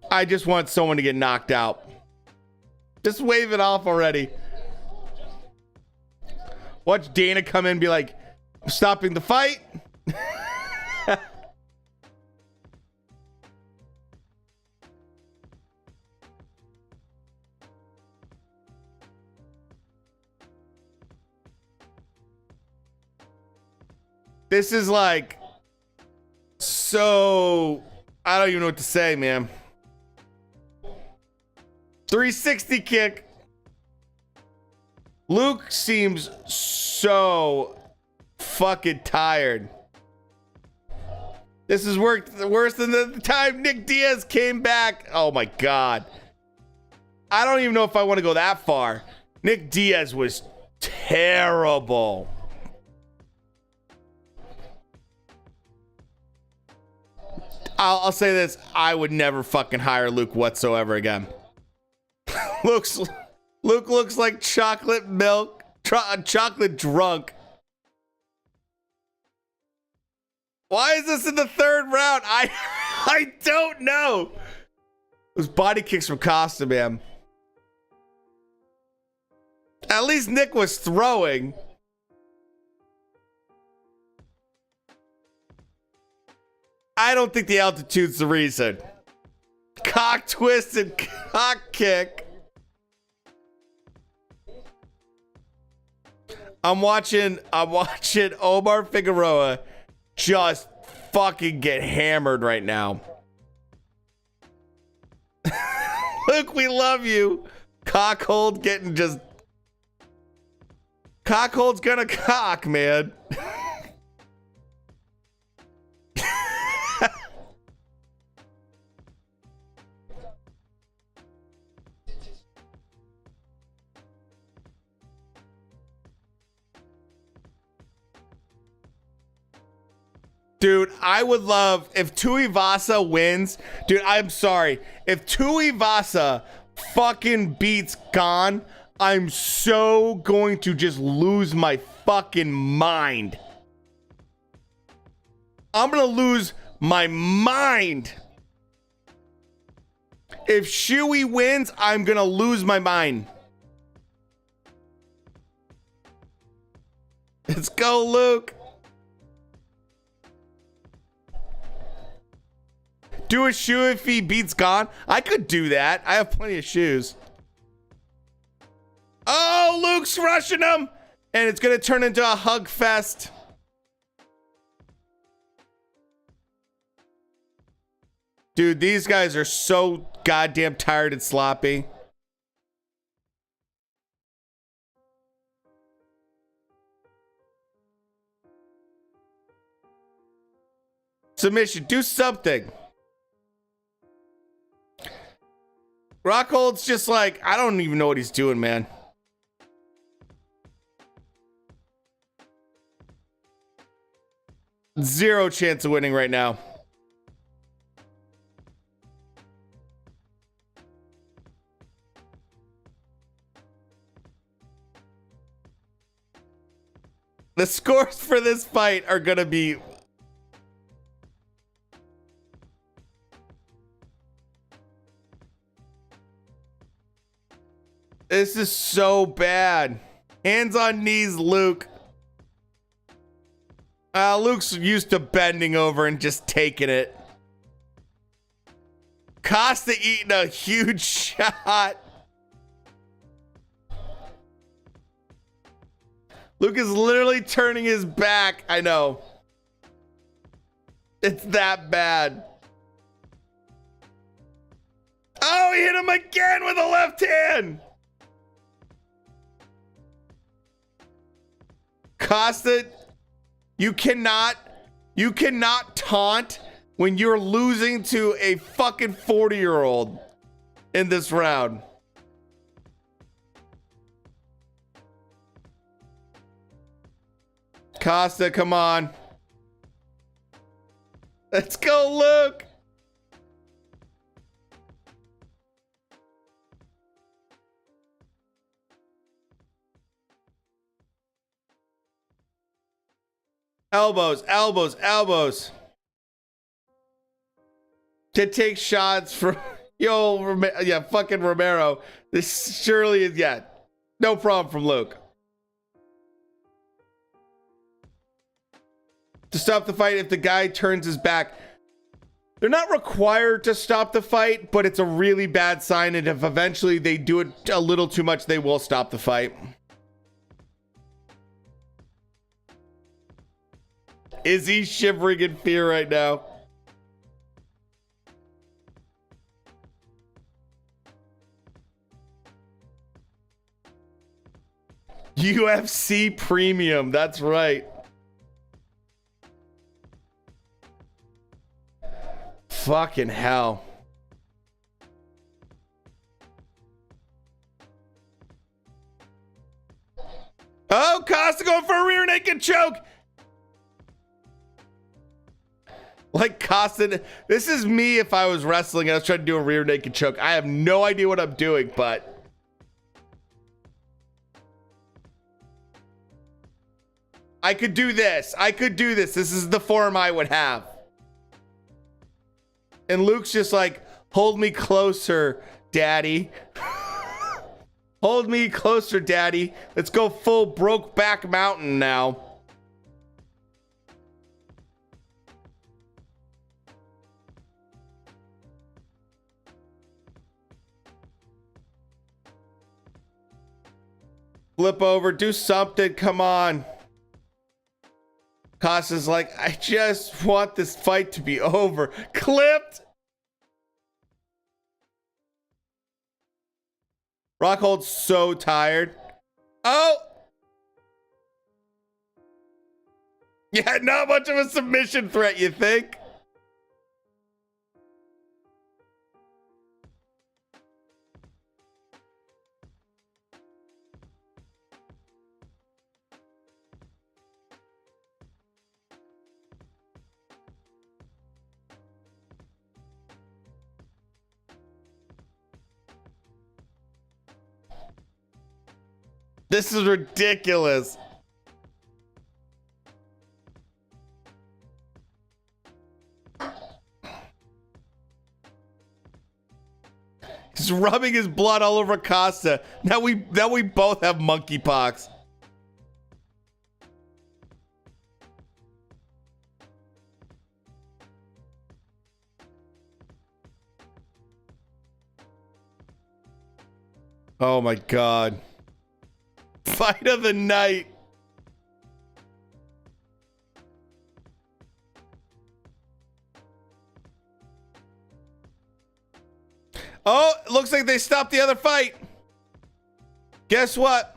I just want someone to get knocked out. Just wave it off already. Watch Dana come in and be like, I'm stopping the fight. This is like so, I don't even know what to say, man. 360 kick. Luke seems so fucking tired. This is worse than the time Nick Diaz came back. Oh my God. I don't even know if I want to go that far. Nick Diaz was terrible. I'll say this. I would never fucking hire Luke whatsoever again. Luke looks like chocolate milk, chocolate drunk. Why is this in the third round? I don't know. Those body kicks from Costa, man. At least Nick was throwing. I don't think the altitude's the reason. Cock twist and cock kick. I'm watching Omar Figueroa just fucking get hammered right now. Luke, we love you. Cockhold getting just... Cockhold's gonna cock, man. Dude, I would love if Tuivasa wins. Dude, I'm sorry. If Tuivasa fucking beats Gon, I'm so going to just lose my fucking mind. I'm going to lose my mind. If Shuey wins, I'm going to lose my mind. Let's go, Luke. Do a shoe if he beats Gon. I could do that. I have plenty of shoes. Oh, Luke's rushing him. And it's going to turn into a hug fest. Dude, these guys are so goddamn tired and sloppy. Submission. Do something. Rockhold's just like, I don't even know what he's doing, man. Zero chance of winning right now. The scores for this fight are gonna be... This is so bad. Hands on knees, Luke. Luke's used to bending over and just taking it. Costa eating a huge shot. Luke is literally turning his back. I know. It's that bad. Oh, he hit him again with a left hand. Costa, you cannot taunt when you're losing to a fucking 40-year-old in this round. Costa, come on. Let's go, Luke. Elbows, elbows, elbows. To take shots from fucking Romero. This surely is, no problem from Luke. To stop the fight if the guy turns his back. They're not required to stop the fight, but it's a really bad sign, and if eventually they do it a little too much, they will stop the fight. Is he shivering in fear right now? UFC Premium, that's right. Fucking hell. Oh, Costa going for a rear naked choke. Like Costa, this is me if I was wrestling and I was trying to do a rear naked choke. I have no idea what I'm doing, but I could do this. I could do this. This is the form I would have. And Luke's just like, hold me closer, daddy. Hold me closer, daddy. Let's go full Brokeback Mountain now. Flip over, do something, come on. Costa's like, I just want this fight to be over. Clipped. Rockhold's so tired. Oh. Yeah, not much of a submission threat, you think? This is ridiculous. He's rubbing his blood all over Costa. Now we both have monkeypox. Oh my God. Fight of the night. Oh, it looks like they stopped the other fight. Guess what?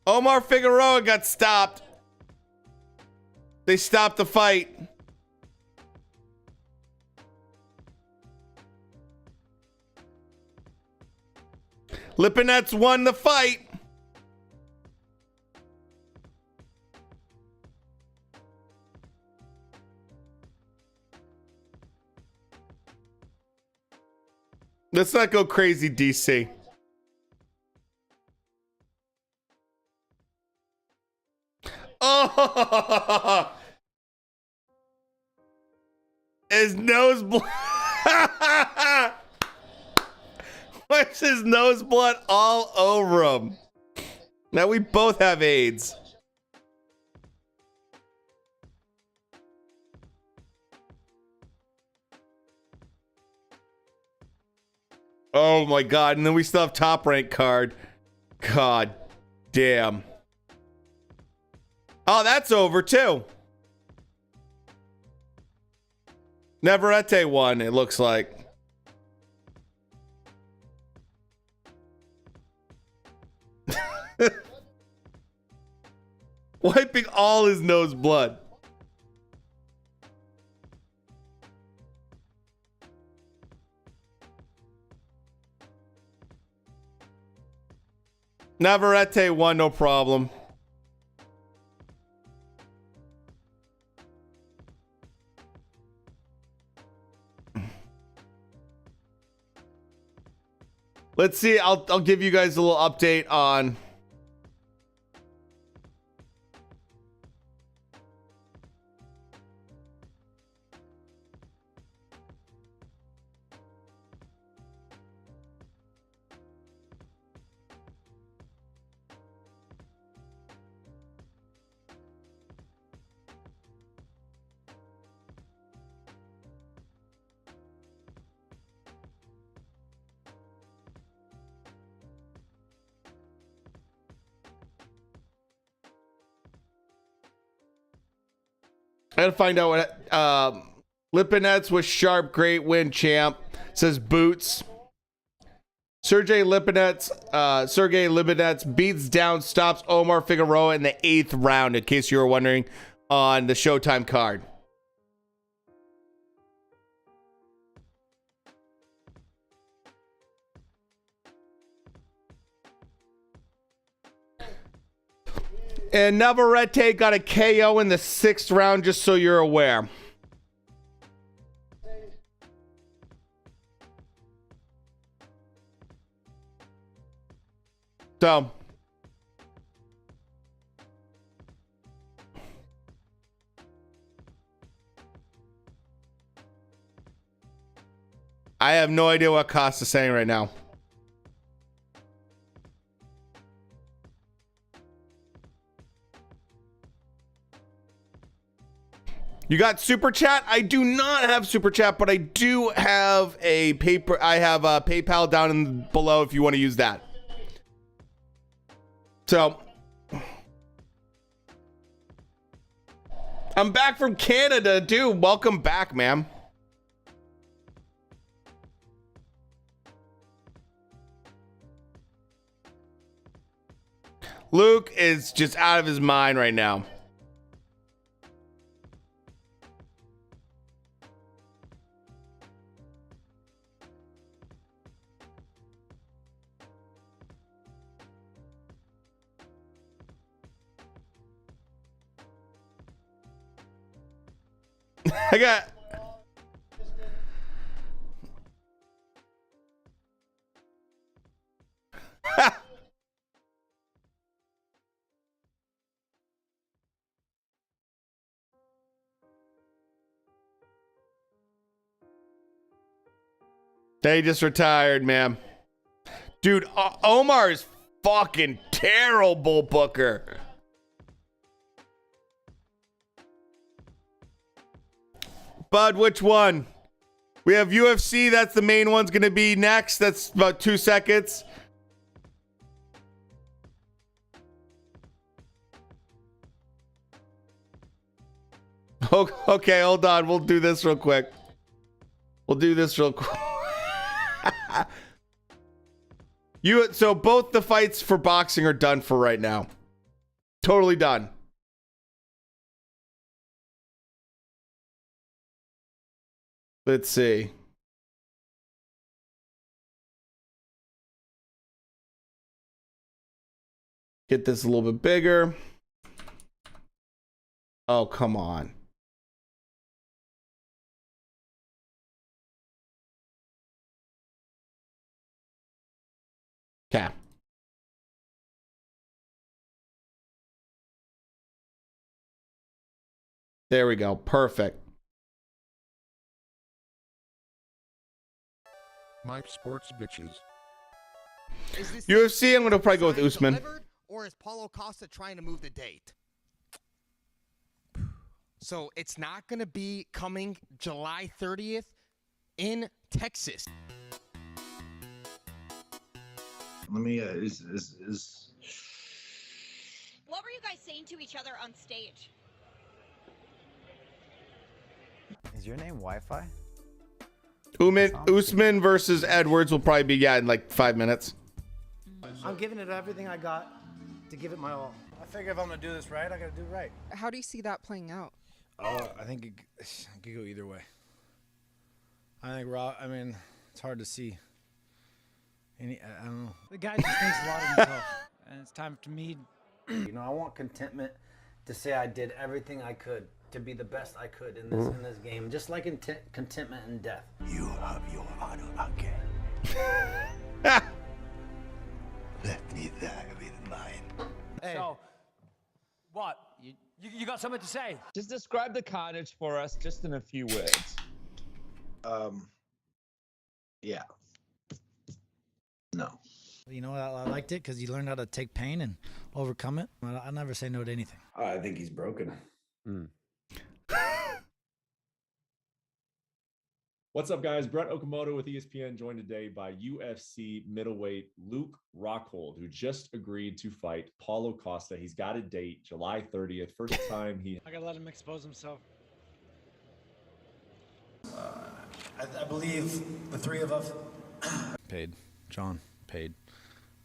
Omar Figueroa got stopped. They stopped the fight. Lipinets won the fight. Let's not go crazy, DC. Oh, his nose blood. Where's his nose blood all over him? Now we both have AIDS. Oh my God. And then we still have top rank card. God damn. Oh, that's over too. Navarrete won, it looks like. Wiping all his nose blood. Navarrete won, no problem. Let's see. I'll give you guys a little update on. I gotta find out what Lipinets was sharp, great win, champ. Says Boots. Sergey Lipinets beats down, stops Omar Figueroa in the 8th round, in case you were wondering, on the Showtime card. And Navarrete got a KO in the 6th round, just so you're aware. So, I have no idea what Costa's saying right now. You got super chat? I do not have super chat, but I do have a PayPal down in below if you want to use that. So I'm back from Canada, dude. Welcome back, ma'am. Luke is just out of his mind right now. I got. They just retired, man. Dude, Omar is fucking terrible, Booker. Bud, which one? We have UFC. That's the main one's going to be next. That's about 2 seconds. Okay, hold on. We'll do this real quick. So both the fights for boxing are done for right now. Totally done. Let's see. Get this a little bit bigger. Oh, come on. Okay. There we go. Perfect. My sports bitches. UFC, I'm going to probably go with Usman. Or is Paulo Costa trying to move the date? So it's not going to be coming July 30th in Texas. Let me, What were you guys saying to each other on stage? Is your name Wi-Fi? Usman versus Edwards will probably be, in like 5 minutes. I'm giving it everything I got to give it my all. I figure if I'm gonna do this right, I gotta do it right. How do you see that playing out? I think it could go either way. I think I mean, it's hard to see. I don't know. The guy just thinks a lot of himself, and it's time for me. You know, I want contentment to say I did everything I could to be the best I could in this game, just like contentment in death. You have your honor again. Let me die with mine. Hey. So, what? You got something to say? Just describe the carnage for us, just in a few words. Yeah. No. You know, I liked it because you learned how to take pain and overcome it. I never say no to anything. I think he's broken. What's up, guys? Brett Okamoto with ESPN, joined today by UFC middleweight Luke Rockhold, who just agreed to fight Paulo Costa. He's got a date, July 30th. First time he... I gotta let him expose himself. I believe the three of us paid. John paid.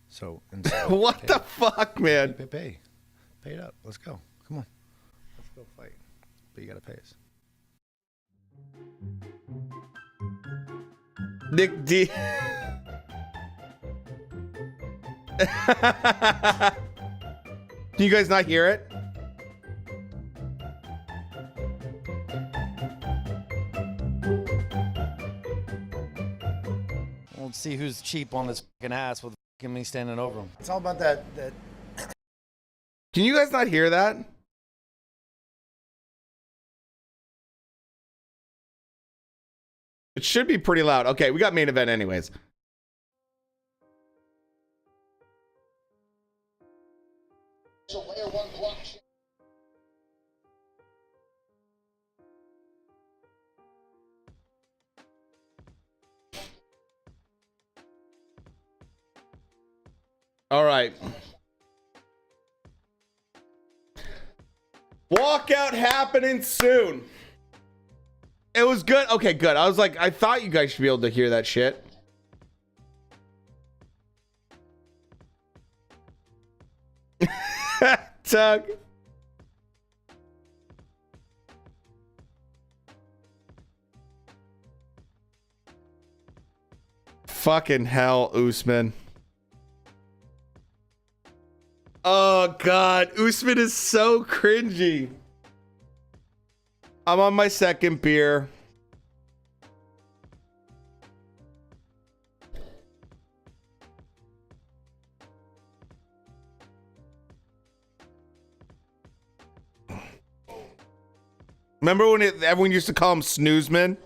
So, What the fuck, man? Pay it up. Let's go. Come on. Let's go fight. But you gotta pay us. Nick D. Can you guys not hear it? We'll see who's cheap on this fucking ass with me standing over him. It's all about that. Can you guys not hear that? It should be pretty loud. Okay, we got main event anyways. All right. Walkout happening soon. It was good. Okay, good. I was like, I thought you guys should be able to hear that shit. Tug. Fucking hell, Usman. Oh, God. Usman is so cringy. I'm on my second beer. Remember when everyone used to call him Snoozeman?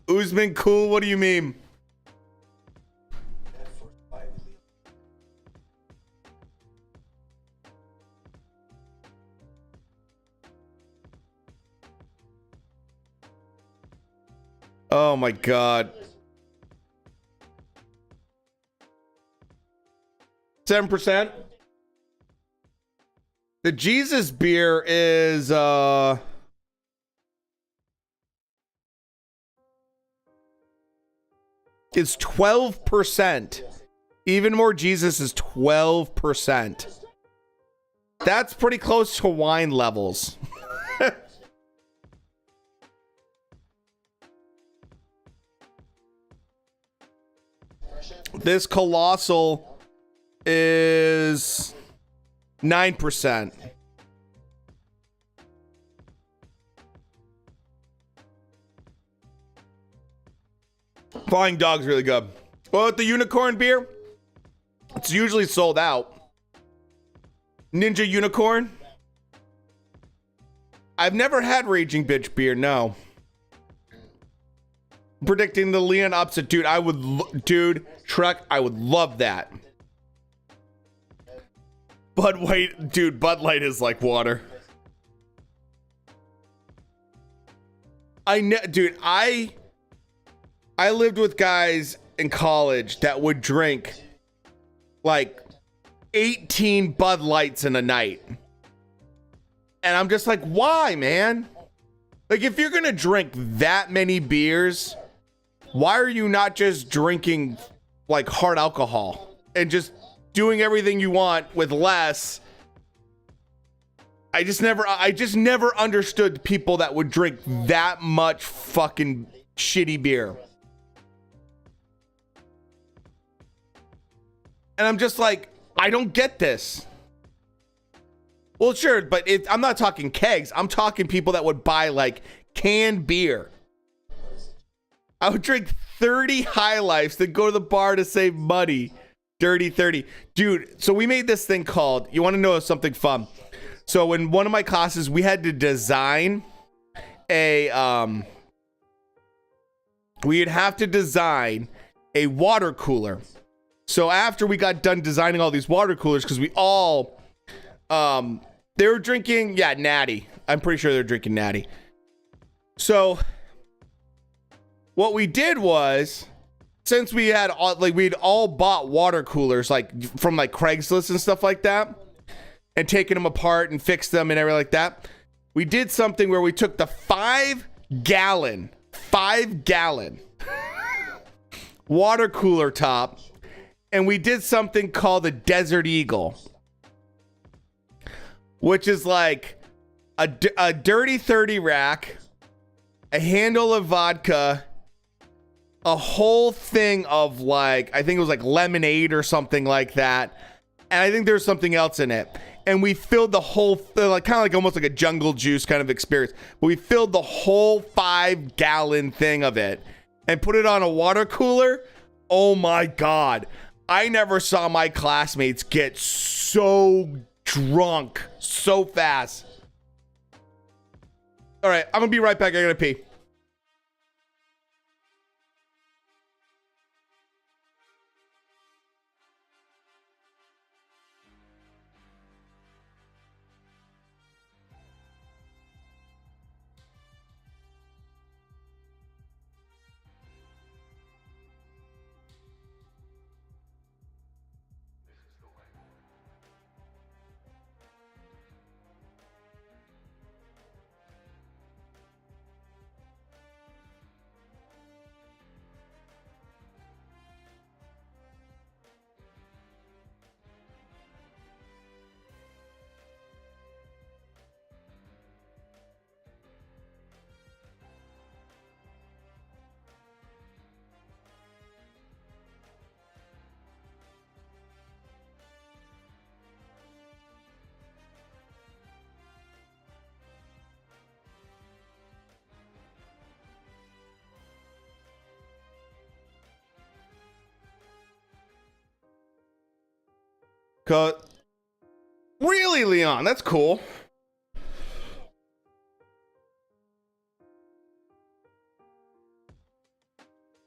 Usman cool, what do you mean? Oh my God. 7%. The Jesus beer is it's 12%. Even more Jesus is 12%. That's pretty close to wine levels. This Colossal is 9%. Flying Dog's really good. Well, with the unicorn beer, it's usually sold out. Ninja Unicorn. I've never had Raging Bitch beer, no. Predicting the Leon upset, dude. Dude, Truck, I would love that. Bud Light is like water. Dude, I lived with guys in college that would drink like 18 Bud Lights in a night. And I'm just like, why, man? Like, if you're gonna drink that many beers, why are you not just drinking like hard alcohol and just doing everything you want with less? I just never understood people that would drink that much fucking shitty beer. And I'm just like, I don't get this. Well, sure, but I'm not talking kegs. I'm talking people that would buy like canned beer. I would drink 30 High Lifes, then go to the bar to save money. Dirty 30. Dude, so we made this thing called, you want to know something fun? So in one of my classes, we had to design we'd have to design a water cooler. So after we got done designing all these water coolers, because we all, they were drinking, Natty. I'm pretty sure they're drinking Natty. So what we did was, since we had we'd all bought water coolers like from like Craigslist and stuff like that, and taken them apart and fixed them and everything like that, we did something where we took the 5 gallon water cooler top, and we did something called the Desert Eagle, which is like a dirty 30 rack, a handle of vodka, a whole thing of like, I think it was like lemonade or something like that, and I think there's something else in it. And we filled the whole, like kind of like almost like a jungle juice kind of experience. But we filled the whole 5 gallon thing of it and put it on a water cooler. Oh my God. I never saw my classmates get so drunk so fast. All right, I'm gonna be right back. I gotta pee. Really, Leon? That's cool.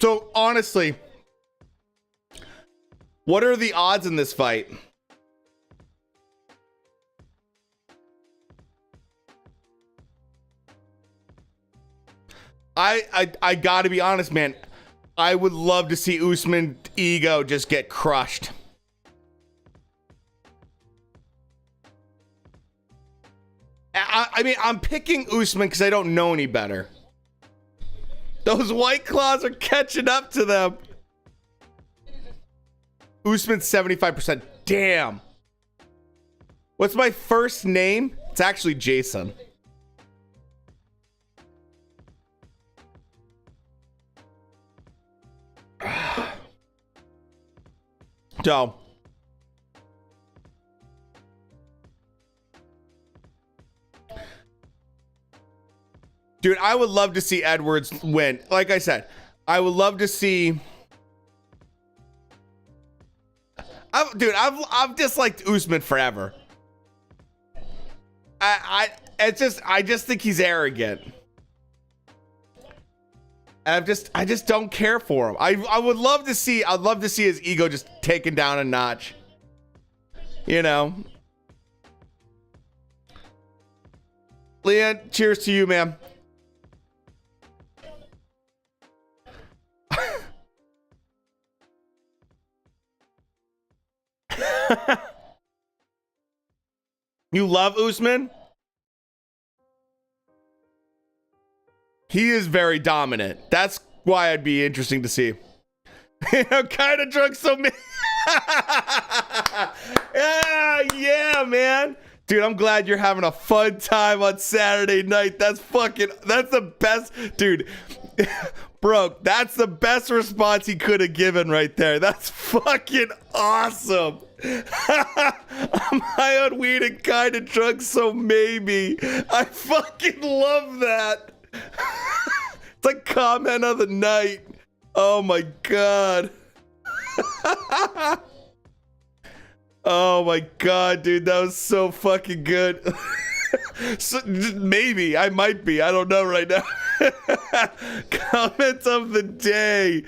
So, honestly, what are the odds in this fight? I gotta be honest, man. I would love to see Usman ego just get crushed. I mean, I'm picking Usman because I don't know any better. Those White Claws are catching up to them. Usman's 75%. Damn. What's my first name? It's actually Jason. So. Dude, I would love to see Edwards win. Like I said, I would love to see. I've disliked Usman forever. I just think he's arrogant. And I just don't care for him. I'd love to see his ego just taken down a notch. You know. Leon, cheers to you, man. You love Usman? He is very dominant. That's why I'd be interesting to see. I'm kind of drunk, so yeah, man. Dude, I'm glad you're having a fun time on Saturday night. That's the best. Dude, bro, that's the best response he could have given right there. That's fucking awesome. I'm high on weed and kind of drunk, so maybe. I fucking love that. It's like comment of the night. Oh my God. Oh my God, dude, that was so fucking good. So, maybe I might be. I don't know right now. Comment of the day.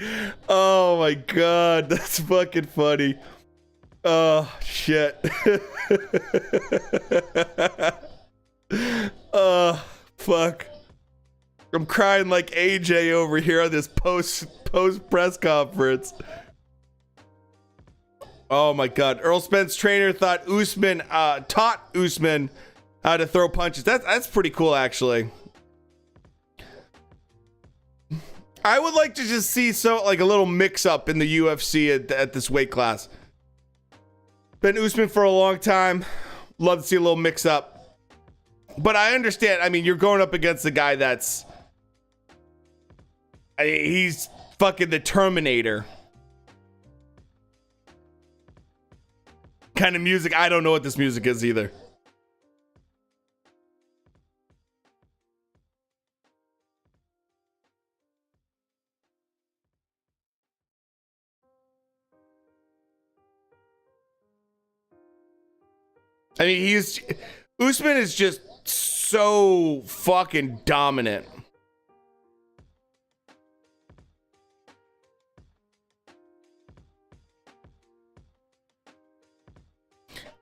Oh my God, that's fucking funny. Oh shit. Oh fuck. I'm crying like AJ over here on this post press conference. Oh my God. Earl Spence trainer thought Usman taught Usman how to throw punches. That's pretty cool, actually. I would like to just see like a little mix up in the UFC at this weight class. Been Usman for a long time. Love to see a little mix up. But I understand. I mean, you're going up against a guy that's he's fucking the Terminator. Kind of music. I don't know what this music is either. I mean, Usman is just so fucking dominant.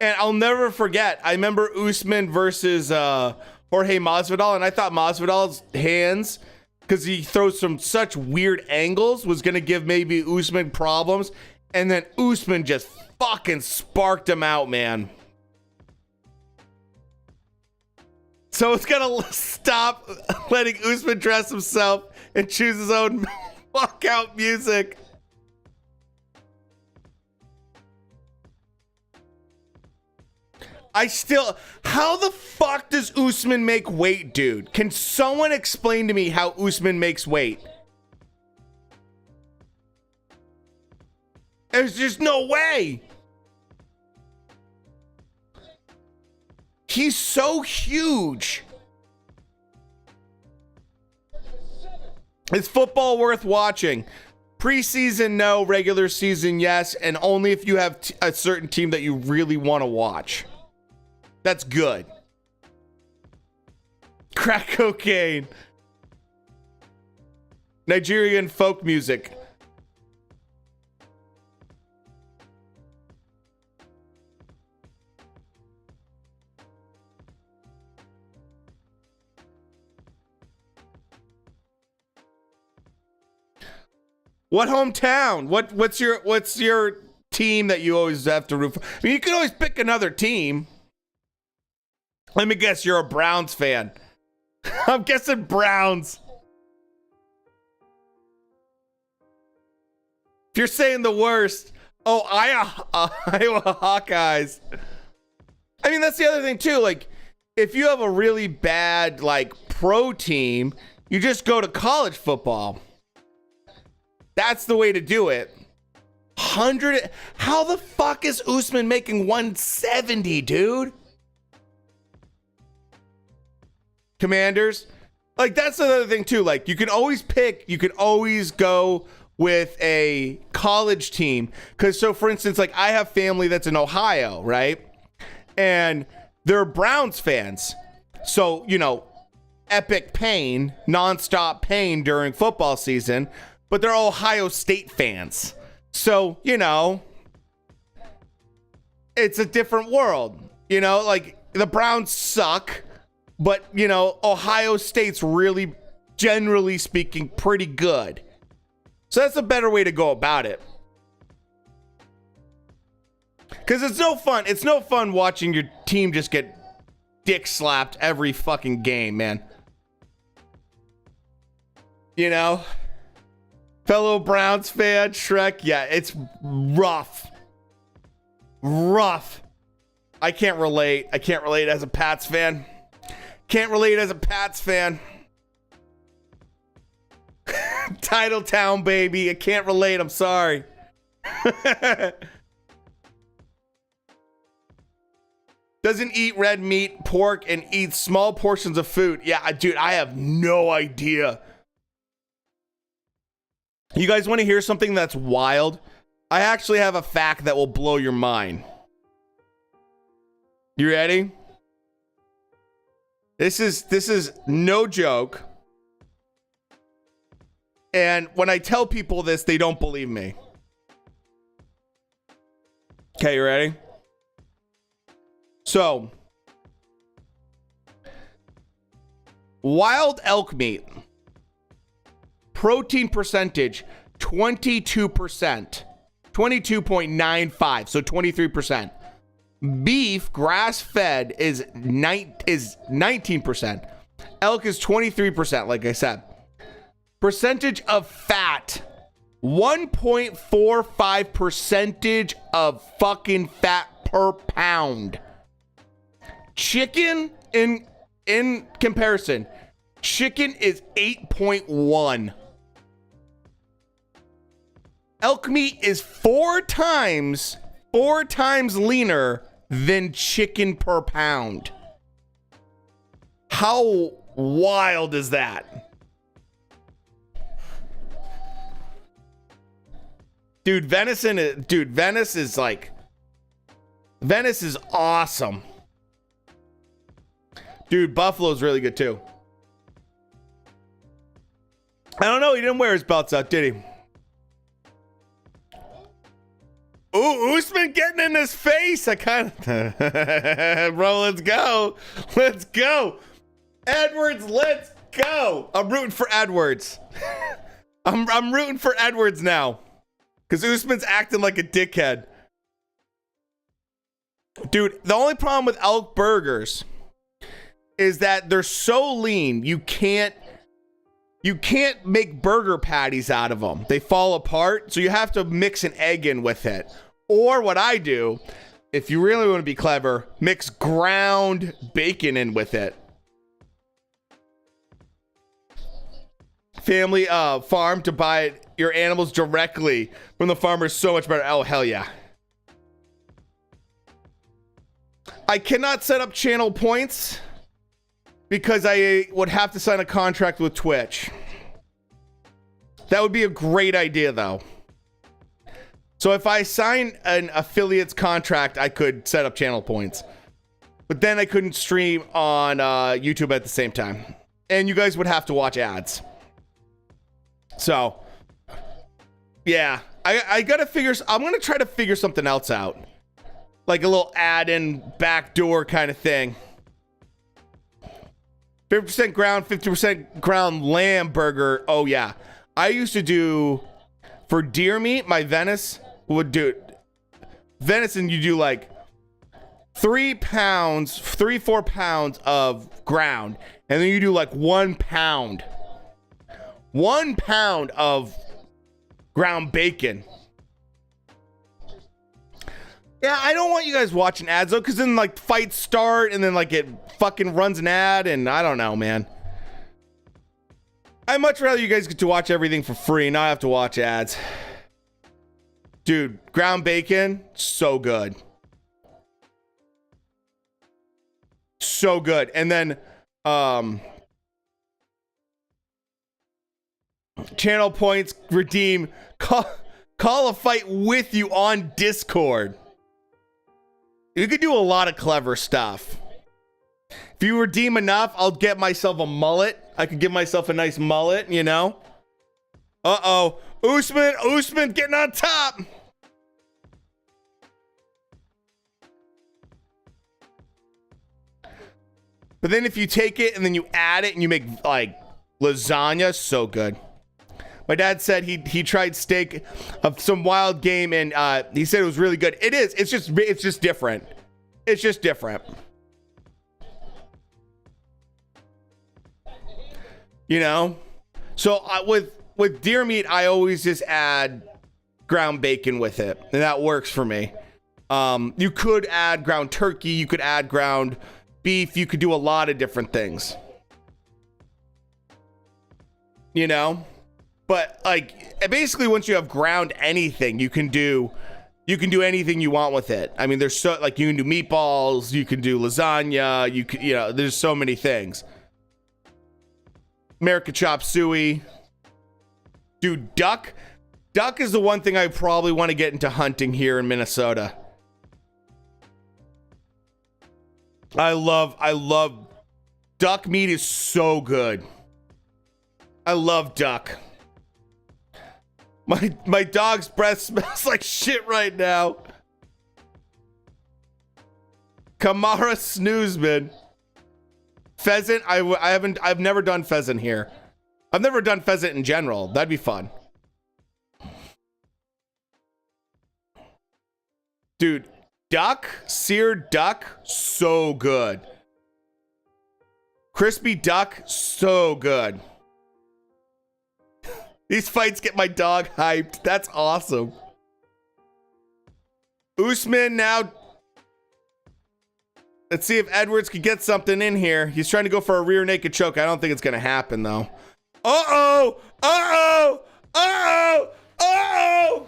And I'll never forget, I remember Usman versus Jorge Masvidal, and I thought Masvidal's hands, because he throws some such weird angles, was going to give maybe Usman problems. And then Usman just fucking sparked him out, man. So it's going to stop letting Usman dress himself and choose his own walkout music. How the fuck does Usman make weight, dude? Can someone explain to me how Usman makes weight? There's just no way. He's so huge. Is football worth watching? Preseason, no. Regular season, yes. And only if you have a certain team that you really want to watch. That's good. Crack cocaine. Nigerian folk music. What hometown? What's your team that you always have to root for? I mean, you can always pick another team. Let me guess, you're a Browns fan. I'm guessing Browns. If you're saying the worst, Iowa Hawkeyes. I mean, that's the other thing too. Like, if you have a really bad like pro team, you just go to college football. That's the way to do it. 100. How the fuck is Usman making 170, dude? Commanders. Like, that's another thing too. Like, you can always go with a college team. Because, so for instance, like, I have family that's in Ohio, right? And they're Browns fans. So, you know, epic pain, nonstop pain during football season. But they're Ohio State fans. So, you know, it's a different world. You know, like, the Browns suck. But, you know, Ohio State's really, generally speaking, pretty good. So that's a better way to go about it. Because it's no fun. It's no fun watching your team just get dick slapped every fucking game, man. You know? Fellow Browns fan, Shrek, yeah, it's rough. Rough. I can't relate. I can't relate as a Pats fan. Can't relate as a Pats fan. Titletown, baby. I can't relate. I'm sorry. Doesn't eat red meat, pork, and eats small portions of food. Yeah, dude, I have no idea. You guys want to hear something that's wild? I actually have a fact that will blow your mind. You ready? This is no joke. And when I tell people this, they don't believe me. Okay, you ready? So, wild elk meat, protein percentage, 22%, 22.95, so 23%. Beef, grass-fed, is 19%. Elk is 23%, like I said. Percentage of fat, 1.45 percentage of fucking fat per pound. Chicken, in comparison, chicken is 8.1. Elk meat is four times leaner than chicken per pound. How wild is that? Dude, Venice is awesome. Dude, Buffalo's really good too. I don't know, he didn't wear his belts out, did he? Ooh, Usman getting in his face. I kind of... Bro, let's go. Let's go. Edwards, let's go. I'm rooting for Edwards. I'm rooting for Edwards now. Because Usman's acting like a dickhead. Dude, the only problem with elk burgers is that they're so lean, you can't make burger patties out of them. They fall apart, so you have to mix an egg in with it. Or what I do, if you really want to be clever, mix ground bacon in with it. Family farm to buy your animals directly from the farmer is so much better. Oh, hell yeah. I cannot set up channel points because I would have to sign a contract with Twitch. That would be a great idea, though. So if I sign an affiliate's contract, I could set up channel points. But then I couldn't stream on YouTube at the same time. And you guys would have to watch ads. So, yeah. I gotta figure... I'm gonna try to figure something else out. Like a little add-in backdoor kind of thing. 50% ground, 50% ground lamb burger. Oh, yeah. I used to do... For deer meat, my Venice would do... Venison, you do like 4 pounds of ground. And then you do like 1 pound. 1 pound of ground bacon. Yeah, I don't want you guys watching ads though, because then like fights start and then like it fucking runs an ad and I don't know, man. I'd much rather you guys get to watch everything for free and not have to watch ads. Dude, ground bacon, so good. So good. And then Channel points, redeem, call a fight with you on Discord. You could do a lot of clever stuff. If you redeem enough, I'll get myself a mullet. I could give myself a nice mullet, you know? Uh-oh. Usman getting on top. But then if you take it and then you add it and you make like lasagna, so good. My dad said he tried steak of some wild game and he said it was really good. It is. It's just different. It's just different. You know? So with deer meat, I always just add ground bacon with it, and that works for me. You could add ground turkey, you could add ground beef, you could do a lot of different things. You know? But like basically once you have ground anything, you can do anything you want with it. I mean, there's so like you can do meatballs, you can do lasagna, you know, there's so many things. American chop suey. Dude, duck is the one thing I probably want to get into hunting here in Minnesota. I love duck meat is so good. I love duck. My dog's breath smells like shit right now. Kamara Snoozman. Pheasant, I've never done pheasant here. I've never done pheasant in general. That'd be fun. Dude, duck, seared duck, so good. Crispy duck, so good. These fights get my dog hyped. That's awesome. Usman now. Let's see if Edwards could get something in here. He's trying to go for a rear naked choke. I don't think it's going to happen, though. Uh-oh! Uh-oh! Uh-oh! Uh-oh!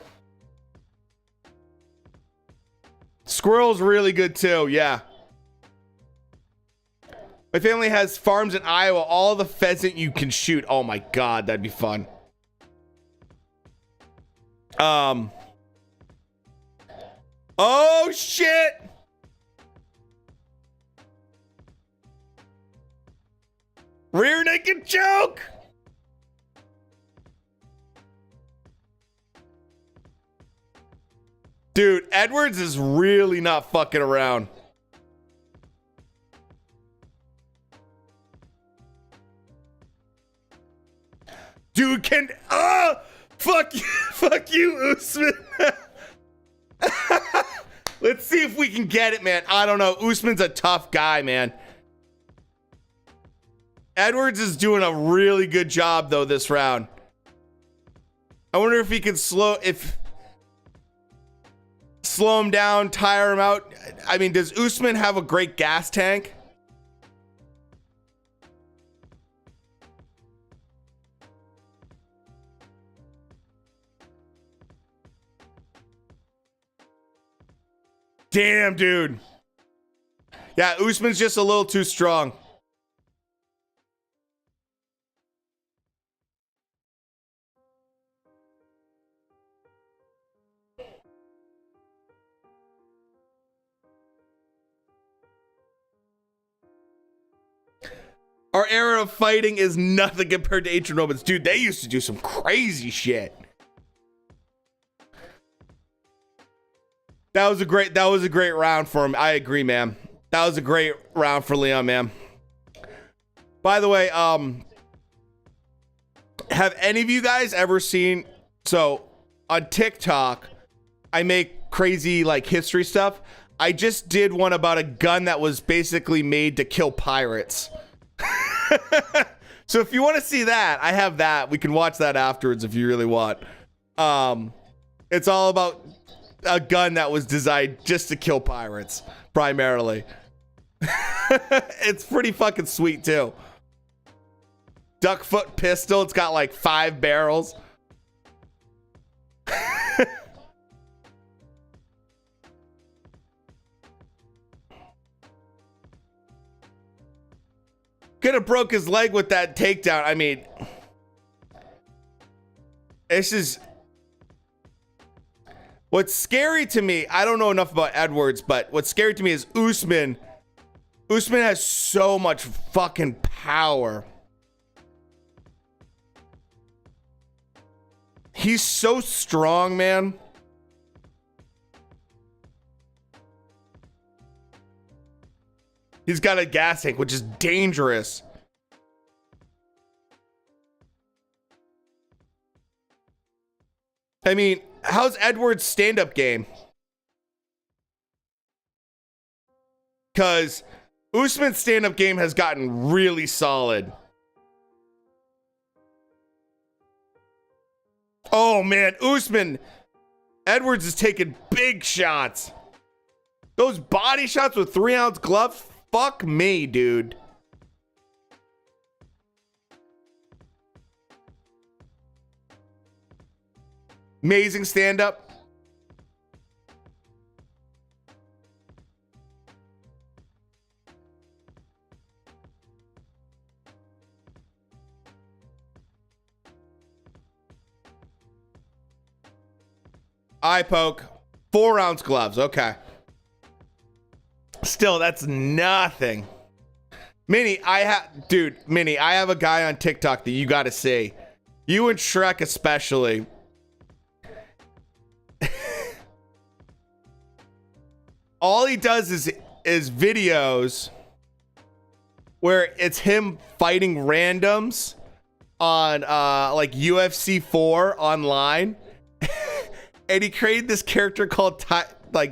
Squirrel's really good, too. Yeah. My family has farms in Iowa. All the pheasant you can shoot. Oh, my God. That'd be fun. Oh, shit! Rear naked choke! Dude, Edwards is really not fucking around. Dude, fuck you, Usman. Let's see if we can get it, man. I don't know. Usman's a tough guy, man. Edwards is doing a really good job, though, this round. I wonder if he can slow him down, tire him out. I mean, does Usman have a great gas tank? Damn, dude. Yeah, Usman's just a little too strong. Our era of fighting is nothing compared to ancient Romans. Dude, they used to do some crazy shit. That was a great round for him. I agree, man. That was a great round for Leon, man. By the way, have any of you guys ever seen, so on TikTok, I make crazy like history stuff. I just did one about a gun that was basically made to kill pirates. So if you want to see that, I have that. We can watch that afterwards if you really want. It's all about a gun that was designed just to kill pirates, primarily. It's pretty fucking sweet, too. Duckfoot pistol. It's got like 5 barrels. Could have broke his leg with that takedown. I mean, This is what's scary to me. I don't know enough about Edwards, but what's scary to me is Usman. Usman has so much fucking power. He's so strong, man. He's got a gas tank, which is dangerous. I mean, how's Edwards' stand-up game? Because Usman's stand-up game has gotten really solid. Oh, man. Usman. Edwards is taking big shots. Those body shots with 3-ounce gloves? Fuck me, dude. Amazing stand-up. Eye poke. 4-ounce gloves. Okay. Still, that's nothing. Minnie, I have a guy on TikTok that you got to see. You and Shrek especially. All he does is videos where it's him fighting randoms on like UFC 4 online. And he created this character called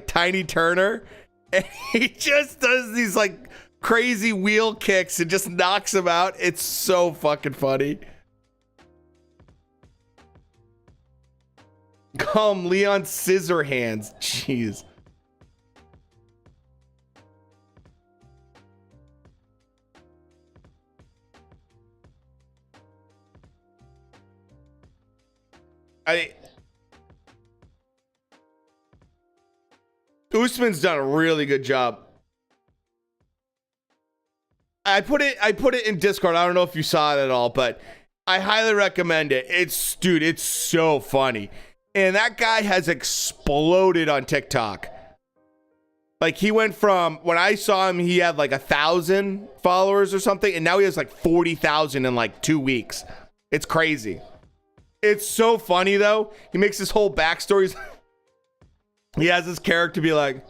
Tiny Turner. And he just does these like crazy wheel kicks and just knocks him out. It's so fucking funny. Call him Leon Scissorhands. Jeez. Usman's done a really good job. I put it in Discord. I don't know if you saw it at all, but I highly recommend it. It's so funny. And that guy has exploded on TikTok. Like he went from, when I saw him, he had like 1,000 followers or something, and now he has like 40,000 in like 2 weeks. It's crazy. It's so funny though. He makes this whole backstory. He has this character be like,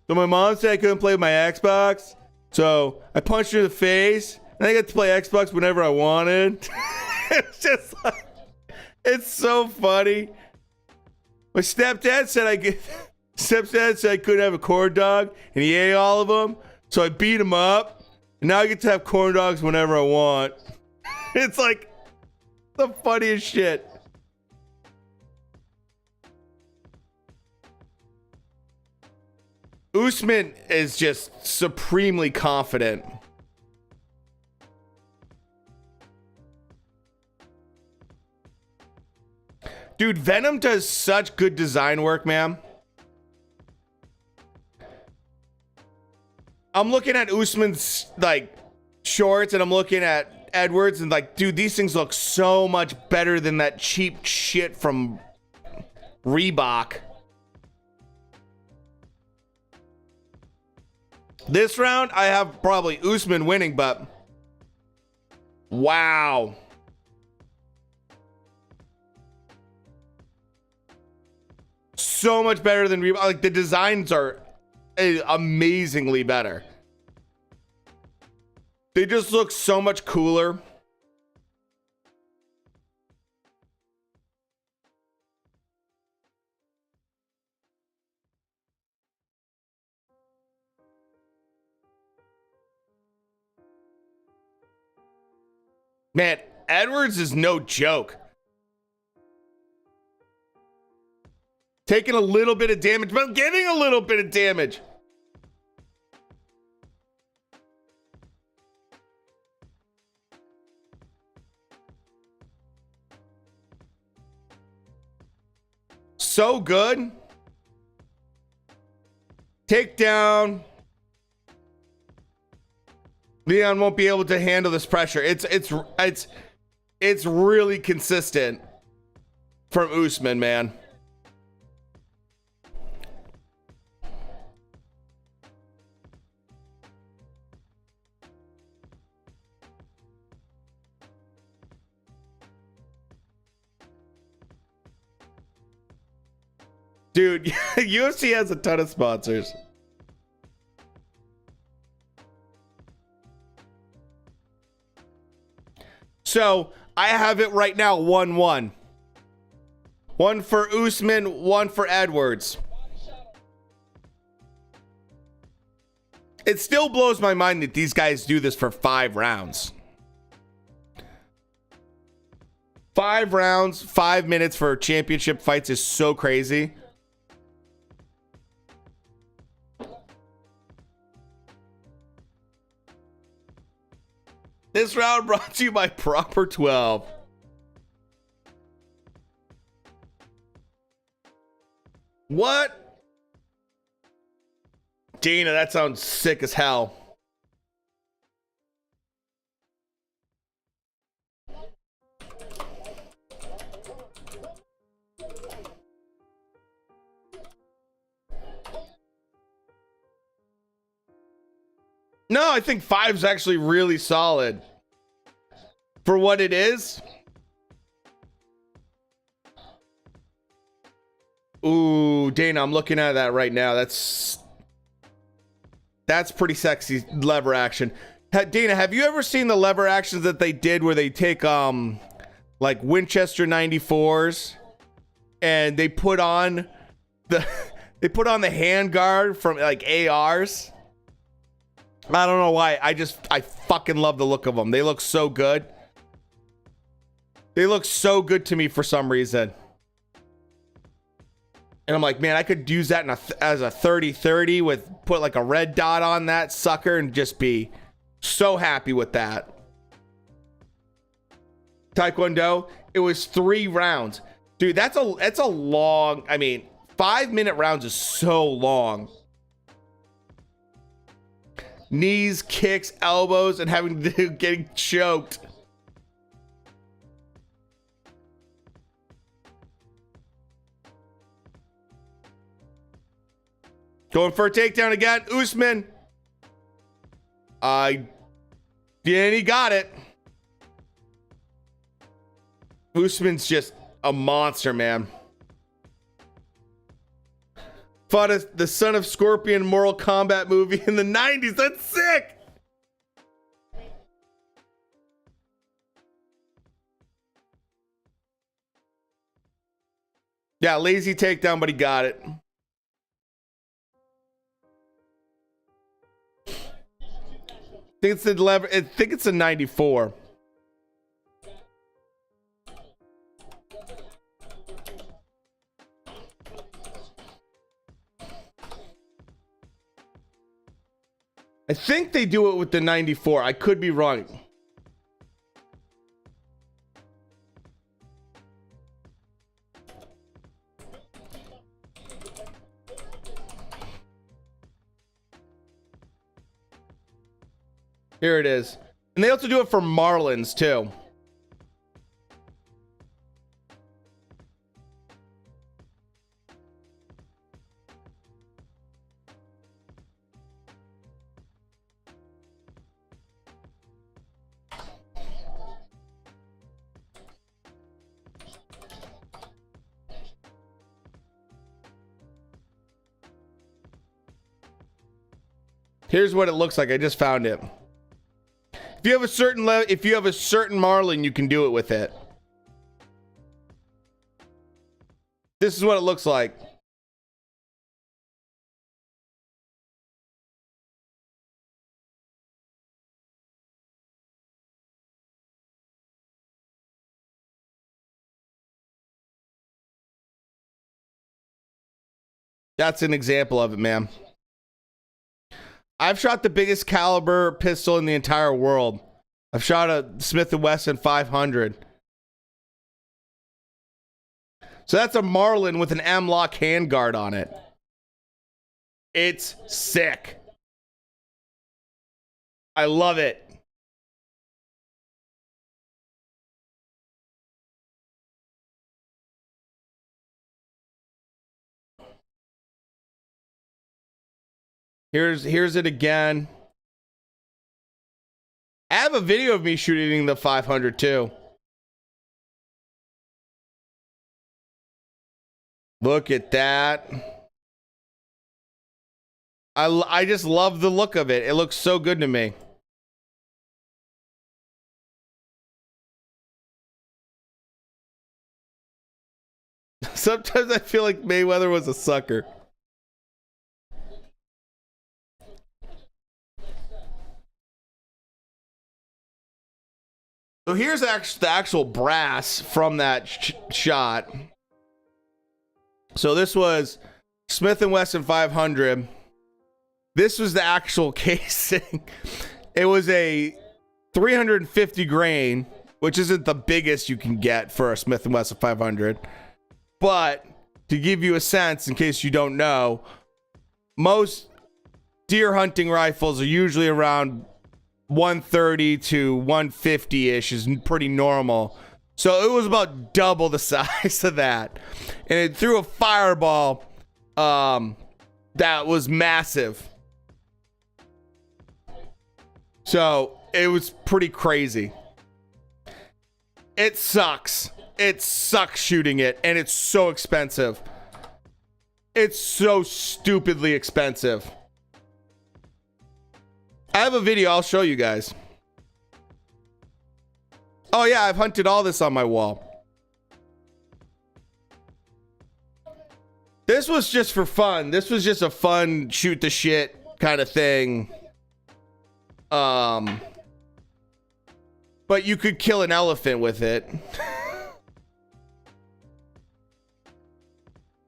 so my mom said I couldn't play with my Xbox, so I punched her in the face, and I got to play Xbox whenever I wanted. It's just like, it's so funny. My stepdad said I couldn't have a corn dog, and he ate all of them, so I beat him up, and now I get to have corn dogs whenever I want. It's like the funniest shit. Usman is just supremely confident. Dude, Venom does such good design work, man. I'm looking at Usman's like shorts and I'm looking at Edwards and like, dude, these things look so much better than that cheap shit from Reebok. This round, I have probably Usman winning, but wow. So much better than Reebok. Like the designs are amazingly better. They just look so much cooler. Man, Edwards is no joke. Taking a little bit of damage, but giving a little bit of damage. So good. Takedown. Leon won't be able to handle this pressure. It's really consistent. from Usman, man. Dude, UFC has a ton of sponsors. So I have it right now 1-1. One for Usman, one for Edwards. It still blows my mind that these guys do this for 5 rounds. 5 rounds, 5 minutes for championship fights is so crazy. This round brought to you by Proper 12. What? Dana, that sounds sick as hell. No, I think 5's actually really solid. For what it is. Ooh, Dana, I'm looking at that right now. That's pretty sexy lever action. Dana, have you ever seen the lever actions that they did where they take like Winchester 94s and they put on the hand guard from like ARs? I don't know why. I fucking love the look of them. They look so good. They look so good to me for some reason. And I'm like, man, I could use that as a 30-30 with put like a red dot on that sucker and just be so happy with that. Taekwondo, it was 3 rounds. Dude, that's a long, I mean, 5-minute rounds is so long. Knees, kicks, elbows, and getting choked. Going for a takedown again. Usman. Yeah, he got it. Usman's just a monster, man. Fought as the son of Scorpion Mortal Kombat movie in the 90s. That's sick. Yeah, lazy takedown, but he got it. I think it's a 94. I think they do it with the 94. I could be wrong. Here it is. And they also do it for Marlins too. Here's what it looks like. I just found it. If you have a certain Marlin, you can do it with it. This is what it looks like. That's an example of it, man. I've shot the biggest caliber pistol in the entire world. I've shot a Smith & Wesson 500. So that's a Marlin with an M-lock handguard on it. It's sick. I love it. Here's it again. I have a video of me shooting the 500 too. Look at that. I just love the look of it. It looks so good to me. Sometimes I feel like Mayweather was a sucker. So here's the actual brass from that shot. So this was Smith & Wesson 500. This was the actual casing. It was a 350 grain, which isn't the biggest you can get for a Smith & Wesson 500. But to give you a sense, in case you don't know, most deer hunting rifles are usually around 130 to 150-ish is pretty normal. So it was about double the size of that. And it threw a fireball that was massive. So it was pretty crazy. It sucks. It sucks shooting it, and it's so expensive. It's so stupidly expensive. I have a video I'll show you guys. Oh yeah, I've hunted all this on my wall. This was just for fun. This was just a fun shoot the shit kind of thing. But you could kill an elephant with it.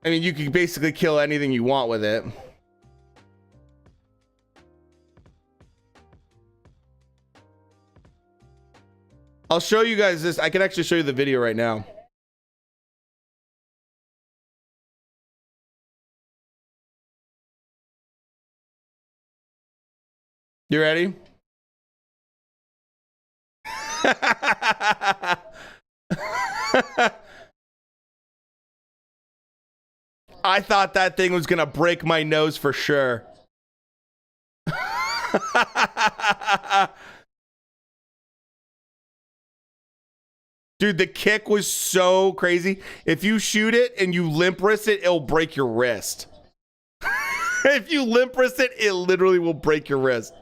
I mean, you can basically kill anything you want with it. I'll show you guys this. I can actually show you the video right now. You ready? I thought that thing was gonna break my nose for sure. Dude, the kick was so crazy. If you shoot it and you limp wrist it, it'll break your wrist. If you limp wrist it, it literally will break your wrist.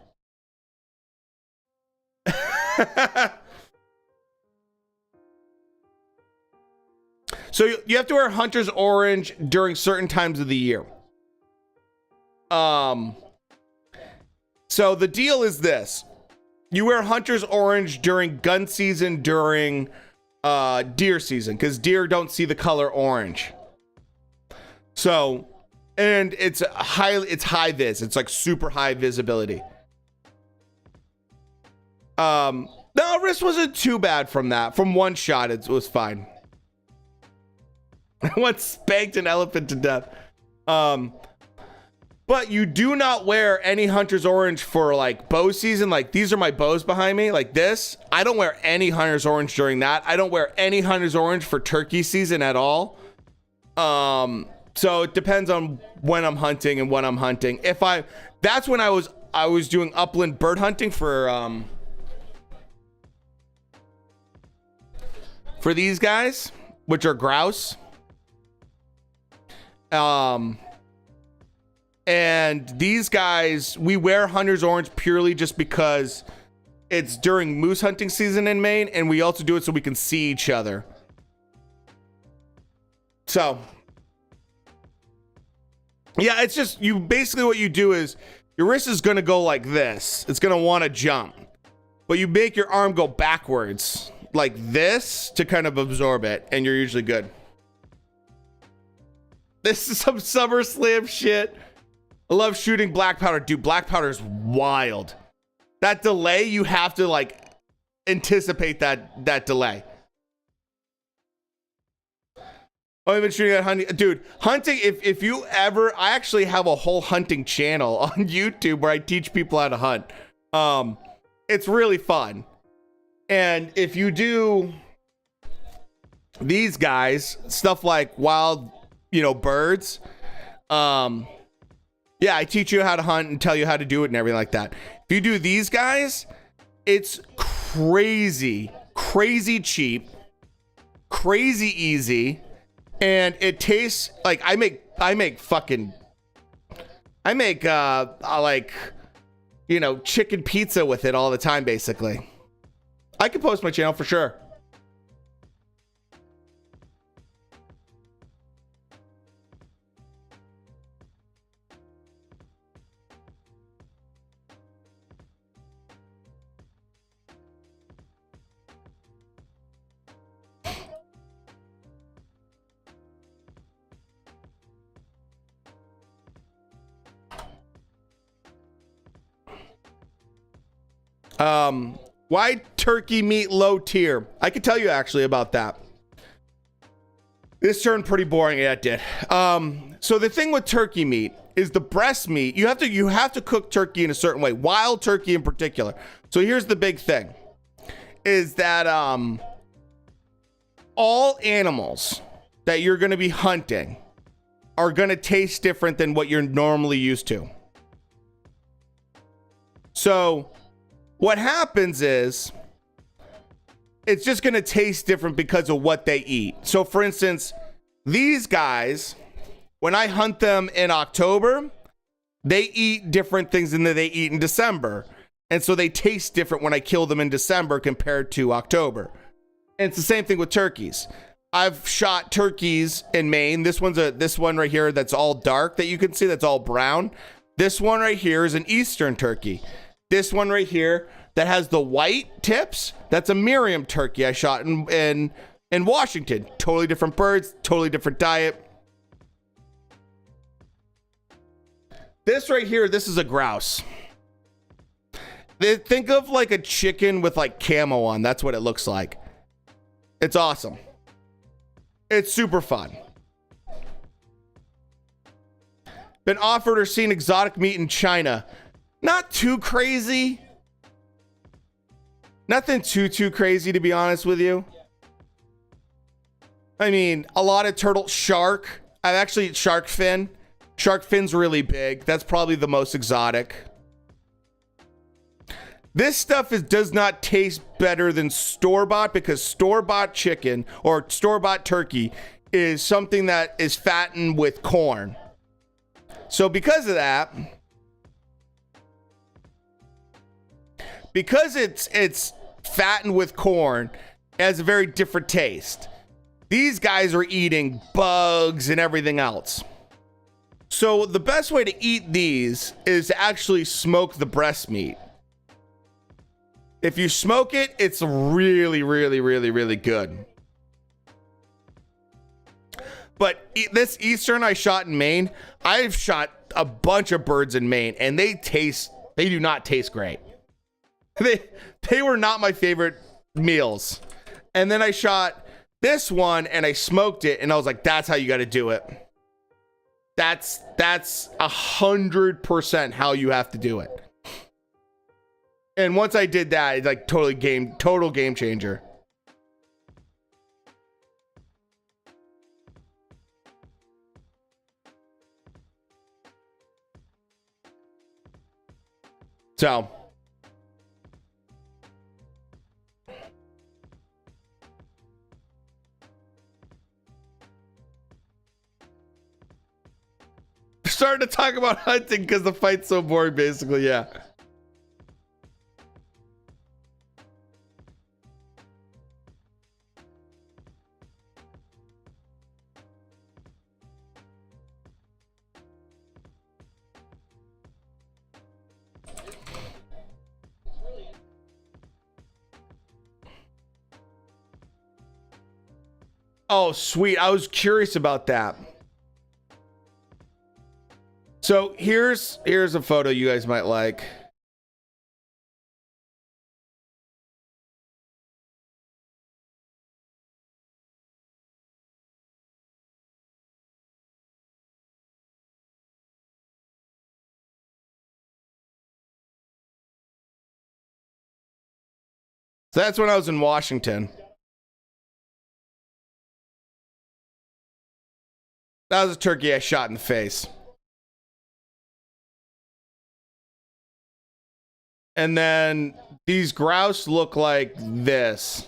So you have to wear hunter's orange during certain times of the year. So the deal is this. You wear hunter's orange during gun season, during deer season, because deer don't see the color orange. So, and it's high vis. It's like super high visibility. No, wrist wasn't too bad from that. From one shot, it was fine. I once spanked an elephant to death. But you do not wear any hunter's orange for like bow season. Like these are my bows behind me, like this. I don't wear any hunter's orange during that. I don't wear any hunter's orange for turkey season at all. So it depends on when I'm hunting and when I'm hunting. That's when I was doing upland bird hunting for these guys, which are grouse. And these guys, we wear hunter's orange purely just because it's during moose hunting season in Maine, and we also do it so we can see each other. So, yeah, it's just, you basically what you do is your wrist is going to go like this. It's going to want to jump, but you make your arm go backwards like this to kind of absorb it, and you're usually good. This is some SummerSlam shit. I love shooting black powder. Dude, black powder is wild. That delay, you have to like anticipate that delay. Oh, I've been shooting at hunting. Dude, hunting, if you ever, I actually have a whole hunting channel on YouTube where I teach people how to hunt. It's really fun. And if you do these guys, stuff like wild, birds, Yeah, I teach you how to hunt and tell you how to do it and everything like that. If you do these guys, it's crazy cheap, crazy easy, and it tastes like I make like, you know, chicken pizza with it all the time, basically. I can post my channel for sure. Why turkey meat low tier? I could tell you actually about that. This turned pretty boring. Yeah, it did. So the thing with turkey meat is the breast meat. You have to cook turkey in a certain way, wild turkey in particular. So here's the big thing: is that all animals that you're going to be hunting are going to taste different than what you're normally used to. So what happens is it's just going to taste different because of what they eat. So for instance, these guys, when I hunt them in October, they eat different things than they eat in December. And so they taste different when I kill them in December compared to October. And it's the same thing with turkeys. I've shot turkeys in Maine. This one right here that's all dark that you can see, that's all brown. This one right here is an Eastern turkey. This one right here that has the white tips, that's a Miriam turkey I shot in Washington. Totally different birds, totally different diet. This right here, this is a grouse. Think of like a chicken with like camo on. That's what it looks like. It's awesome. It's super fun. Been offered or seen exotic meat in China. Not too crazy. Nothing too crazy, to be honest with you. I mean, a lot of turtle, shark. I've actually eaten shark fin. Shark fin's really big. That's probably the most exotic. This stuff does not taste better than store-bought, because store-bought chicken or store-bought turkey is something that is fattened with corn. So because of that, because it's fattened with corn, it has a very different taste. These guys are eating bugs and everything else. So the best way to eat these is to actually smoke the breast meat. If you smoke it, it's really good. But this Eastern I shot in Maine, I've shot a bunch of birds in Maine, and they do not taste great. They were not my favorite meals. And then I shot this one and I smoked it, and I was like, that's how you got to do it. That's 100% how you have to do it. And once I did that, it's like total game changer. So starting to talk about hunting because the fight's so boring, basically. Yeah. Oh, sweet. I was curious about that. So here's a photo you guys might like. So that's when I was in Washington. That was a turkey I shot in the face. And then these grouse look like this.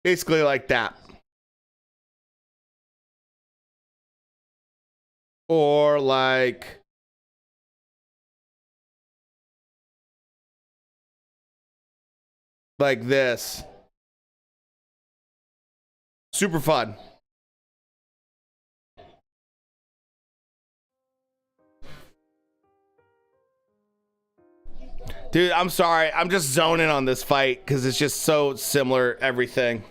Basically like that. Or like this. Super fun. Dude, I'm sorry. I'm just zoning on this fight because it's just so similar, everything.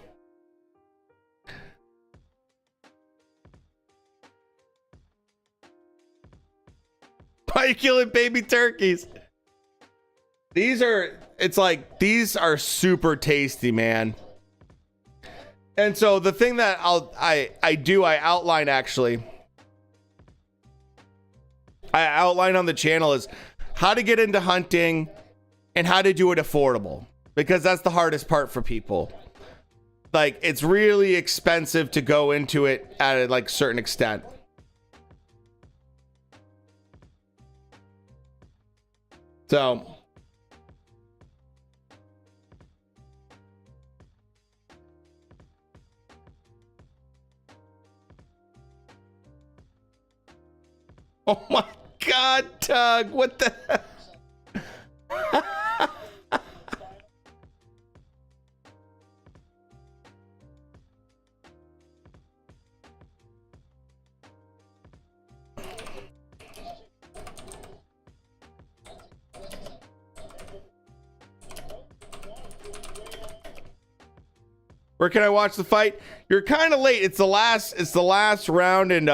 Why are you killing baby turkeys? These are, it's like, these are super tasty, man. And so the thing that I outline actually. I outline on the channel is how to get into hunting and how to do it affordable, because that's the hardest part for people. Like, it's really expensive to go into it at a like certain extent. So oh my God, Tug, what the heck? Where can I watch the fight? You're kind of late. It's the last round, and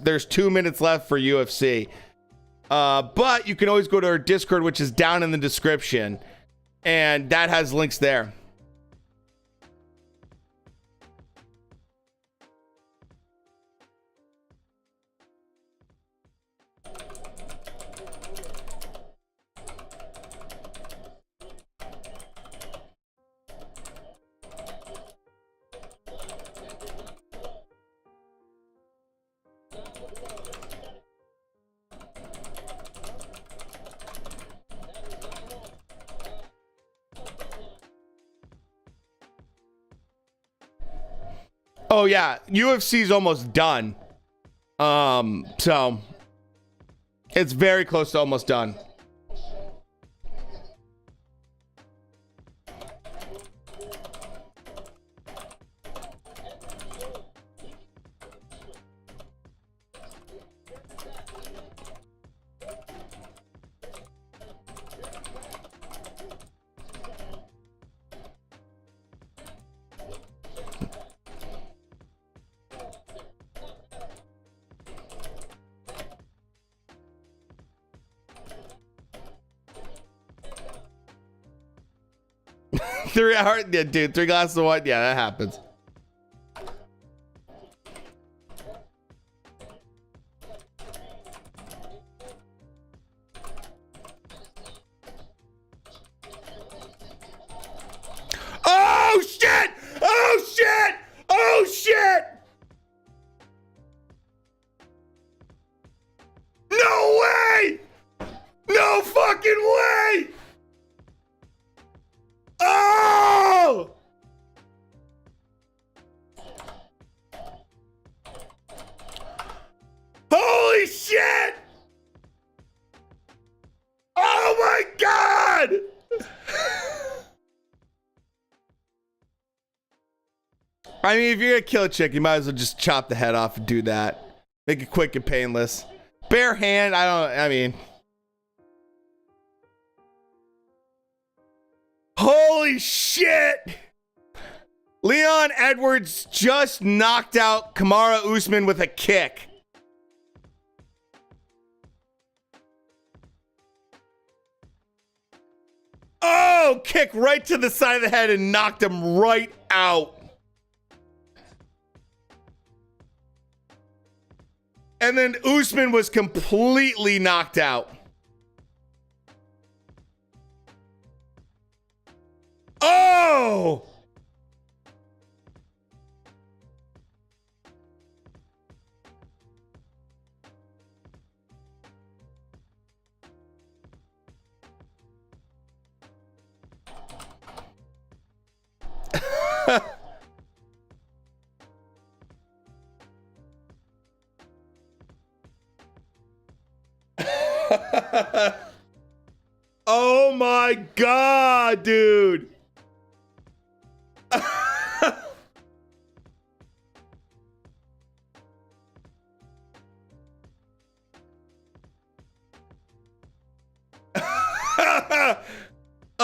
there's 2 minutes left for UFC. But you can always go to our Discord, which is down in the description, and that has links there. Oh yeah, UFC's almost done. So it's very close to almost done. Yeah, dude, 3 glasses of wine. Yeah, that happens. Oh shit! Oh shit! Oh shit! No way! No fucking way! Oh! Holy shit! Oh my God! I mean, if you're gonna kill a chick, you might as well just chop the head off and do that. Make it quick and painless. Bare hand, I mean. Holy shit! Leon Edwards just knocked out Kamaru Usman with a kick. Oh, kick right to the side of the head and knocked him right out. And then Usman was completely knocked out. Oh! Oh my God, dude.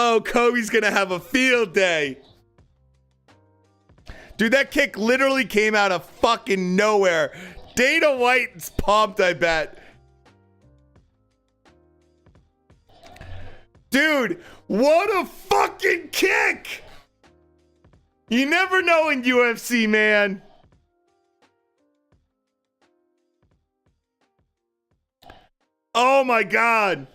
Oh, Kobe's gonna have a field day. Dude, that kick literally came out of fucking nowhere. Dana White's pumped, I bet. Dude, what a fucking kick! You never know in UFC, man. Oh my God.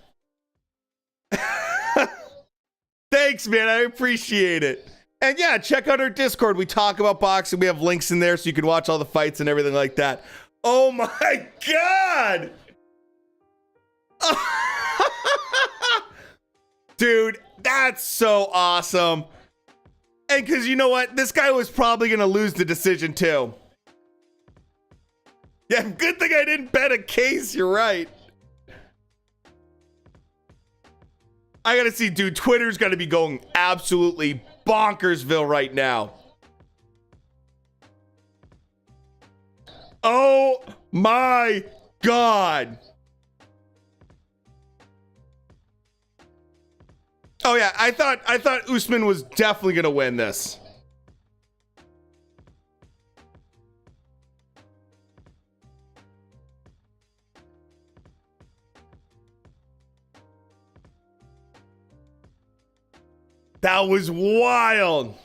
Thanks, man. I appreciate it. And yeah, check out our Discord. We talk about boxing. We have links in there so you can watch all the fights and everything like that. Oh my God. Dude, that's so awesome. And because you know what? This guy was probably going to lose the decision too. Yeah, good thing I didn't bet a case. You're right. I gotta see, dude, Twitter's gonna be going absolutely bonkersville right now. Oh my God. Oh yeah, I thought Usman was definitely gonna win this. That was wild.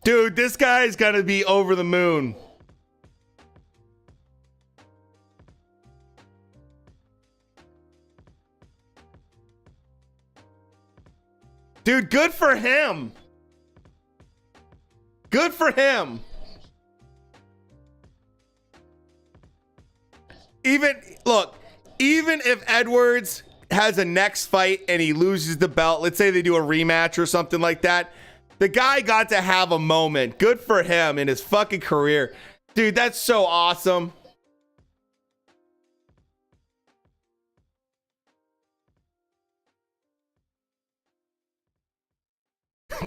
Dude, this guy's got to be over the moon. Dude, good for him. Good for him. Even if Edwards has a next fight and he loses the belt, let's say they do a rematch or something like that, the guy got to have a moment. Good for him in his fucking career. Dude, that's so awesome.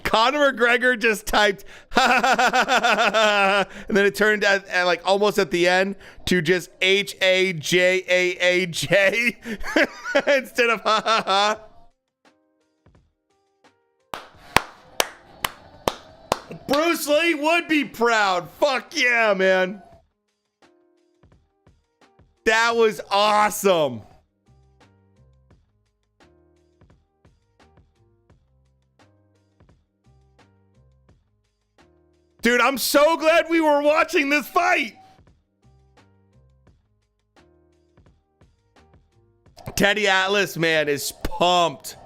Conor McGregor just typed and then it turned at like almost at the end to just HAJAAJ instead of ha ha ha. Bruce Lee would be proud. Fuck yeah, man. That was awesome. Dude, I'm so glad we were watching this fight. Teddy Atlas, man, is pumped.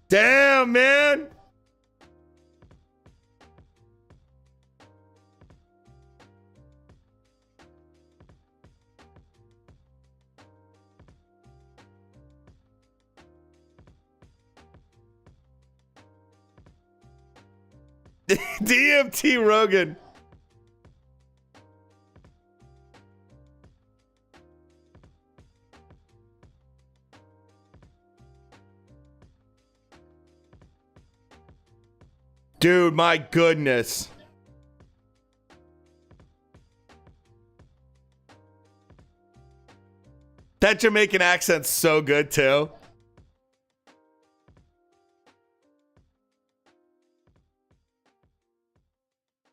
Damn, man. DMT Rogan. Dude, my goodness. That Jamaican accent's so good too.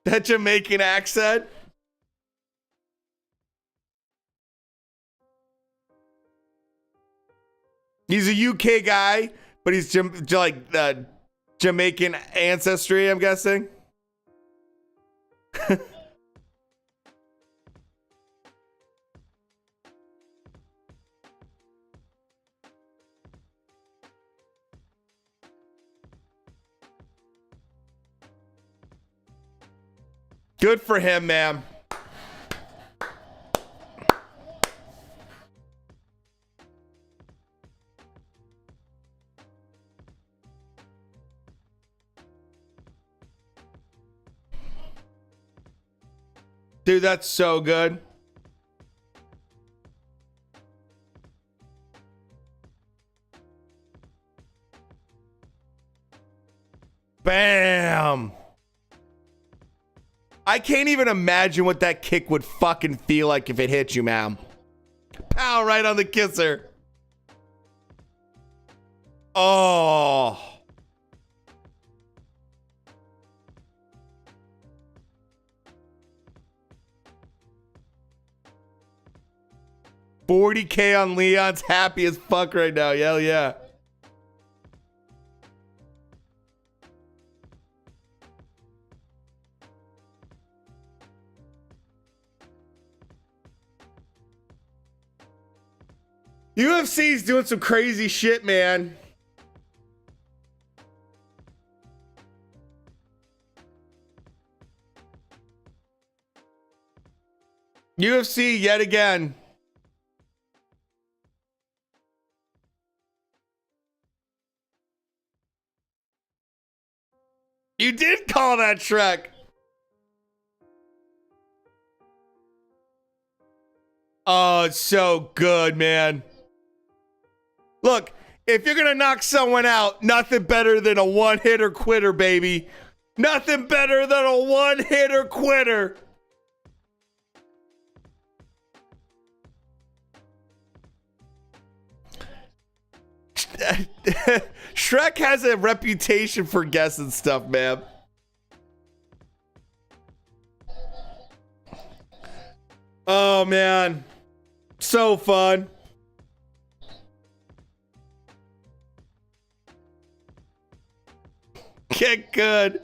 That Jamaican accent. He's a UK guy, but he's Jamaican ancestry, I'm guessing. Good for him, man. Dude, that's so good. Bam. I can't even imagine what that kick would fucking feel like if it hit you, man. Pow, right on the kisser. Oh. $40K on Leon's happy as fuck right now. Hell yeah. UFC's doing some crazy shit, man. UFC yet again. You did call that Shrek. Oh, it's so good, man. Look, if you're going to knock someone out, nothing better than a one-hitter quitter, baby. Nothing better than a one-hitter quitter. Shrek has a reputation for guessing stuff, man. Oh, man. So fun. Get good.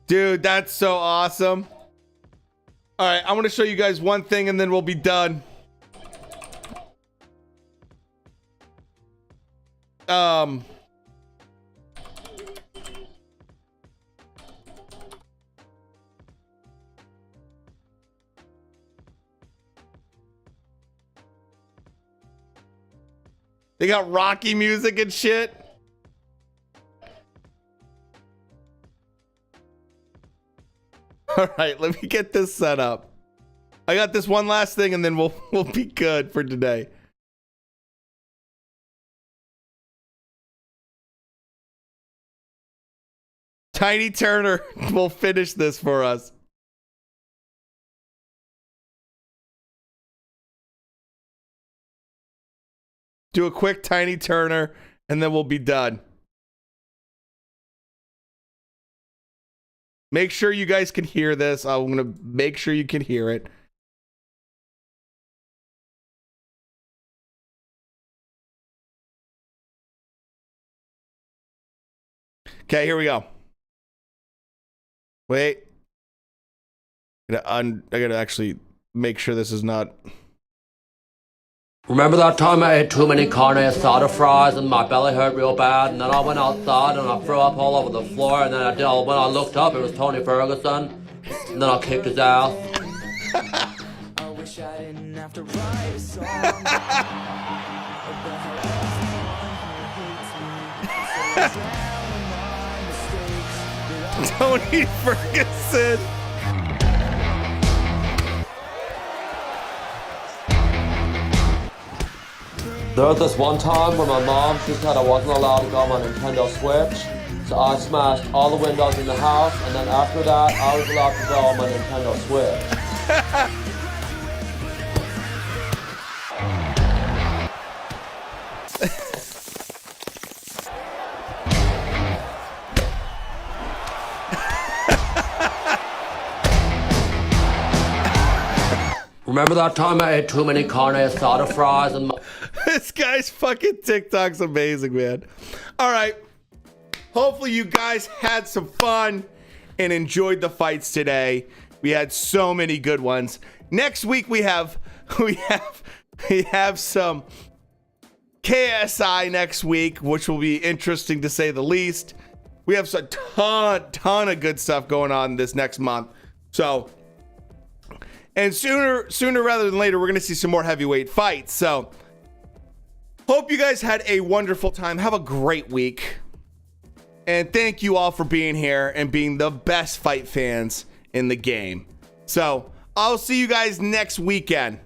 Dude, that's so awesome. All right, I want to show you guys one thing and then we'll be done. They got Rocky music and shit. All right, let me get this set up. I got this one last thing and then we'll be good for today. Tiny Turner will finish this for us. Do a quick Tiny Turner and then we'll be done. Make sure you guys can hear this. I'm going to make sure you can hear it. Okay, here we go. Wait. I gotta actually make sure this is not... Remember that time I ate too many carne asada fries and my belly hurt real bad, and then I went outside and I threw up all over the floor, and then when I looked up it was Tony Ferguson, and then I kicked his ass. I wish I didn't have to write a song. Tony Ferguson. There was this one time where my mom, she said I wasn't allowed to go on my Nintendo Switch, so I smashed all the windows in the house, and then after that, I was allowed to go on my Nintendo Switch. Remember that time I ate too many carne asada fries and This guy's fucking TikTok's amazing, man. All right. Hopefully you guys had some fun and enjoyed the fights today. We had so many good ones. Next week we have some KSI next week, which will be interesting to say the least. We have a ton of good stuff going on this next month. So, and sooner rather than later, we're going to see some more heavyweight fights. So, hope you guys had a wonderful time. Have a great week. And thank you all for being here and being the best fight fans in the game. So, I'll see you guys next weekend.